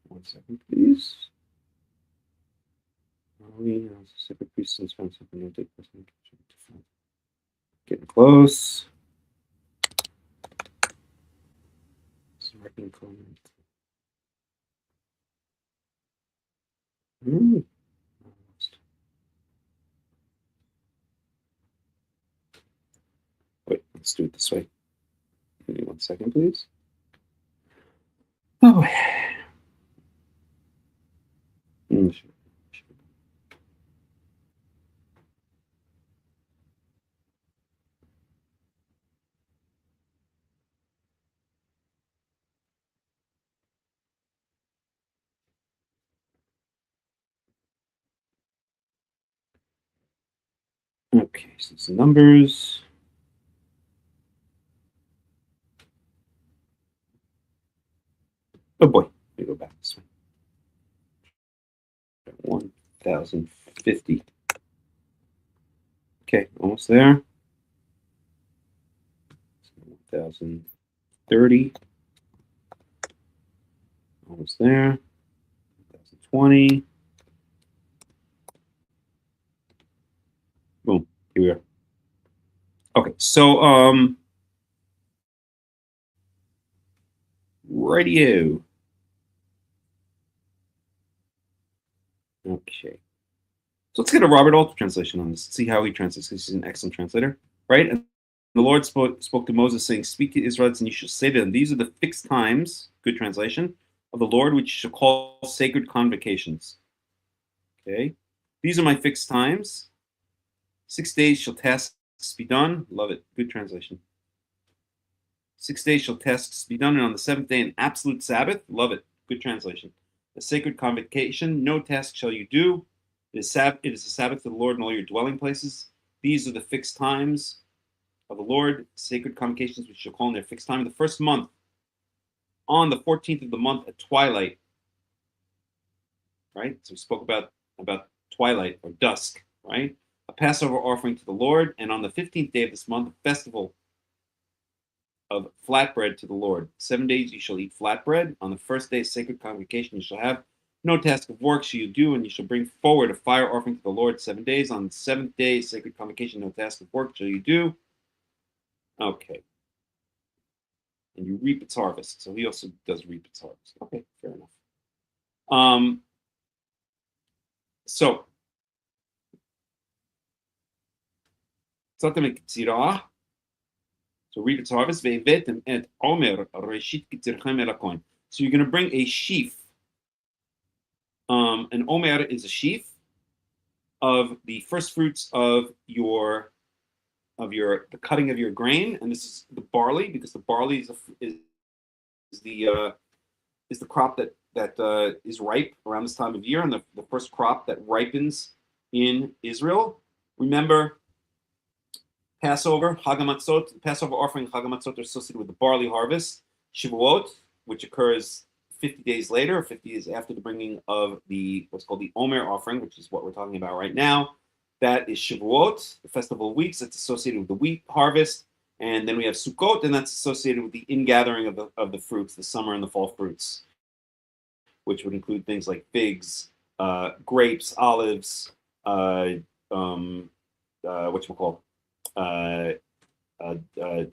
1 second, please. Separate priests and found something no dead person. Getting close. Wait, let's do it this way. Give me 1 second, please. Oh, okay, so it's the numbers. Oh boy, let me go back this way. 1050. Okay, almost there. 1030. Almost there. 1020. Boom. Here we are. Okay, so radio. Okay. So let's get a Robert Alter translation on this. See how he translates. He's an excellent translator, right? And the Lord spoke to Moses, saying, "Speak to Israelites, and you shall say to them, these are the fixed times," good translation, "of the Lord, which you shall call sacred convocations." Okay. "These are my fixed times. 6 days shall tasks be done." Love it. Good translation. 6 days shall tasks be done, and on the seventh day an absolute Sabbath. Love it. Good translation. "A sacred convocation, no task shall you do. It is the Sabbath of the Lord in all your dwelling places. These are the fixed times of the Lord, sacred convocations, which shall call in their fixed time. The first month, on the 14th of the month at twilight." Right? So we spoke about twilight or dusk, right? "A Passover offering to the Lord, and on the 15th day of this month, a festival of flatbread to the Lord. 7 days you shall eat flatbread. On the first day, sacred convocation you shall have. No task of work shall you do, and you shall bring forward a fire offering to the Lord 7 days. On the seventh day, sacred convocation, no task of work shall you do." Okay. "And you reap its harvest." So he also does reap its harvest. Okay, fair enough. So, Tzatem Kitzirah. So reap its harvest. Ve'evetem et omer reshit kitzirchem el hakohen. So you're going to bring a sheaf. An omer is a sheaf of the first fruits of the cutting of your grain, and this is the barley, because the barley is the crop that is ripe around this time of year, and the first crop that ripens in Israel. Remember, Passover, Chag HaMatzot, the Passover offering, Chag HaMatzot are associated with the barley harvest. Shavuot, which occurs 50 days later, 50 days after the bringing of what's called the Omer offering, which is what we're talking about right now. That is Shavuot, the festival of weeks. That's associated with the wheat harvest. And then we have Sukkot, and that's associated with the ingathering of the fruits, the summer and the fall fruits, which would include things like figs, grapes, olives,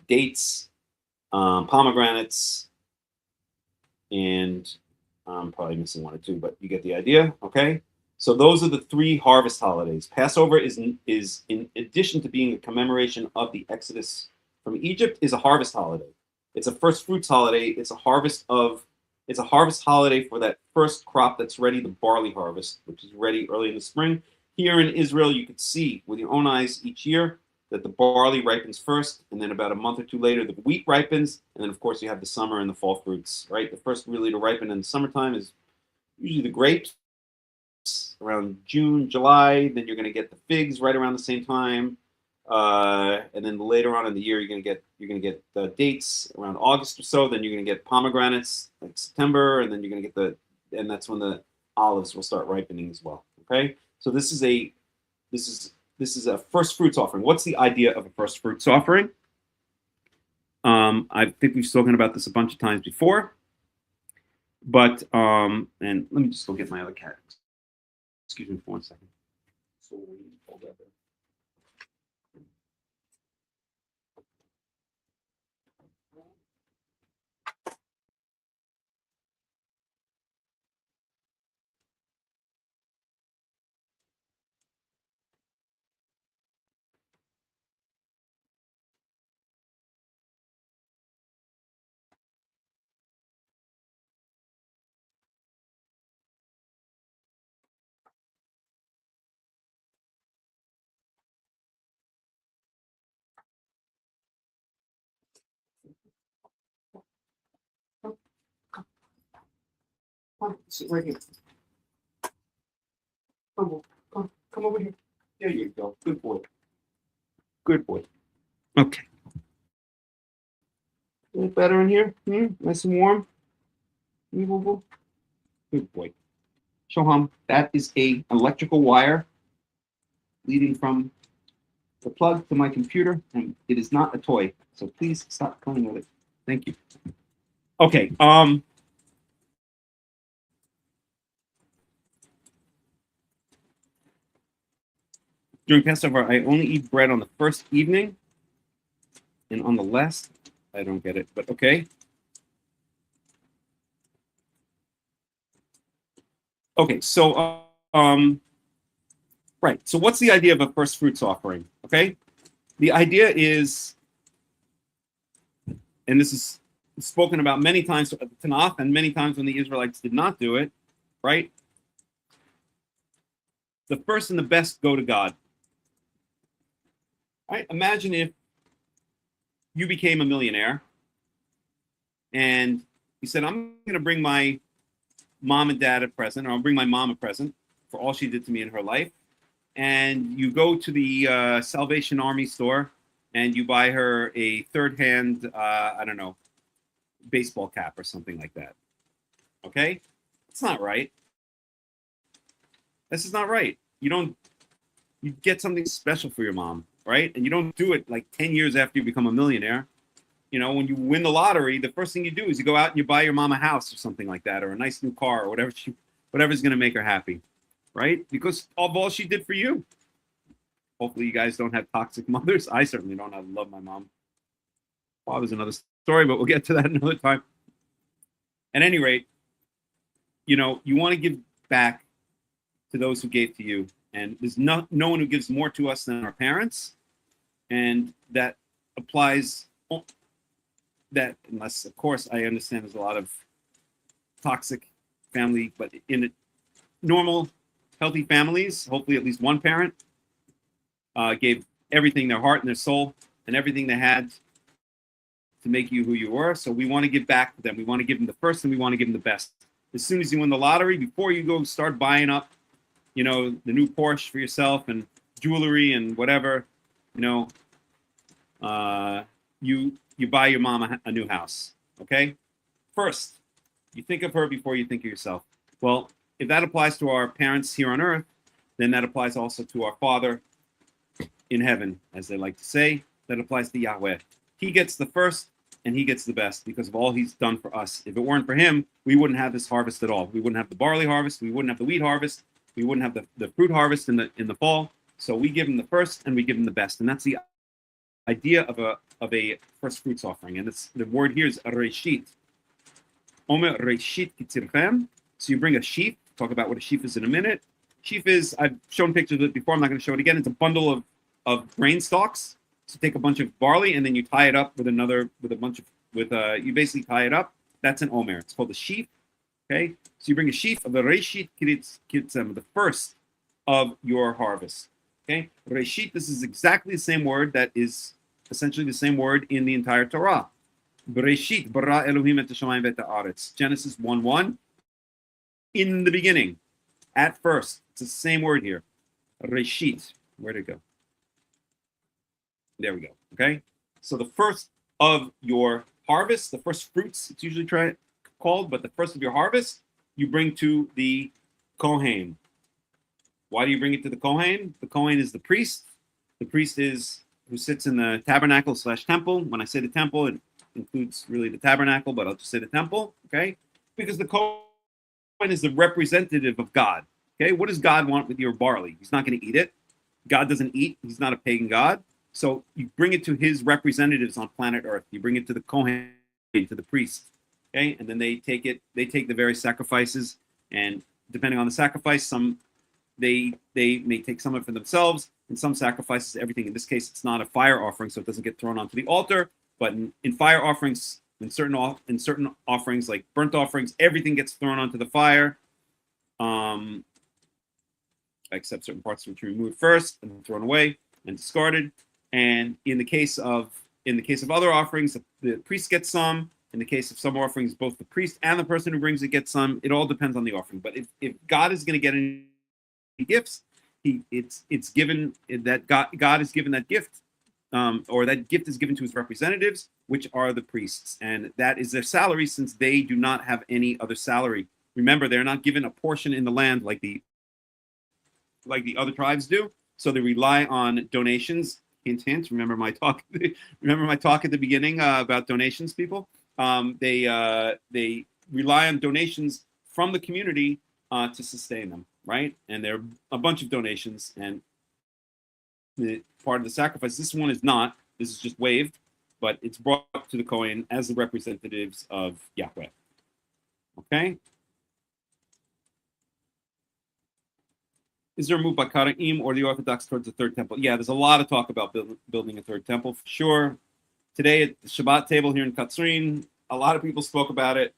dates, pomegranates, and I'm probably missing one or two, but you get the idea. Okay, so those are the three harvest holidays. Passover is in addition to being a commemoration of the Exodus from Egypt, is a harvest holiday. It's a first fruits holiday. It's a harvest holiday for that first crop that's ready, the barley harvest, which is ready early in the spring. Here in Israel, you could see with your own eyes each year that the barley ripens first, and then about a month or two later, the wheat ripens, and then of course you have the summer and the fall fruits, right? The first really to ripen in the summertime is usually the grapes around June, July. Then you're going to get the figs right around the same time, and then later on in the year you're going to get the dates around August or so. Then you're going to get pomegranates like September, and then you're going to get and that's when the olives will start ripening as well. Okay, so this is a first fruits offering. What's the idea of a first fruits offering? I think we've spoken about this a bunch of times before, but and let me just go get my other cat. Excuse me for 1 second. So hold that there. Come, sit right here. Come over here. There you go. Good boy. Good boy. Okay. A little better in here? Nice and warm? Good boy. Shoham, that is an electrical wire leading from the plug to my computer, and it is not a toy. So please stop playing with it. Thank you. Okay. During Passover, I only eat bread on the first evening, and on the last, I don't get it, but okay. Okay, so right. So what's the idea of a first fruits offering? Okay, the idea is, and this is spoken about many times at the Tanakh, and many times when the Israelites did not do it, right? The first and the best go to God. Right? Imagine if you became a millionaire and you said, I'm going to bring my mom and dad a present, or I'll bring my mom a present for all she did to me in her life. And you go to the Salvation Army store and you buy her a third-hand, I don't know, baseball cap or something like that. Okay? It's not right. This is not right. You get something special for your mom, right? And you don't do it like 10 years after you become a millionaire. You know, when you win the lottery, the first thing you do is you go out and you buy your mom a house or something like that, or a nice new car, or whatever's going to make her happy, right? Because of all she did for you. Hopefully, you guys don't have toxic mothers. I certainly don't. I love my mom. Father's another story, but we'll get to that another time. At any rate, you know, you want to give back to those who gave to you, and there's no one who gives more to us than our parents, and that applies. That, unless, of course, I understand there's a lot of toxic family, but in normal, healthy families, hopefully at least one parent gave everything, their heart and their soul and everything they had to make you who you were. So we want to give back to them. We want to give them the first, and we want to give them the best. As soon as you win the lottery, before you go start buying up, you know, the new Porsche for yourself and jewelry and whatever, you know, you buy your mom a new house, okay? First, you think of her before you think of yourself. Well, if that applies to our parents here on earth, then that applies also to our Father in heaven, as they like to say. That applies to Yahweh. He gets the first, and he gets the best because of all he's done for us. If it weren't for him, we wouldn't have this harvest at all. We wouldn't have the barley harvest. We wouldn't have the wheat harvest. We wouldn't have the fruit harvest in the fall. So we give him the first, and we give him the best, and that's the idea of a first fruits offering. And it's, the word here is reshit. Omer reshit kitzirchem. So you bring a sheaf. Talk about what a sheaf is in a minute. Sheaf is, I've shown pictures of it before. I'm not going to show it again. It's a bundle of grain stalks. So take a bunch of barley and then you tie it up with you basically tie it up. That's an omer. It's called a sheaf. Okay. So you bring a sheaf of the reshit kitzem, the first of your harvest. Okay. Reshit, this is exactly the same word that is essentially the same word in the entire Torah. Bereshit, bara Elohim et hashamayim v'et haaretz. Genesis 1:1. In the beginning, at first. It's the same word here. Reshit. Where'd it go? There we go. Okay. So the first of your harvest, the first fruits, it's usually called, but the first of your harvest, you bring to the Kohen. Why do you bring it to the Kohen? The Kohen is the priest. The priest is who sits in the tabernacle / temple. When I say the temple, it includes really the tabernacle, but I'll just say the temple, okay? Because the Kohen is the representative of God, okay? What does God want with your barley? He's not going to eat it. God doesn't eat. He's not a pagan God. So you bring it to his representatives on planet Earth. You bring it to the Kohen, to the priest, okay? And then they take the various sacrifices, and depending on the sacrifice, they may take some of it for themselves, and some sacrifices everything. In this case, it's not a fire offering, so it doesn't get thrown onto the altar. But in fire offerings, in certain offerings like burnt offerings, everything gets thrown onto the fire, except certain parts which are removed first and thrown away and discarded. And in the case of other offerings, the priest gets some. In the case of some offerings, both the priest and the person who brings it gets some. It all depends on the offering. But if God is going to get any gifts, it's given that God is given that gift, or that gift is given to his representatives, which are the priests, and that is their salary, since they do not have any other salary. Remember, they're not given a portion in the land like the other tribes do, so they rely on donations. Hint, hint. Remember my talk. Remember my talk at the beginning about donations, people. They rely on donations from the community to sustain them, right? And there are a bunch of donations, and the part of the sacrifice. This one is not. This is just waved, but it's brought to the Kohen as the representatives of Yahweh. Okay? Is there a move by Karaites or the Orthodox towards the third temple? Yeah, there's a lot of talk about building a third temple, for sure. Today at the Shabbat table here in Katsrin, a lot of people spoke about it.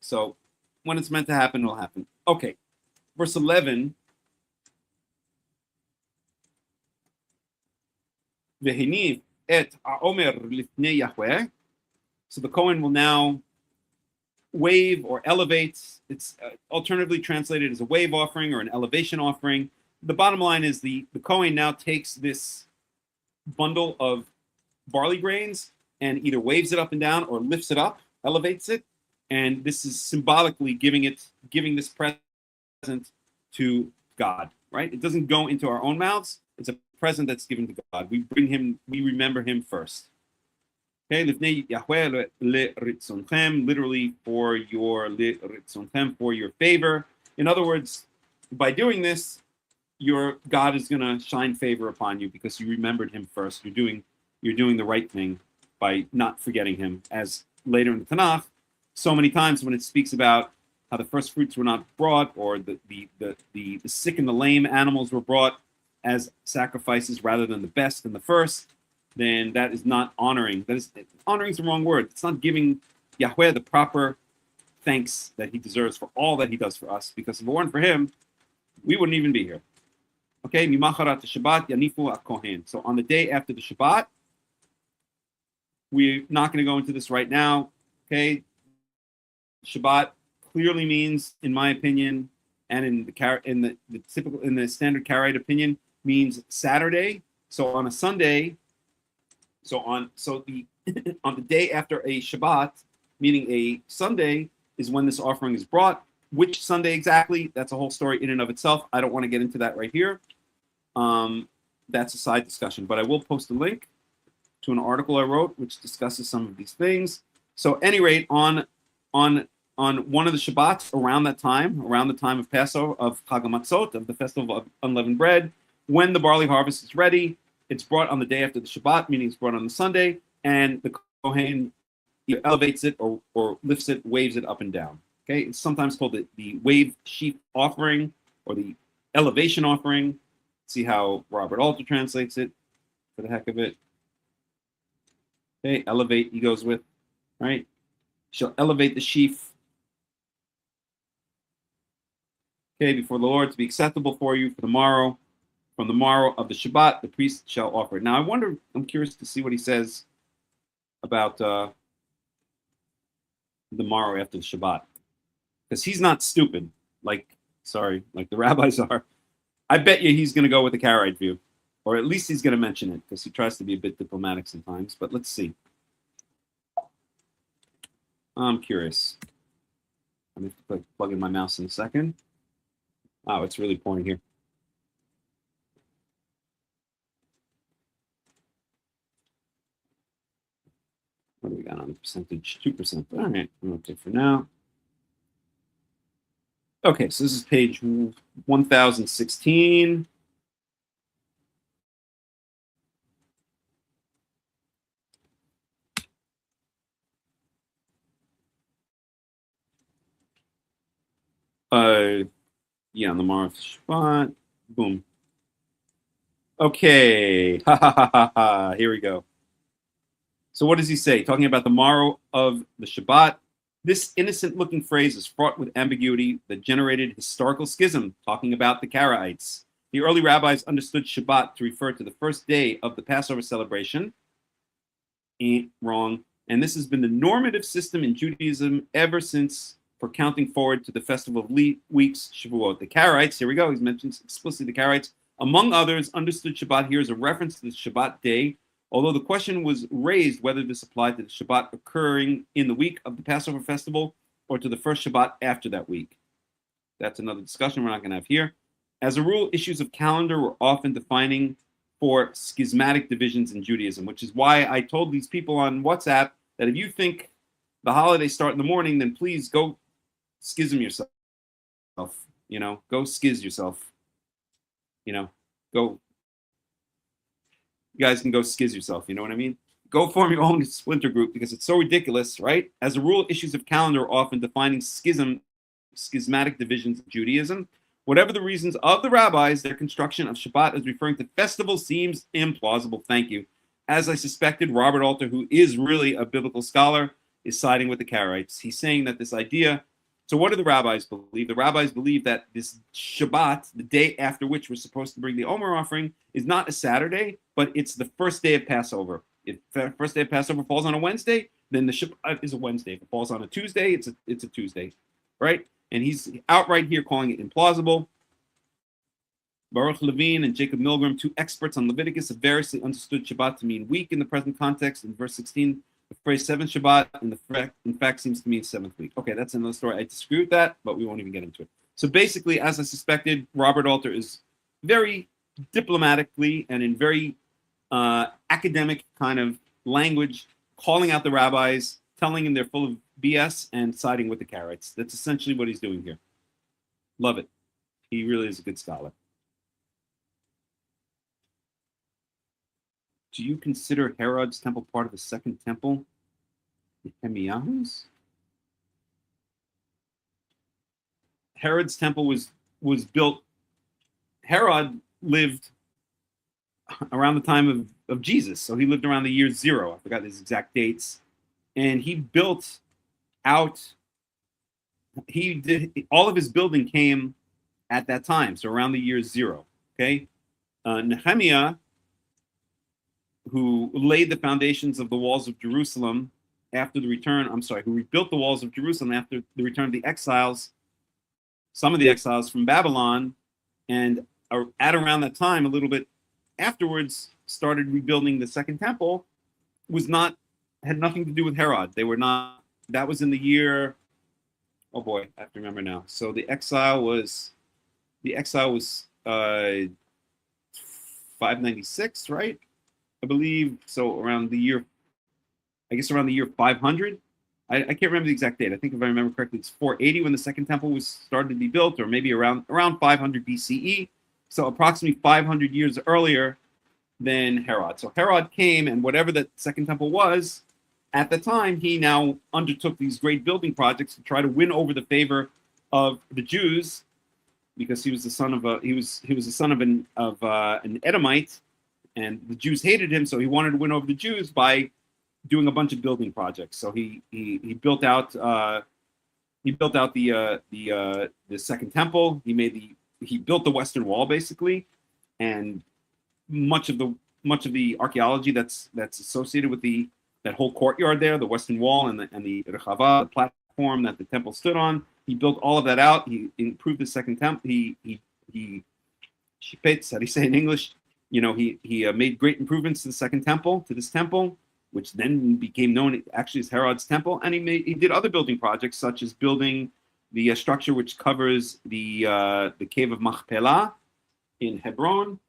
So when it's meant to happen, it'll happen. Okay, verse 11. V'heniv et ha'omer lifnei Yahweh. So the Kohen will now wave or elevate. It's alternatively translated as a wave offering or an elevation offering. The bottom line is the Kohen now takes this bundle of barley grains and either waves it up and down or lifts it up, elevates it, and this is symbolically giving this present to God, right? It doesn't go into our own mouths. It's a present that's given to God. We remember him first. Okay, lifnei Yahweh le'ritzonchem, literally for your le'ritzonchem, for your favor. In other words, by doing this, your God is going to shine favor upon you because you remembered him first. You're doing the right thing by not forgetting him. As later in the Tanakh, so many times when it speaks about how the first fruits were not brought, or the sick and the lame animals were brought as sacrifices rather than the best and the first, then that is not honoring. Honoring is the wrong word. It's not giving Yahweh the proper thanks that he deserves for all that he does for us. Because if it weren't for him, we wouldn't even be here. Okay, mimacharat Shabbat yanifu akohen. So on the day after the Shabbat, we're not going to go into this right now. Okay, Shabbat clearly means, in my opinion, and in the standard Karaite opinion, means Saturday. So on a Sunday, on the day after a Shabbat, meaning a Sunday, is when this offering is brought. Which Sunday exactly? That's a whole story in and of itself. I don't want to get into that right here. That's a side discussion, but I will post a link to an article I wrote which discusses some of these things. So, at any rate, on one of the Shabbats around the time of Passover, of Hakham Melech, of the festival of unleavened bread, when the barley harvest is ready, it's brought on the day after the Shabbat, meaning it's brought on the Sunday, and the Kohen either elevates it or lifts it, waves it up and down. Okay, it's sometimes called the wave sheaf offering or the elevation offering. See how Robert Alter translates it for the heck of it. Okay, elevate, he goes with, right? Shall elevate the sheaf, okay, before the Lord to be acceptable for you for the morrow. From the morrow of the Shabbat, the priest shall offer it. Now, I'm curious to see what he says about the morrow after the Shabbat. Because he's not stupid, like the rabbis are. I bet you he's going to go with the Karaite view. Or at least he's going to mention it, because he tries to be a bit diplomatic sometimes. But let's see. I'm curious. I'm going to plug in my mouse in a second. Oh, it's really pouring here. What do we got on the percentage? 2%. All right, okay for now. Okay, so this is page 1016. Yeah, on the morrow of Shabbat. Boom. Okay. Ha ha ha ha ha. Here we go. So what does he say? Talking about the morrow of the Shabbat. This innocent-looking phrase is fraught with ambiguity that generated historical schism, talking about the Karaites. The early rabbis understood Shabbat to refer to the first day of the Passover celebration. Ain't wrong. And this has been the normative system in Judaism ever since, for counting forward to the festival of weeks, Shavuot. The Karaites, here we go, he's mentioned explicitly the Karaites, among others, understood Shabbat here as a reference to the Shabbat day, although the question was raised whether this applied to the Shabbat occurring in the week of the Passover festival or to the first Shabbat after that week. That's another discussion we're not going to have here. As a rule, issues of calendar were often defining for schismatic divisions in Judaism, which is why I told these people on WhatsApp that if you think the holidays start in the morning, then please go schism yourself. Go schiz yourself. Go you guys can go skiz yourself. You know what I mean? Go form your own splinter group because it's so ridiculous, right? As a rule, issues of calendar are often defining schismatic divisions of Judaism. Whatever the reasons of the rabbis, their construction of Shabbat as referring to festival seems implausible. Thank you. As I suspected, Robert Alter, who is really a biblical scholar, is siding with the Karaites. He's saying that this idea. So, what do the rabbis believe? The rabbis believe that this Shabbat, the day after which we're supposed to bring the Omer offering, is not a Saturday, but it's the first day of Passover. If the first day of Passover falls on a Wednesday, then the Shabbat is a Wednesday. If it falls on a Tuesday, it's a Tuesday, right? And he's outright here calling it implausible. Baruch Levine and Jacob Milgram, two experts on Leviticus, have variously understood Shabbat to mean week in the present context. In verse 16, the phrase seventh Shabbat in fact seems to mean seventh week. Okay, that's another story. I disagree with that, but we won't even get into it. So basically, as I suspected, Robert Alter is very diplomatically and in very academic kind of language calling out the rabbis, telling them they're full of BS and siding with the Karaites. That's essentially what he's doing here. Love it. He really is a good scholar. Do you consider Herod's temple part of the second temple? Nehemiah's? Herod's temple was built. Herod lived around the time of Jesus, so he lived around the year 0. I forgot his exact dates, and he built out. He did all of his building came at that time, so around the year 0. Okay, Nehemiah, who laid the foundations of the walls of Jerusalem after the return, who rebuilt the walls of Jerusalem after the return of the exiles, some of the exiles from Babylon, and at around that time, a little bit afterwards, started rebuilding the second temple, had nothing to do with Herod. They were not, that was in the year, oh boy, I have to remember now. So the exile was 596, right? I believe so, around the year 500. I can't remember the exact date. I think if I remember correctly, it's 480 when the second temple was started to be built, or maybe around 500 BCE. So approximately 500 years earlier than Herod. So Herod came, and whatever that second temple was, at the time, he now undertook these great building projects to try to win over the favor of the Jews, because he was the son of an Edomite. And the Jews hated him, so he wanted to win over the Jews by doing a bunch of building projects. So he built out the second temple. He built the Western Wall basically, and much of the archaeology that's associated with that whole courtyard there, the Western Wall and the Rechava, the platform that the temple stood on. He built all of that out. He improved the second temple. He shipetz, how do you say in English? You know, he made great improvements to this temple, which then became known actually as Herod's temple. And he did other building projects, such as building the structure which covers the cave of Machpelah in Hebron,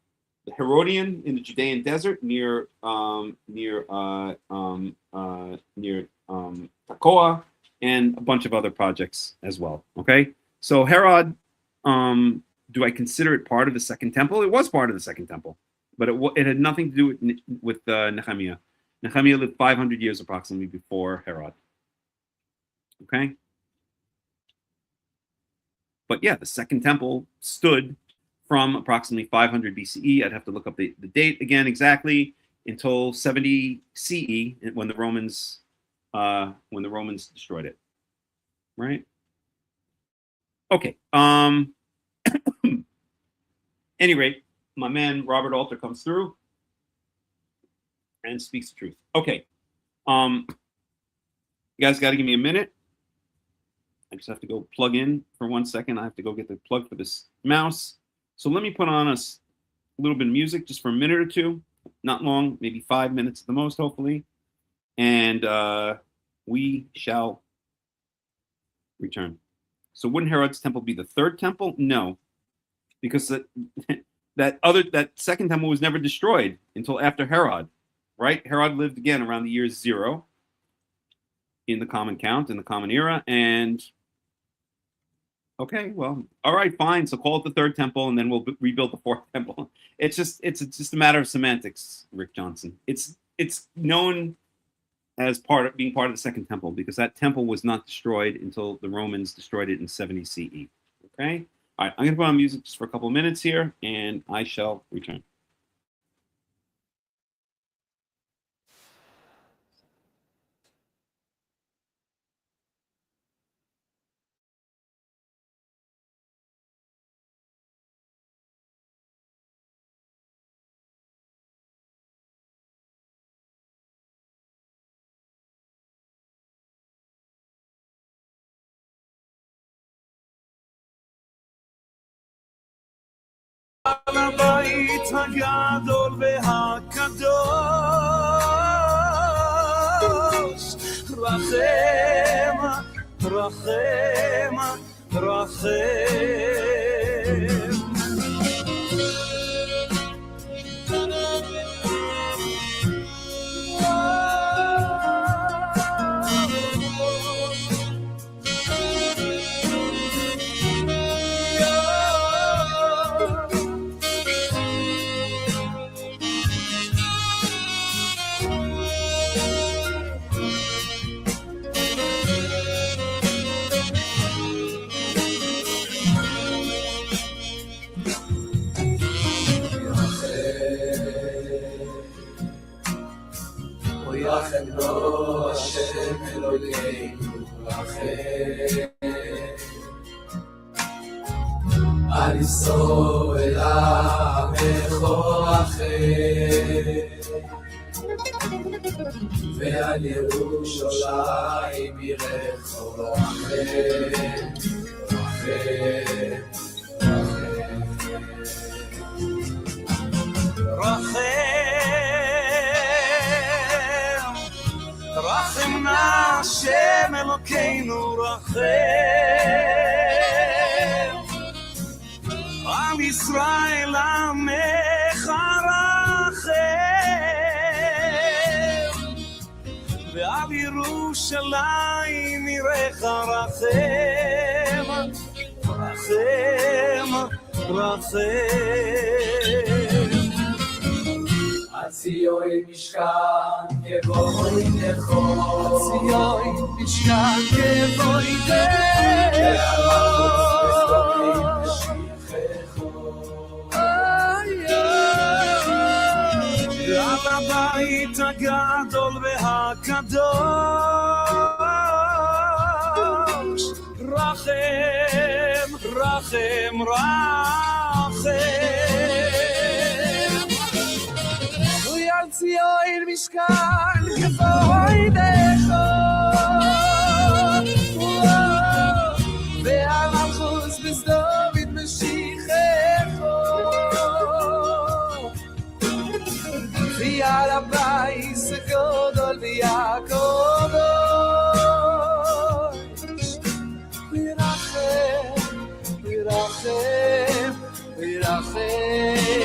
the Herodian in the Judean desert near Tekoa, and a bunch of other projects as well. Okay, so Herod, do I consider it part of the second temple? It was part of the second temple, but it had nothing to do with Nehemiah. Nehemiah lived 500 years approximately before Herod. Okay, but yeah, the second temple stood from approximately 500 BCE. I'd have to look up the date again exactly, until 70 CE, when the Romans destroyed it. Right? Okay. Any rate, my man Robert Alter comes through and speaks the truth. Okay. You guys got to give me a minute. I just have to go plug in for 1 second. I have to go get the plug for this mouse. So let me put on a little bit of music just for a minute or two. Not long, maybe 5 minutes at the most, hopefully. And we shall return. So wouldn't Herod's temple be the third temple? No, because that second temple was never destroyed until after Herod, right? Herod lived again around the year 0 in the Common Count, in the Common Era, and Okay, well, all right, fine. So call it the third temple, and then we'll rebuild the fourth temple. It's just a matter of semantics, Rick Johnson. It's known as being part of the second temple because that temple was not destroyed until the Romans destroyed it in 70 CE. Okay, all right. I'm going to put on music just for a couple of minutes here, and I shall return. על הבית הגדול והקדוש רחם, רחם, רחם רחם בו השם אלוקינו רחם על ישראל עמך רחם ועל ירושלים עירך רחם רחם רחם רחם נא השם אלוקינו רחם על ישראל עמך רחם ועל ירושלים עירך רחם רחם רחם ציון משכן כבוי נכו ציון משכן כבוי נכו על הבית הגדול והקדוש רחם, רחם, רחם על ציון משכן כבוי נכו ועל מלכות בסדום משיחךו ועל הבית הגדול והקדוש ורחם, ורחם, ורחם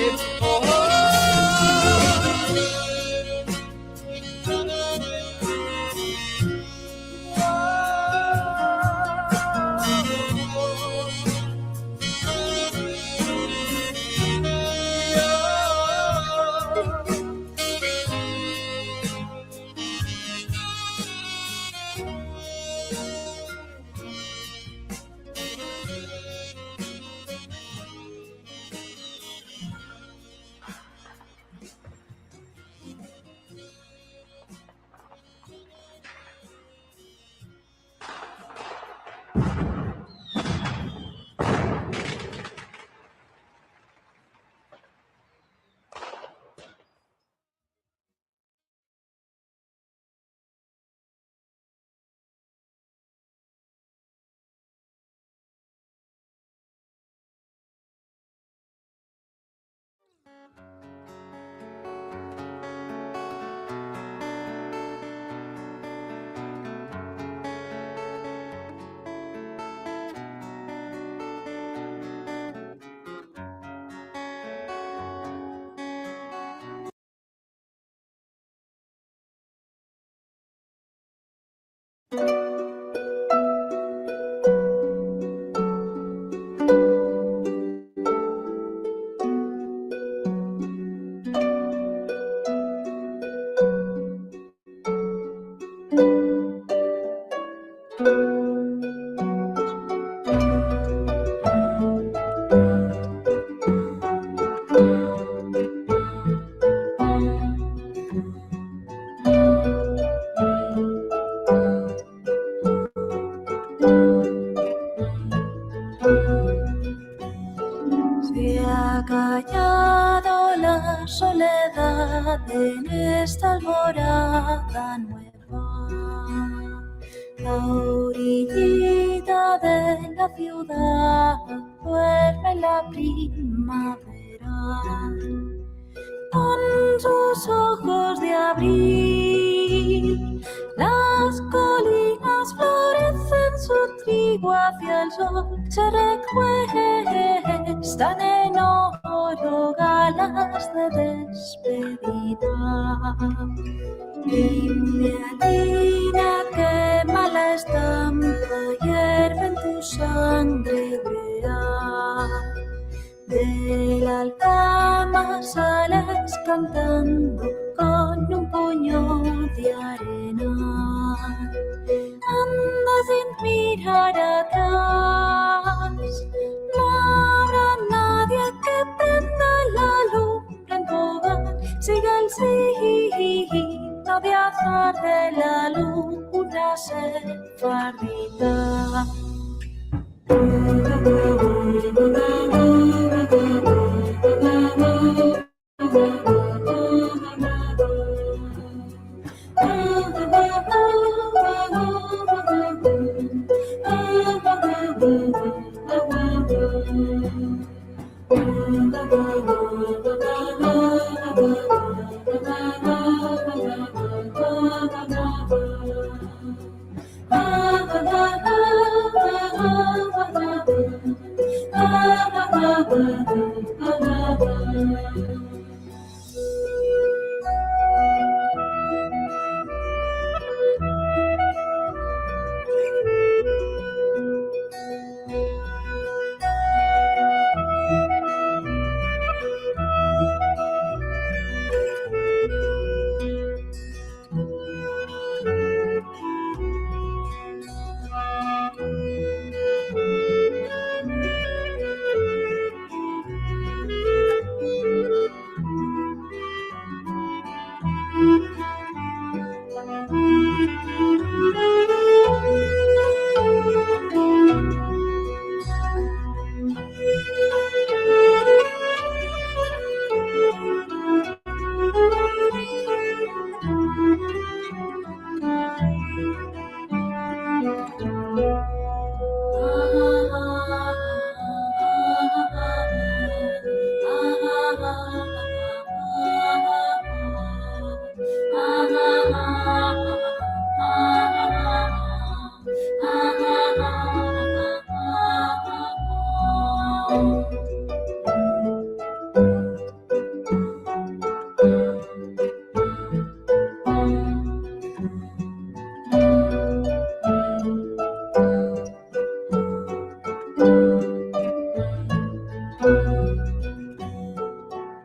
soledad en esta alborada nueva. La orillita de la ciudad duerme la primavera. Con sus ojos de abril, las colinas florecen su trigo hacia el sol, se recuestan en oro galas de despedida. Dime, Alina, qué mala estampa hierve en tu sangre hebrea. De la alcama sales cantando con un puño de arena. Anda sin mirar atrás, no habrá nadie que prenda la lumbre en tu hogar. Sigue el signo de azar de la luna sefardita.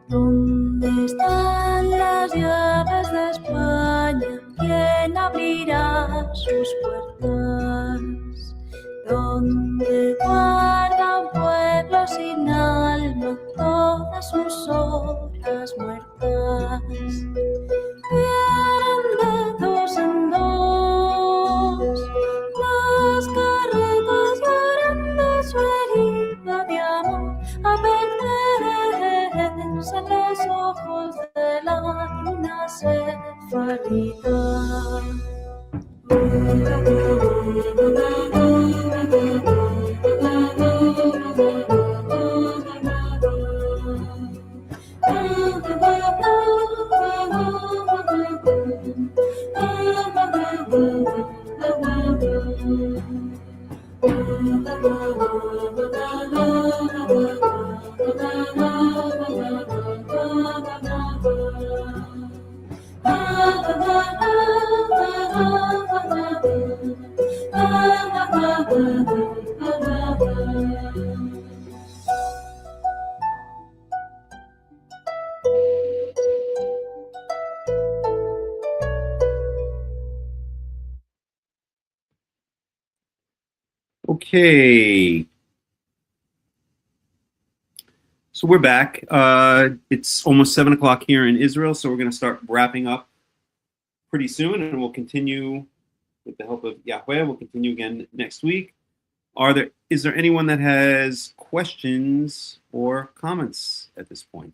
¿Dónde están las llaves de España? ¿Quién abrirá sus puertas? ¿Dónde guarda un pueblo sin alma todas sus horas muertas? Vienen de dos en dos las carretas llorando su herida de amor, a perderse en los ojos de la luna sefardita. Okay. So we're back. It's almost 7 o'clock here in Israel, so we're going to start wrapping up pretty soon, and we'll continue with the help of Yahweh. We'll continue again next week. Is there anyone that has questions or comments at this point?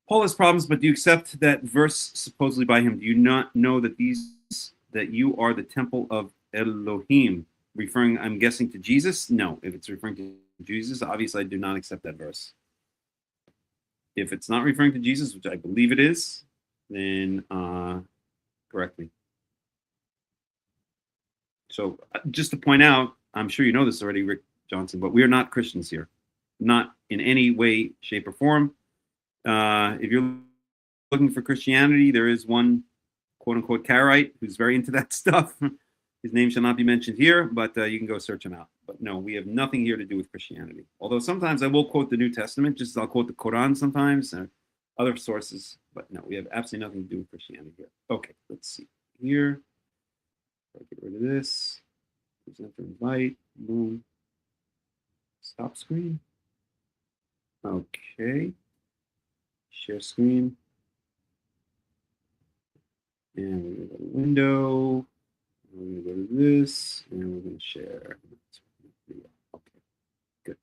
Paul has problems, but do you accept that verse supposedly by him? Do you not know that you are the temple of Elohim? Referring, I'm guessing, to Jesus? No. If it's referring to Jesus, obviously I do not accept that verse. If it's not referring to Jesus, which I believe it is, then correct me. So just to point out, I'm sure you know this already, Rick Johnson, but we are not Christians here. Not in any way, shape, or form. If you're looking for Christianity, there is one quote-unquote Karaite who's very into that stuff. His name shall not be mentioned here, but you can go search him out. But no, we have nothing here to do with Christianity. Although sometimes I will quote the New Testament, just as I'll quote the Quran sometimes, and other sources. But no, we have absolutely nothing to do with Christianity here. Okay, let's see. Here, I'll get rid of this. Present or invite. Boom. Stop screen. Okay. Share screen. And we're going to go to window. We're going to go to this. And we're going to share. Okay. Good.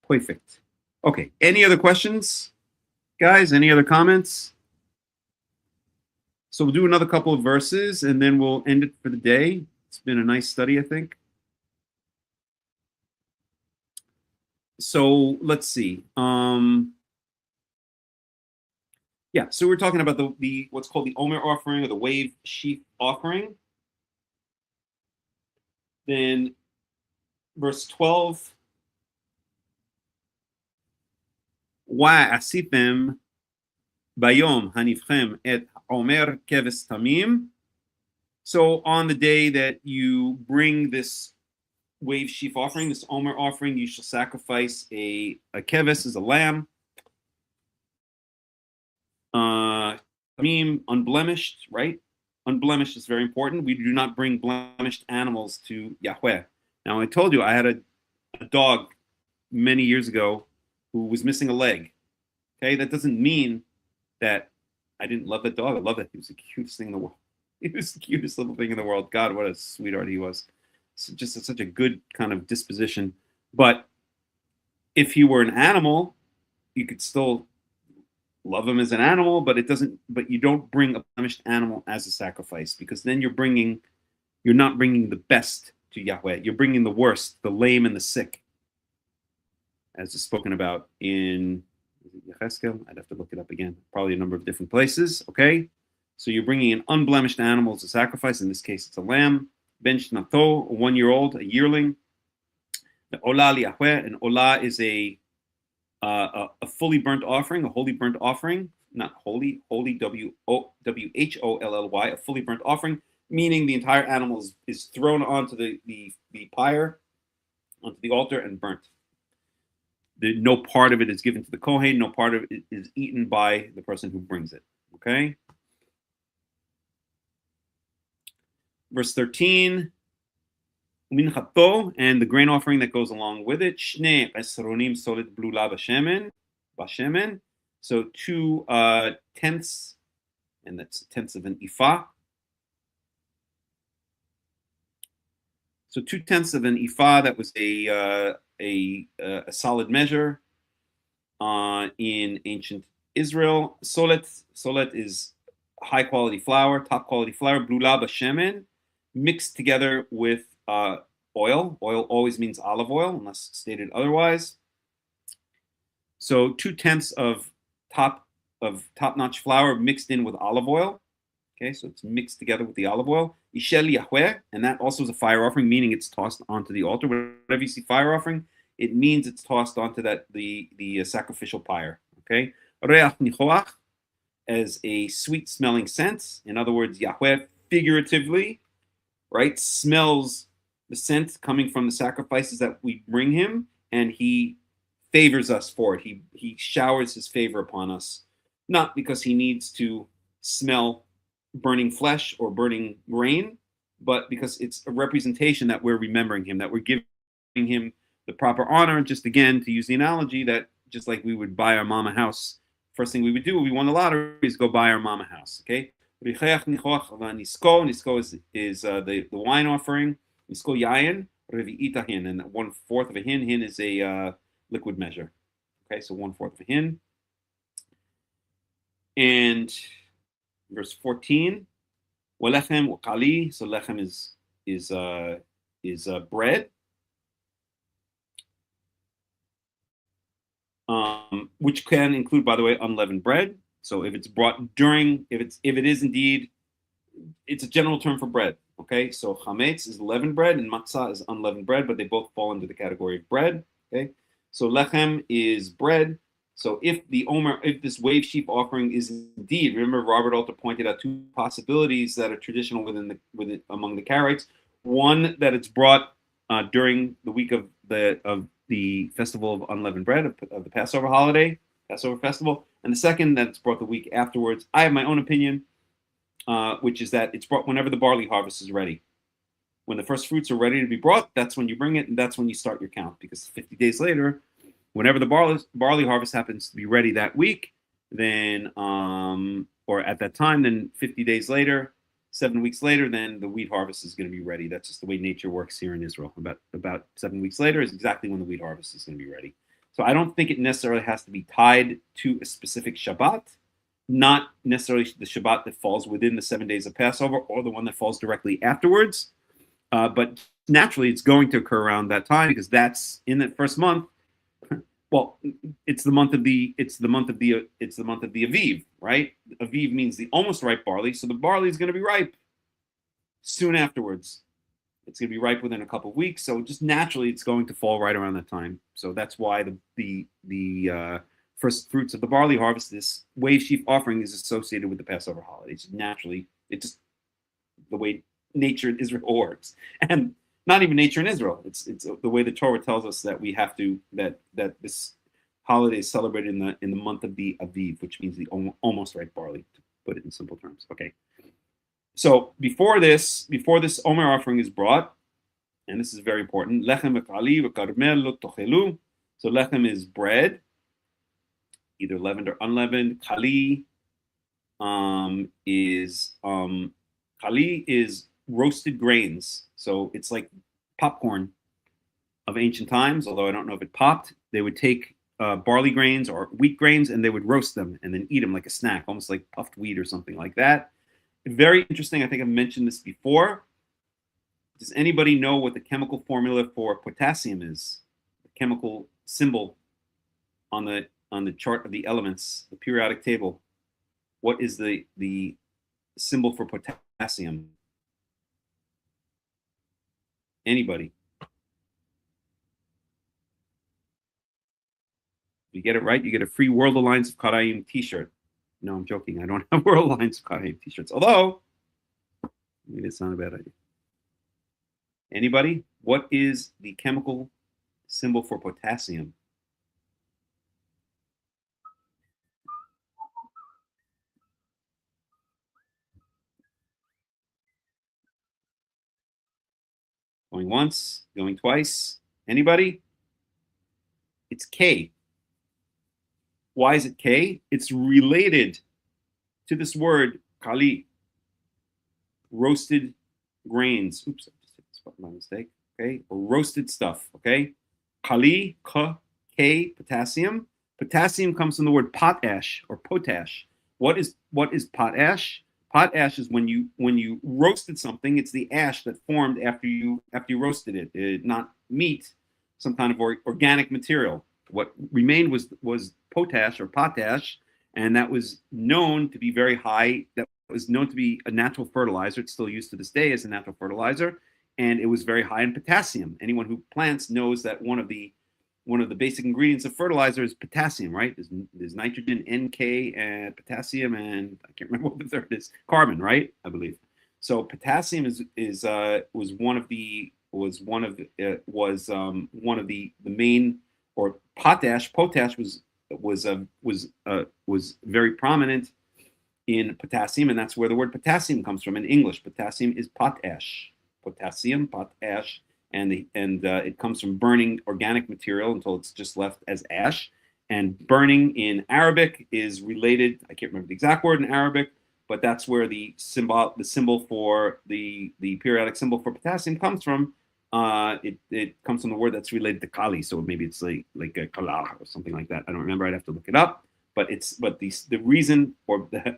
Perfect. Okay. Any other questions? Guys, any other comments? So we'll do another couple of verses and then we'll end it for the day. It's been a nice study, I think. So let's see. Yeah, so we're talking about the what's called the Omer offering or the wave sheaf offering. Then verse 12. Wa asitem bayom hanivchem et Omer keves tamim. So on the day that you bring this wave sheaf offering, this Omer offering, you shall sacrifice a keves, is a lamb. Tamim, unblemished, right? Unblemished is very important. We do not bring blemished animals to Yahweh. Now, I told you I had a dog many years ago who was missing a leg. Okay, that doesn't mean that I didn't love that dog. I love it. He was the cutest thing in the world. He was the cutest little thing in the world. God, what a sweetheart he was. So just such a good kind of disposition. But if he were an animal, you could still love him as an animal, but you don't bring a blemished animal as a sacrifice, because then you're not bringing the best to Yahweh. You're bringing the worst, the lame and the sick, as is spoken about in Yecheskel. I'd have to look it up again. Probably a number of different places. Okay, so you're bringing an unblemished animal as a sacrifice. In this case, it's a lamb. Ben shnato, a 1-year-old, a yearling. The olah Yahweh, and olah is a fully burnt offering, a holy burnt offering, not holy, WHOLLY, a fully burnt offering, meaning the entire animal is thrown onto the pyre, onto the altar, and burnt. No part of it is given to the Kohen, no part of it is eaten by the person who brings it. Okay? Verse 13. Minchato, and the grain offering that goes along with it. Shnei esronim solet blula bashemen. So 2 tenths, and that's tenths of an ephah. So 2 tenths of an ephah. That was a solid measure in ancient Israel. Solet is high quality flour, top quality flour. Blula bashemen, mixed together with oil. Oil always means olive oil, unless stated otherwise. So 2 tenths of top-notch flour mixed in with olive oil. Okay, so it's mixed together with the olive oil. Ishel Yahweh, and that also is a fire offering, meaning it's tossed onto the altar. Whenever you see fire offering, it means it's tossed onto the sacrificial pyre. Okay, Reach nichoach, as a sweet-smelling scent. In other words, Yahweh figuratively, right, smells the scent coming from the sacrifices that we bring him, and he favors us for it. He showers his favor upon us, not because he needs to smell burning flesh or burning grain, but because it's a representation that we're remembering him, that we're giving him the proper honor. Just again, to use the analogy that just like we would buy our mom a house, first thing we would do if we won the lottery is go buy our mom a house. Okay. Nisko is the wine offering. Nisko yayin, revi'ita hin, and 1/4 of a hin. Hin is a liquid measure. Okay, so 1/4 of a hin. And verse 14, walechem wakali. So lechem is bread, which can include, by the way, unleavened bread. So if it's brought during, if it is indeed, it's a general term for bread. Okay, so chametz is leavened bread and matzah is unleavened bread, but they both fall into the category of bread. Okay, so lechem is bread. So if this wave sheaf offering is indeed, remember Robert Alter pointed out two possibilities that are traditional among the Karaites. One, that it's brought during the week of the festival of unleavened bread of the Passover holiday, Passover festival, and the second, that it's brought the week afterwards. I have my own opinion, which is that it's brought whenever the barley harvest is ready. When the first fruits are ready to be brought, that's when you bring it, and that's when you start your count, because 50 days later, whenever the barley harvest happens to be ready that week, then, or at that time, then 50 days later, 7 weeks later, then the wheat harvest is going to be ready. That's just the way nature works here in Israel. About 7 weeks later is exactly when the wheat harvest is going to be ready. So I don't think it necessarily has to be tied to a specific Shabbat, not necessarily the Shabbat that falls within the 7 days of Passover or the one that falls directly afterwards. But naturally, it's going to occur around that time, because that's in that first month. Well, it's the month of the Aviv, right? Aviv means the almost ripe barley, so the barley is going to be ripe soon afterwards. It's going to be ripe within a couple of weeks, so just naturally, it's going to fall right around that time. So that's why the first fruits of the barley harvest, this wave sheaf offering, is associated with the Passover holiday. So naturally, it's just the way nature in Israel works, and not even nature in Israel. It's the way the Torah tells us that we have to that this holiday is celebrated in the month of the Aviv, which means the almost ripe barley, to put it in simple terms. Okay. So before this Omer offering is brought, and this is very important, lechem v'kali v'karmel lo tochelu. So lechem is bread, either leavened or unleavened. Kali is roasted grains. So it's like popcorn of ancient times, although I don't know if it popped. They would take barley grains or wheat grains, and they would roast them and then eat them like a snack, almost like puffed wheat or something like that. Very interesting. I think I've mentioned this before. Does anybody know what the chemical formula for potassium is? The chemical symbol on the chart of the elements, the periodic table. What is the symbol for potassium? Anybody? If you get it right, you get a free World Alliance of Qara'im t-shirt. No, I'm joking. I don't have World Alliance of Qara'im t-shirts. Although, maybe it's not a bad idea. Anybody? What is the chemical symbol for potassium? Going once, going twice. Anybody? It's K. Why is it K? It's related to this word, kali, roasted grains. Oops, I just hit this button by mistake. Okay, or roasted stuff. Okay, kali, K, potassium. Potassium comes from the word potash or potash. What is potash? Potash is when you roasted something. It's the ash that formed after you roasted it. Not meat, some kind of organic material. What remained was potash or potash, and that was known to be very high. That was known to be a natural fertilizer. It's still used to this day as a natural fertilizer, and it was very high in potassium. Anyone who plants knows that one of the basic ingredients of fertilizer is potassium, right? There's nitrogen, NK, and potassium, and I can't remember what the third is. Carbon, right? I believe. So potassium was one of the main, or potash. Potash was very prominent in potassium, and that's where the word potassium comes from in English. Potassium is potash. Potassium, potash. And it comes from burning organic material until it's just left as ash. And burning in Arabic is related. I can't remember the exact word in Arabic, but that's where the symbol for the periodic symbol for potassium comes from. It comes from the word that's related to kali. So maybe it's like a kala or something like that. I don't remember. I'd have to look it up. but the reason, or the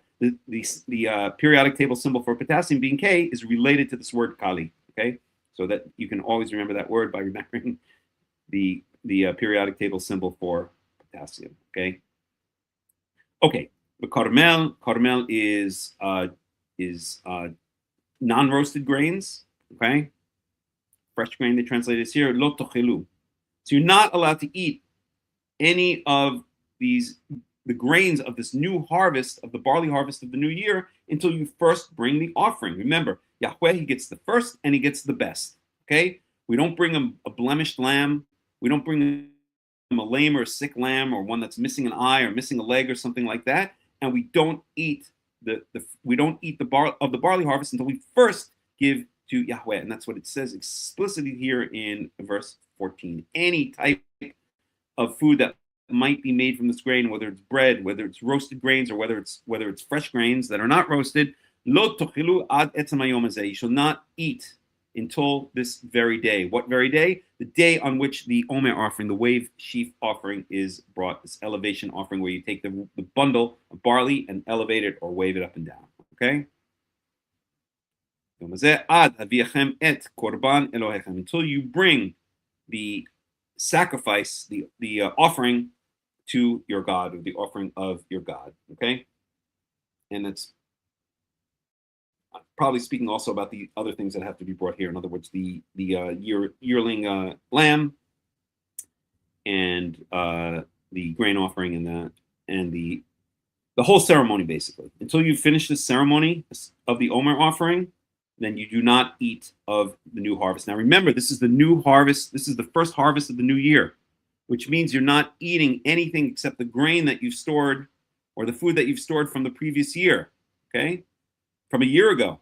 periodic table symbol for potassium being K is related to this word kali. Okay, so that you can always remember that word by remembering the periodic table symbol for potassium. Okay. The Carmel is non-roasted grains. Okay, fresh grain. They translate this here. Lo tochelu. So you're not allowed to eat any of the grains of this new harvest, of the barley harvest of the new year, until you first bring the offering. Remember, Yahweh, he gets the first and he gets the best. Okay? We don't bring him a blemished lamb. We don't bring him a lame or a sick lamb, or one that's missing an eye or missing a leg or something like that. And we don't eat the barley harvest until we first give to Yahweh. And that's what it says explicitly here in verse 14. Any type of food that might be made from this grain, whether it's bread, whether it's roasted grains, or whether it's fresh grains that are not roasted, lo tochilu ad etzem hayom hazeh. You shall not eat until this very day. What very day? The day on which the Omer offering, the wave sheaf offering, is brought. This elevation offering, where you take the bundle of barley and elevate it or wave it up and down. Okay. Ad aviachem et korban Elohechem, until you bring the sacrifice, the offering to your God, or the offering of your God. Okay, and that's probably speaking also about the other things that have to be brought here. In other words, the yearling lamb, and the grain offering, and the whole ceremony, basically. Until you finish this ceremony of the Omer offering, then you do not eat of the new harvest. Now remember, this is the new harvest. This is the first harvest of the new year, which means you're not eating anything except the grain that you've stored, or the food that you've stored from the previous year. Okay, from a year ago,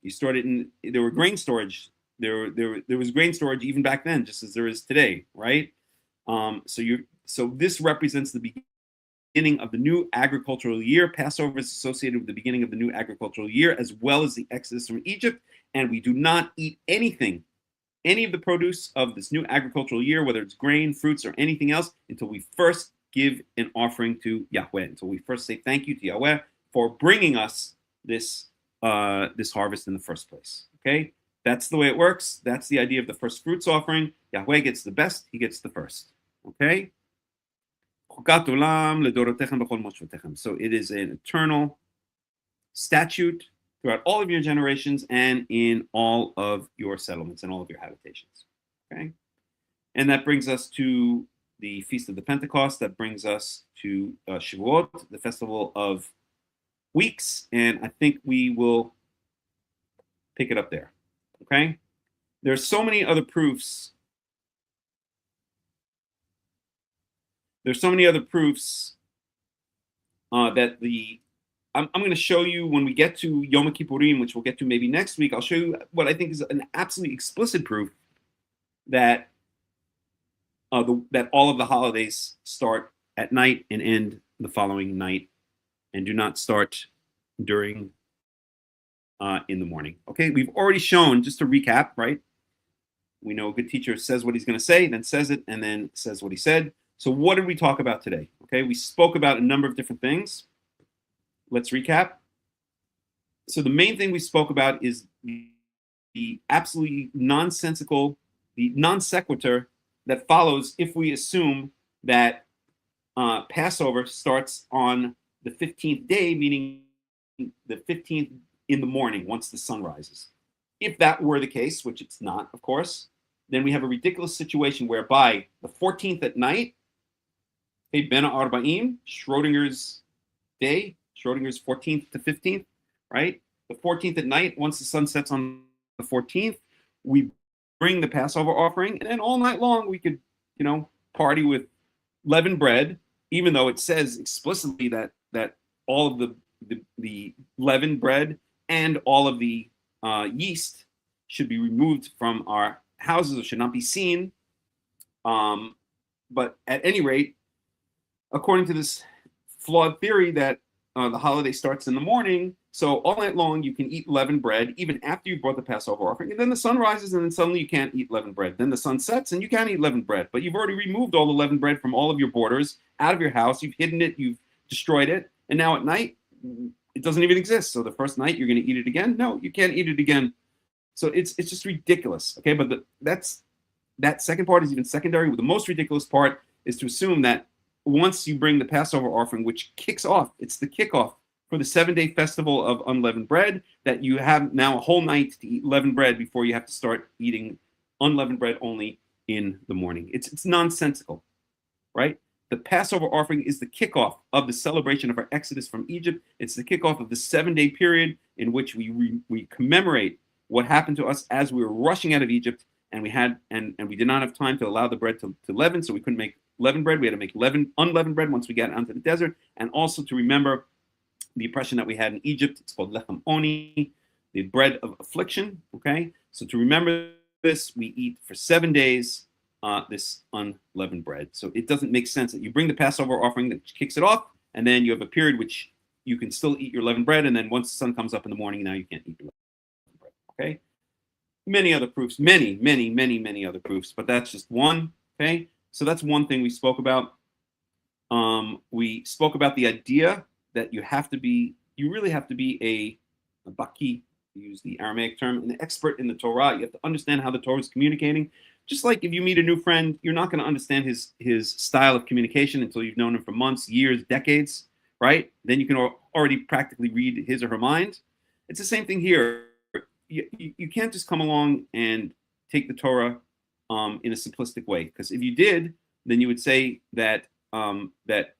you stored it there were grain storage. There was grain storage even back then, just as there is today, right? So this represents the beginning of the new agricultural year. Passover is associated with the beginning of the new agricultural year, as well as the Exodus from Egypt. And we do not eat any of the produce of this new agricultural year, whether it's grain, fruits, or anything else, until we first give an offering to Yahweh, until we first say thank you to Yahweh for bringing us this harvest in the first place. Okay, that's the way it works. That's the idea of the first fruits offering. Yahweh gets the best; he gets the first. Okay. So it is an eternal statute throughout all of your generations and in all of your settlements and all of your habitations. Okay, and that brings us to the Feast of the Pentecost. That brings us to Shavuot, the Festival of Weeks, and I think we will pick it up there. Okay, there's so many other proofs. There's so many other proofs that I'm going to show you when we get to Yom Kippurim, which we'll get to maybe next week. I'll show you what I think is an absolutely explicit proof that that all of the holidays start at night and end the following night, and do not start during in the morning. Okay, we've already shown, just to recap, right? We know a good teacher says what he's going to say, then says it, and then says what he said. So what did we talk about today? Okay, we spoke about a number of different things. Let's recap. So the main thing we spoke about is the absolutely nonsensical, the non sequitur that follows if we assume that Passover starts on the 15th day, meaning the 15th in the morning, once the sun rises. If that were the case, which it's not, of course, then we have a ridiculous situation whereby the 14th at night, Ben Arba'im, Schrodinger's day, Schrodinger's 14th to 15th, right? The 14th at night, once the sun sets on the 14th, we bring the Passover offering, and then all night long we could, party with leavened bread, even though it says explicitly that all of the leavened bread and all of the yeast should be removed from our houses or should not be seen. But at any rate, according to this flawed theory that the holiday starts in the morning, so all night long you can eat leavened bread even after you brought the Passover offering, and then the sun rises and then suddenly you can't eat leavened bread. Then the sun sets and you can't eat leavened bread, but you've already removed all the leavened bread from all of your borders, out of your house. You've hidden it, you've destroyed it, and now at night it doesn't even exist. So the first night you're going to eat it again? No, you can't eat it again. So it's just ridiculous. Okay, but that second part is even secondary. The most ridiculous part is to assume that once you bring the Passover offering, which kicks off, it's the kickoff for the 7-day festival of unleavened bread, that you have now a whole night to eat leavened bread before you have to start eating unleavened bread only in the morning. It's nonsensical, right? The Passover offering is the kickoff of the celebration of our exodus from Egypt. It's the kickoff of the 7-day period in which we commemorate what happened to us as we were rushing out of Egypt, and we did not have time to allow the bread to leaven, so we couldn't make leavened bread. We had to make unleavened bread once we got onto the desert, and also to remember the oppression that we had in Egypt. It's called Tanach-only, the bread of affliction. Okay, so to remember this, we eat for 7 days this unleavened bread. So it doesn't make sense that you bring the Passover offering that kicks it off, and then you have a period which you can still eat your leavened bread, and then once the sun comes up in the morning, now you can't eat your leavened bread. Okay, many other proofs, many other proofs, but that's just one. Okay, so that's one thing we spoke about. We spoke about the idea that you really have to be a baki, to use the Aramaic term, an expert in the Torah. You have to understand how the Torah is communicating. Just like if you meet a new friend, you're not going to understand his style of communication until you've known him for months, years, decades, right? Then you can already practically read his or her mind. It's the same thing here. You can't just come along and take the Torah in a simplistic way, because if you did, then you would say that that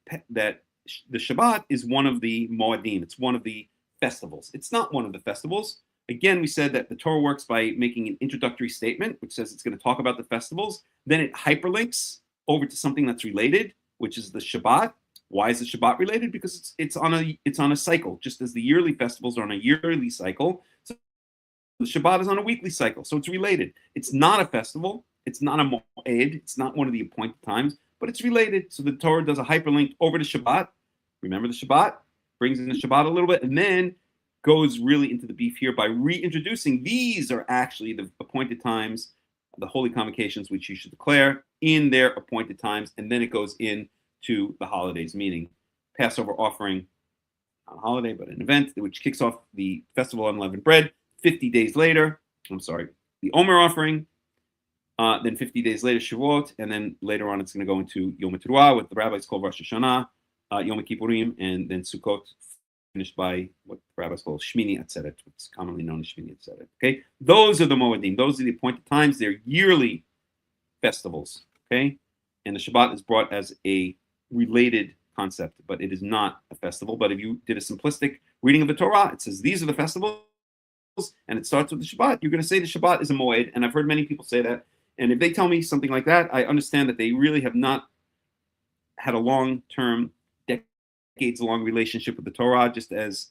the Shabbat is one of the Moedim. It's one of the festivals. It's not one of the festivals. Again, we said that the Torah works by making an introductory statement, which says it's going to talk about the festivals. Then it hyperlinks over to something that's related, which is the Shabbat. Why is the Shabbat related? Because it's on a cycle, just as the yearly festivals are on a yearly cycle. So the Shabbat is on a weekly cycle, so it's related. It's not a festival. It's not a moed. It's not one of the appointed times, but it's related. So the Torah does a hyperlink over to Shabbat. Remember the Shabbat, brings in the Shabbat a little bit, and then goes really into the beef here by reintroducing these are actually the appointed times, the holy convocations which you should declare in their appointed times, and then it goes into the holidays, meaning Passover offering, not a holiday, but an event which kicks off the festival of unleavened bread. 50 days later, the Omer offering, then 50 days later Shavuot, and then later on it's going to go into Yom Teruah, what the rabbis call Rosh Hashanah, Yom Kippurim, and then Sukkot, finished by what the rabbis call Shmini Atzeret, which is commonly known as Shmini Atzeret. Okay, those are the Moedim. Those are the appointed times. They're yearly festivals. Okay, and the Shabbat is brought as a related concept, but it is not a festival. But if you did a simplistic reading of the Torah, it says these are the festivals, and it starts with the Shabbat. You're going to say the Shabbat is a Moed, and I've heard many people say that. And if they tell me something like that, I understand that they really have not had a long-term, decades-long relationship with the Torah, just as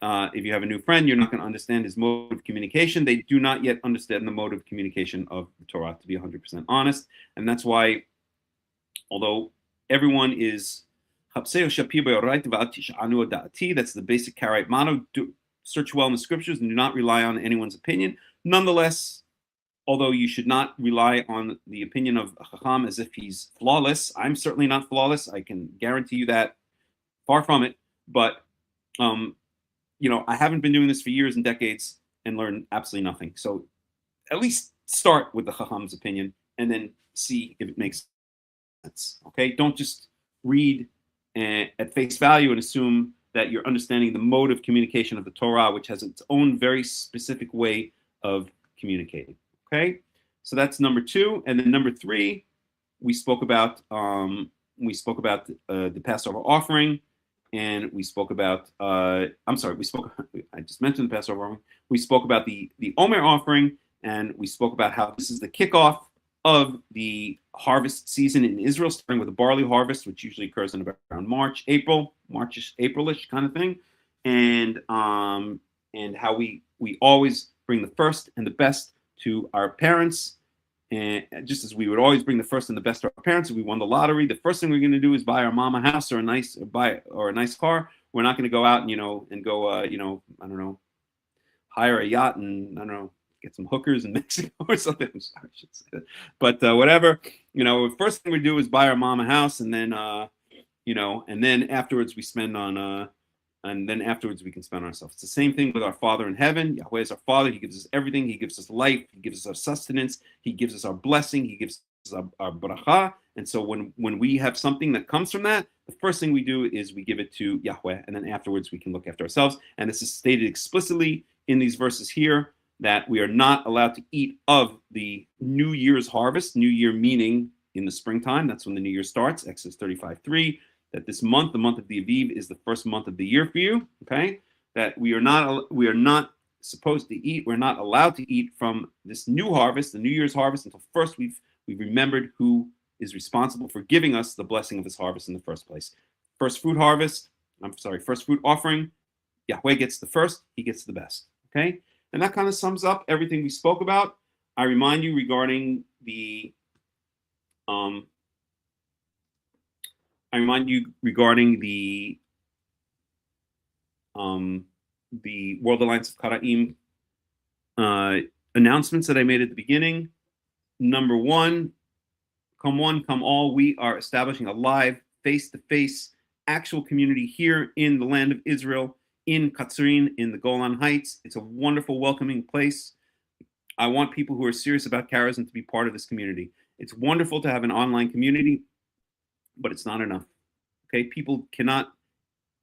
if you have a new friend, you're not going to understand his mode of communication. They do not yet understand the mode of communication of the Torah, to be 100% honest. And that's why, although everyone is, that's the basic Karaite motto, search well in the scriptures and do not rely on anyone's opinion. Nonetheless, although you should not rely on the opinion of a Chacham as if he's flawless, I'm certainly not flawless. I can guarantee you that. Far from it. But, I haven't been doing this for years and decades and learned absolutely nothing. So at least start with the Chacham's opinion and then see if it makes sense. Okay? Don't just read at face value and assume that you're understanding the mode of communication of the Torah, which has its own very specific way of communicating. Okay, so that's number 2, and then number 3, we spoke about the Passover offering, and we spoke about I just mentioned the Passover offering. We spoke about the Omer offering, and we spoke about how this is the kickoff of the harvest season in Israel, starting with the barley harvest, which usually occurs in around Aprilish kind of thing, and how we always bring the first and the best to our parents, and just as we would always bring the first and the best to our parents. If we won the lottery, the first thing we're going to do is buy our mom a house or a nice car. We're not going to go out and go hire a yacht and get some hookers in Mexico or something. I'm sorry, I should say that. But whatever, the first thing we do is buy our mom a house, and then and then afterwards we spend on and then afterwards we can spend on ourselves. It's the same thing with our Father in heaven. Yahweh is our Father. He gives us everything. He gives us life. He gives us our sustenance. He gives us our blessing. He gives us our bracha. And so when we have something that comes from that, the first thing we do is we give it to Yahweh, and then afterwards we can look after ourselves. And this is stated explicitly in these verses here, that we are not allowed to eat of the New Year's harvest. New Year meaning in the springtime. That's when the New Year starts, Exodus 35:3. That this month, the month of the Aviv, is the first month of the year for you. Okay, that we are not supposed to eat. We're not allowed to eat from this new harvest, the New Year's harvest, until first we've remembered who is responsible for giving us the blessing of this harvest in the first place. First fruit offering. Yahweh gets the first. He gets the best. Okay, and that kind of sums up everything we spoke about. I remind you regarding the World Alliance of Qara'im announcements that I made at the beginning. Number one, come all. We are establishing a live, face-to-face, actual community here in the land of Israel, in Katzrin, in the Golan Heights. It's a wonderful, welcoming place. I want people who are serious about Karaism to be part of this community. It's wonderful to have an online community, but it's not enough. Okay, people cannot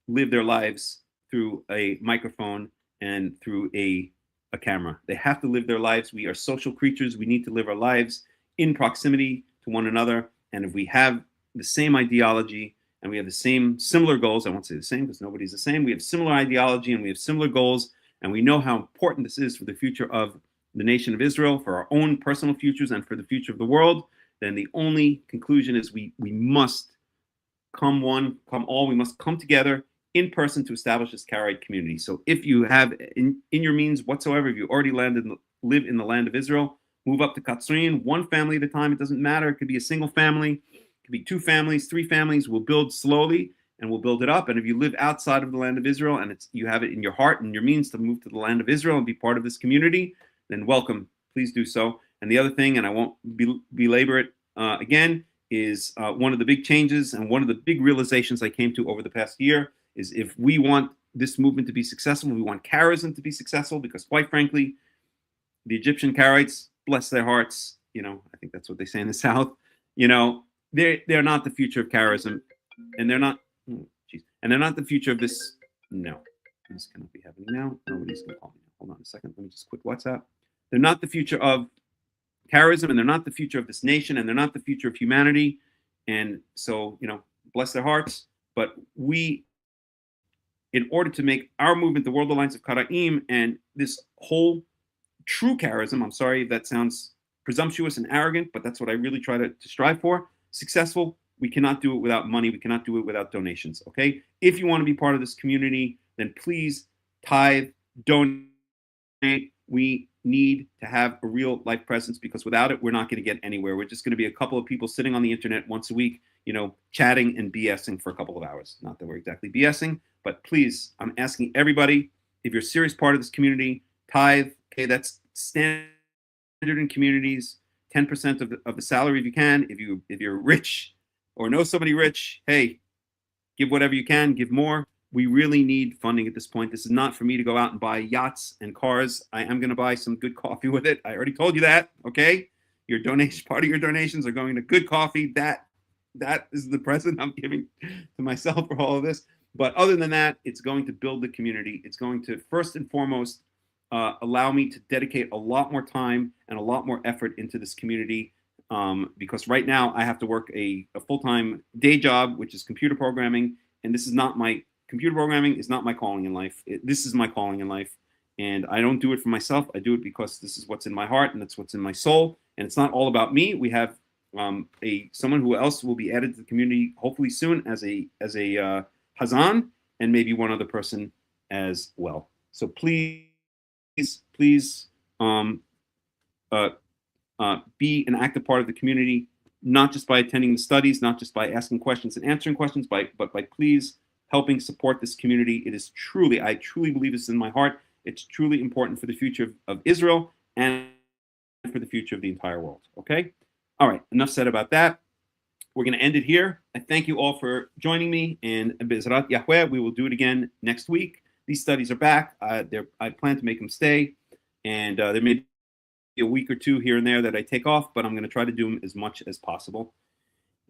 live their lives through a microphone and through a camera. They have to live their lives. We are social creatures. We need to live our lives in proximity to one another. And if we have the same ideology and we have the similar goals, I won't say the same because nobody's the same. We have similar ideology and we have similar goals, and we know how important this is for the future of the nation of Israel, for our own personal futures, and for the future of the world. Then the only conclusion is we must come all. We must come together in person to establish this Karaite community. So if you have in your means whatsoever, if you already live in the land of Israel, move up to Katzrin, one family at a time. It doesn't matter. It could be a single family. It could be 2 families, 3 families. We'll build slowly and we'll build it up. And if you live outside of the land of Israel and you have it in your heart and your means to move to the land of Israel and be part of this community, then welcome. Please do so. And the other thing, and I won't belabor it again, is one of the big changes and one of the big realizations I came to over the past year is if we want this movement to be successful, we want Karaism to be successful, because quite frankly, the Egyptian Karaites, bless their hearts, I think that's what they say in the South, they're not the future of Karaism, and they're not, and they're not the future of this. No, this cannot be happening now. Nobody's going to call me. Hold on a second. Let me just quit WhatsApp. They're not the future of Karaism, and they're not the future of this nation, and they're not the future of humanity. And so, bless their hearts. But we, in order to make our movement, the World Alliance of Qara'im, and this whole true Karaism, I'm sorry if that sounds presumptuous and arrogant, but that's what I really try to strive for, successful, we cannot do it without money. We cannot do it without donations, okay? If you want to be part of this community, then please tithe, donate. We need to have a real life presence, because without it, we're not going to get anywhere. We're just going to be a couple of people sitting on the internet once a week, chatting and BSing for a couple of hours. Not that we're exactly BSing, but please, I'm asking everybody, if you're a serious part of this community, tithe. Okay, that's standard in communities, 10% of the salary if you can. If you're rich or know somebody rich, hey, give whatever you can, give more. We really need funding at this point. This is not for me to go out and buy yachts and cars. I am going to buy some good coffee with it. I already told you that, okay? Part of your donations are going to good coffee. That is the present I'm giving to myself for all of this. But other than that, it's going to build the community. It's going to, first and foremost, allow me to dedicate a lot more time and a lot more effort into this community, because right now I have to work a full-time day job, which is computer programming, and computer programming is not my calling in life. This is my calling in life, and I don't do it for myself. I do it because this is what's in my heart and that's what's in my soul, and it's not all about me. We have someone who else will be added to the community hopefully soon as a Hazan, and maybe one other person as well. So please be an active part of the community, not just by attending the studies, not just by asking questions and answering questions, but by please helping support this community. It is I truly believe this in my heart. It's truly important for the future of Israel and for the future of the entire world. Okay? All right, enough said about that. we're going to end it here. I thank you all for joining me, and Bezrat Yahweh, we will do it again next week. These studies are back. I plan to make them stay, and there may be a week or two here and there that I take off, but I'm going to try to do them as much as possible.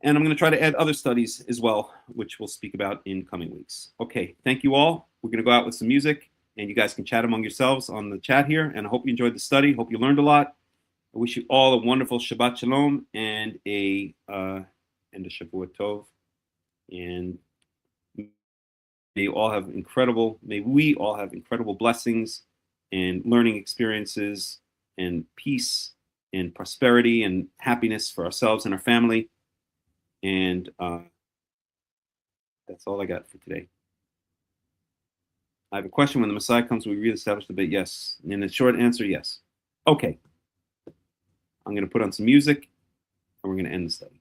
And I'm going to try to add other studies as well, which we'll speak about in coming weeks. Okay, thank you all. We're going to go out with some music, and you guys can chat among yourselves on the chat here. And I hope you enjoyed the study. Hope you learned a lot. I wish you all a wonderful Shabbat Shalom and a Shavua Tov. And may we all have incredible blessings and learning experiences and peace and prosperity and happiness for ourselves and our family. And that's all I got for today. I have a question. When the Messiah comes, will we reestablish the debate? Yes. And the short answer, yes. Okay. I'm going to put on some music, and we're going to end the study.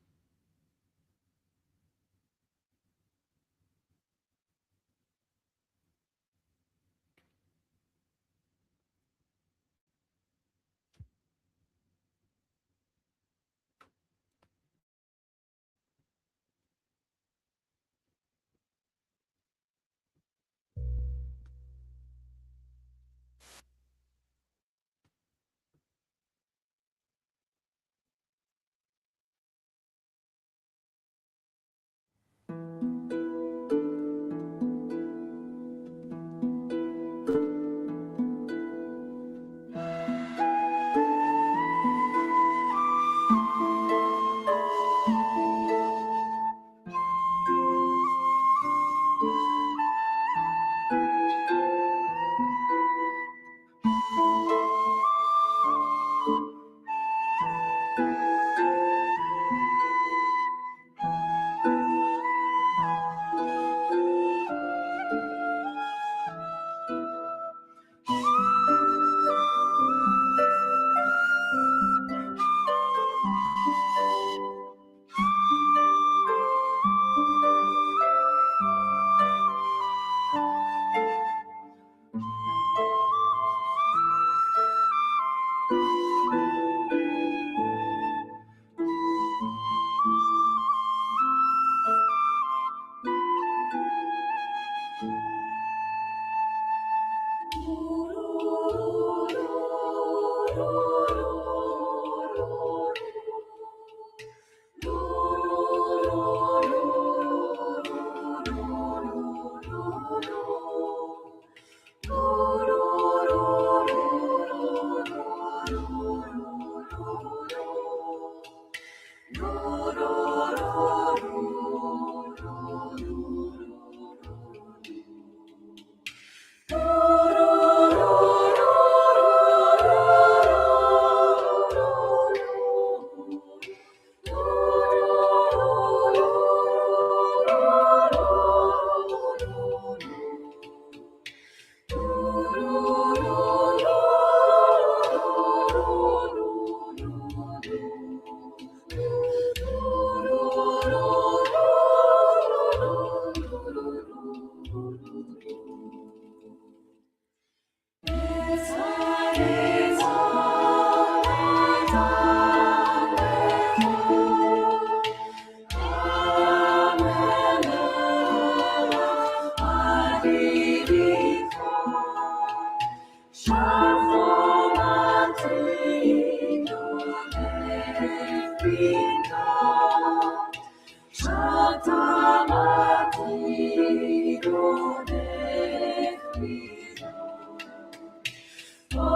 Oh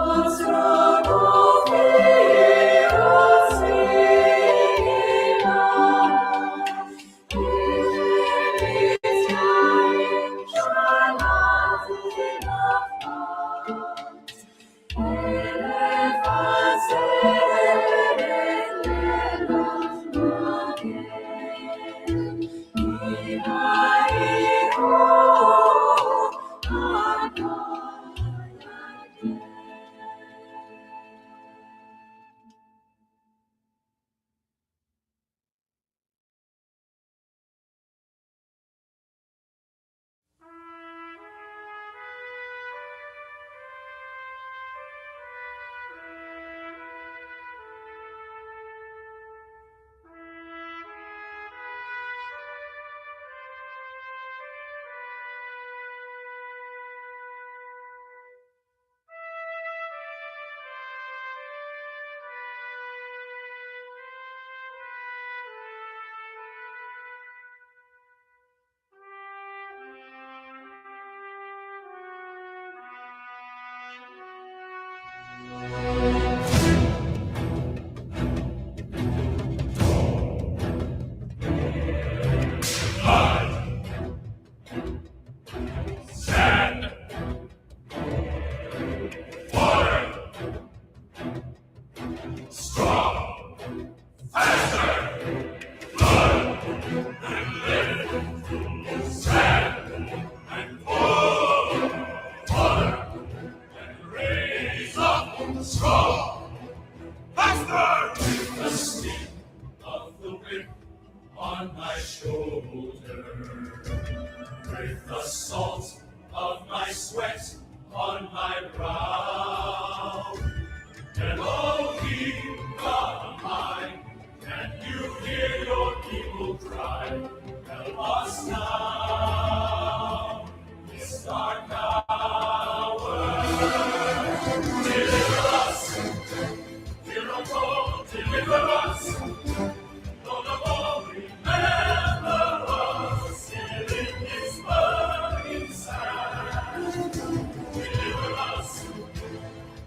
and pour water and raise up the straw. Master! With the steam of the whip on my shoulder, with the salt of my sweat on my brow, and oh, keep God mine, and you hear your people cry, help us now, this dark hour. Deliver us, hear our call, deliver us, Lord of all, remember us, here in this burning sand. Deliver us,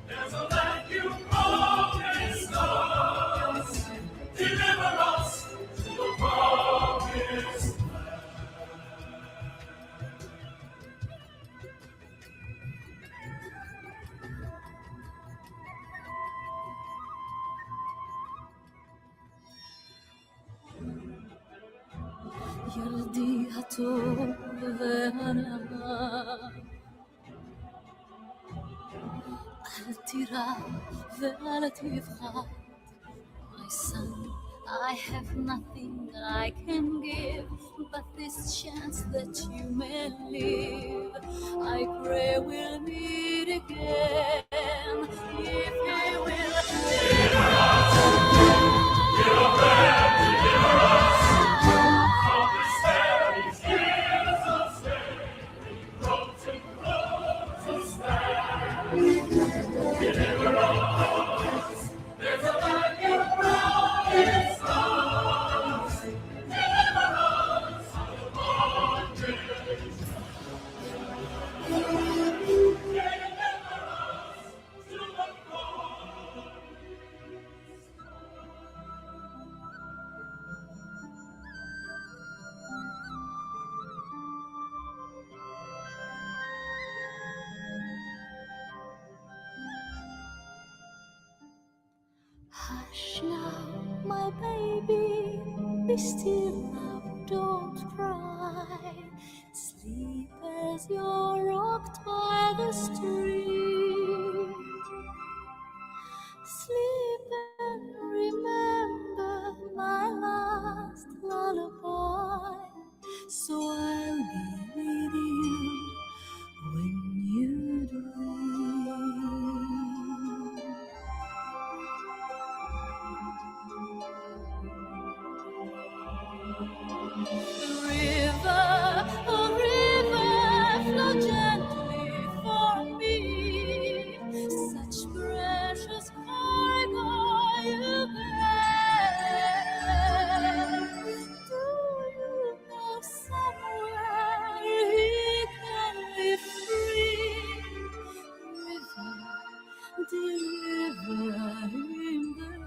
there's a land you promised us. Deliver us to the promised ילדי הטוב והנאה, אל תירא ואל תפחד. My son, I have nothing I can give but this chance that you may live. I pray we'll meet again if he will deliver us. from this very tears of slavery, broken roads to stand. Deliver us, there's a land you promised us. Deliver us out of bondage. Deliver us to the cross. Hush now, my baby, be still now, don't cry. Sleep as you're rocked by the stream. Sleep and remember my last lullaby. So I'll be with you when you dream. River, oh river, flow gently for me. Such precious cargo you bear. Do you know somewhere he can live free? River, deliver him there.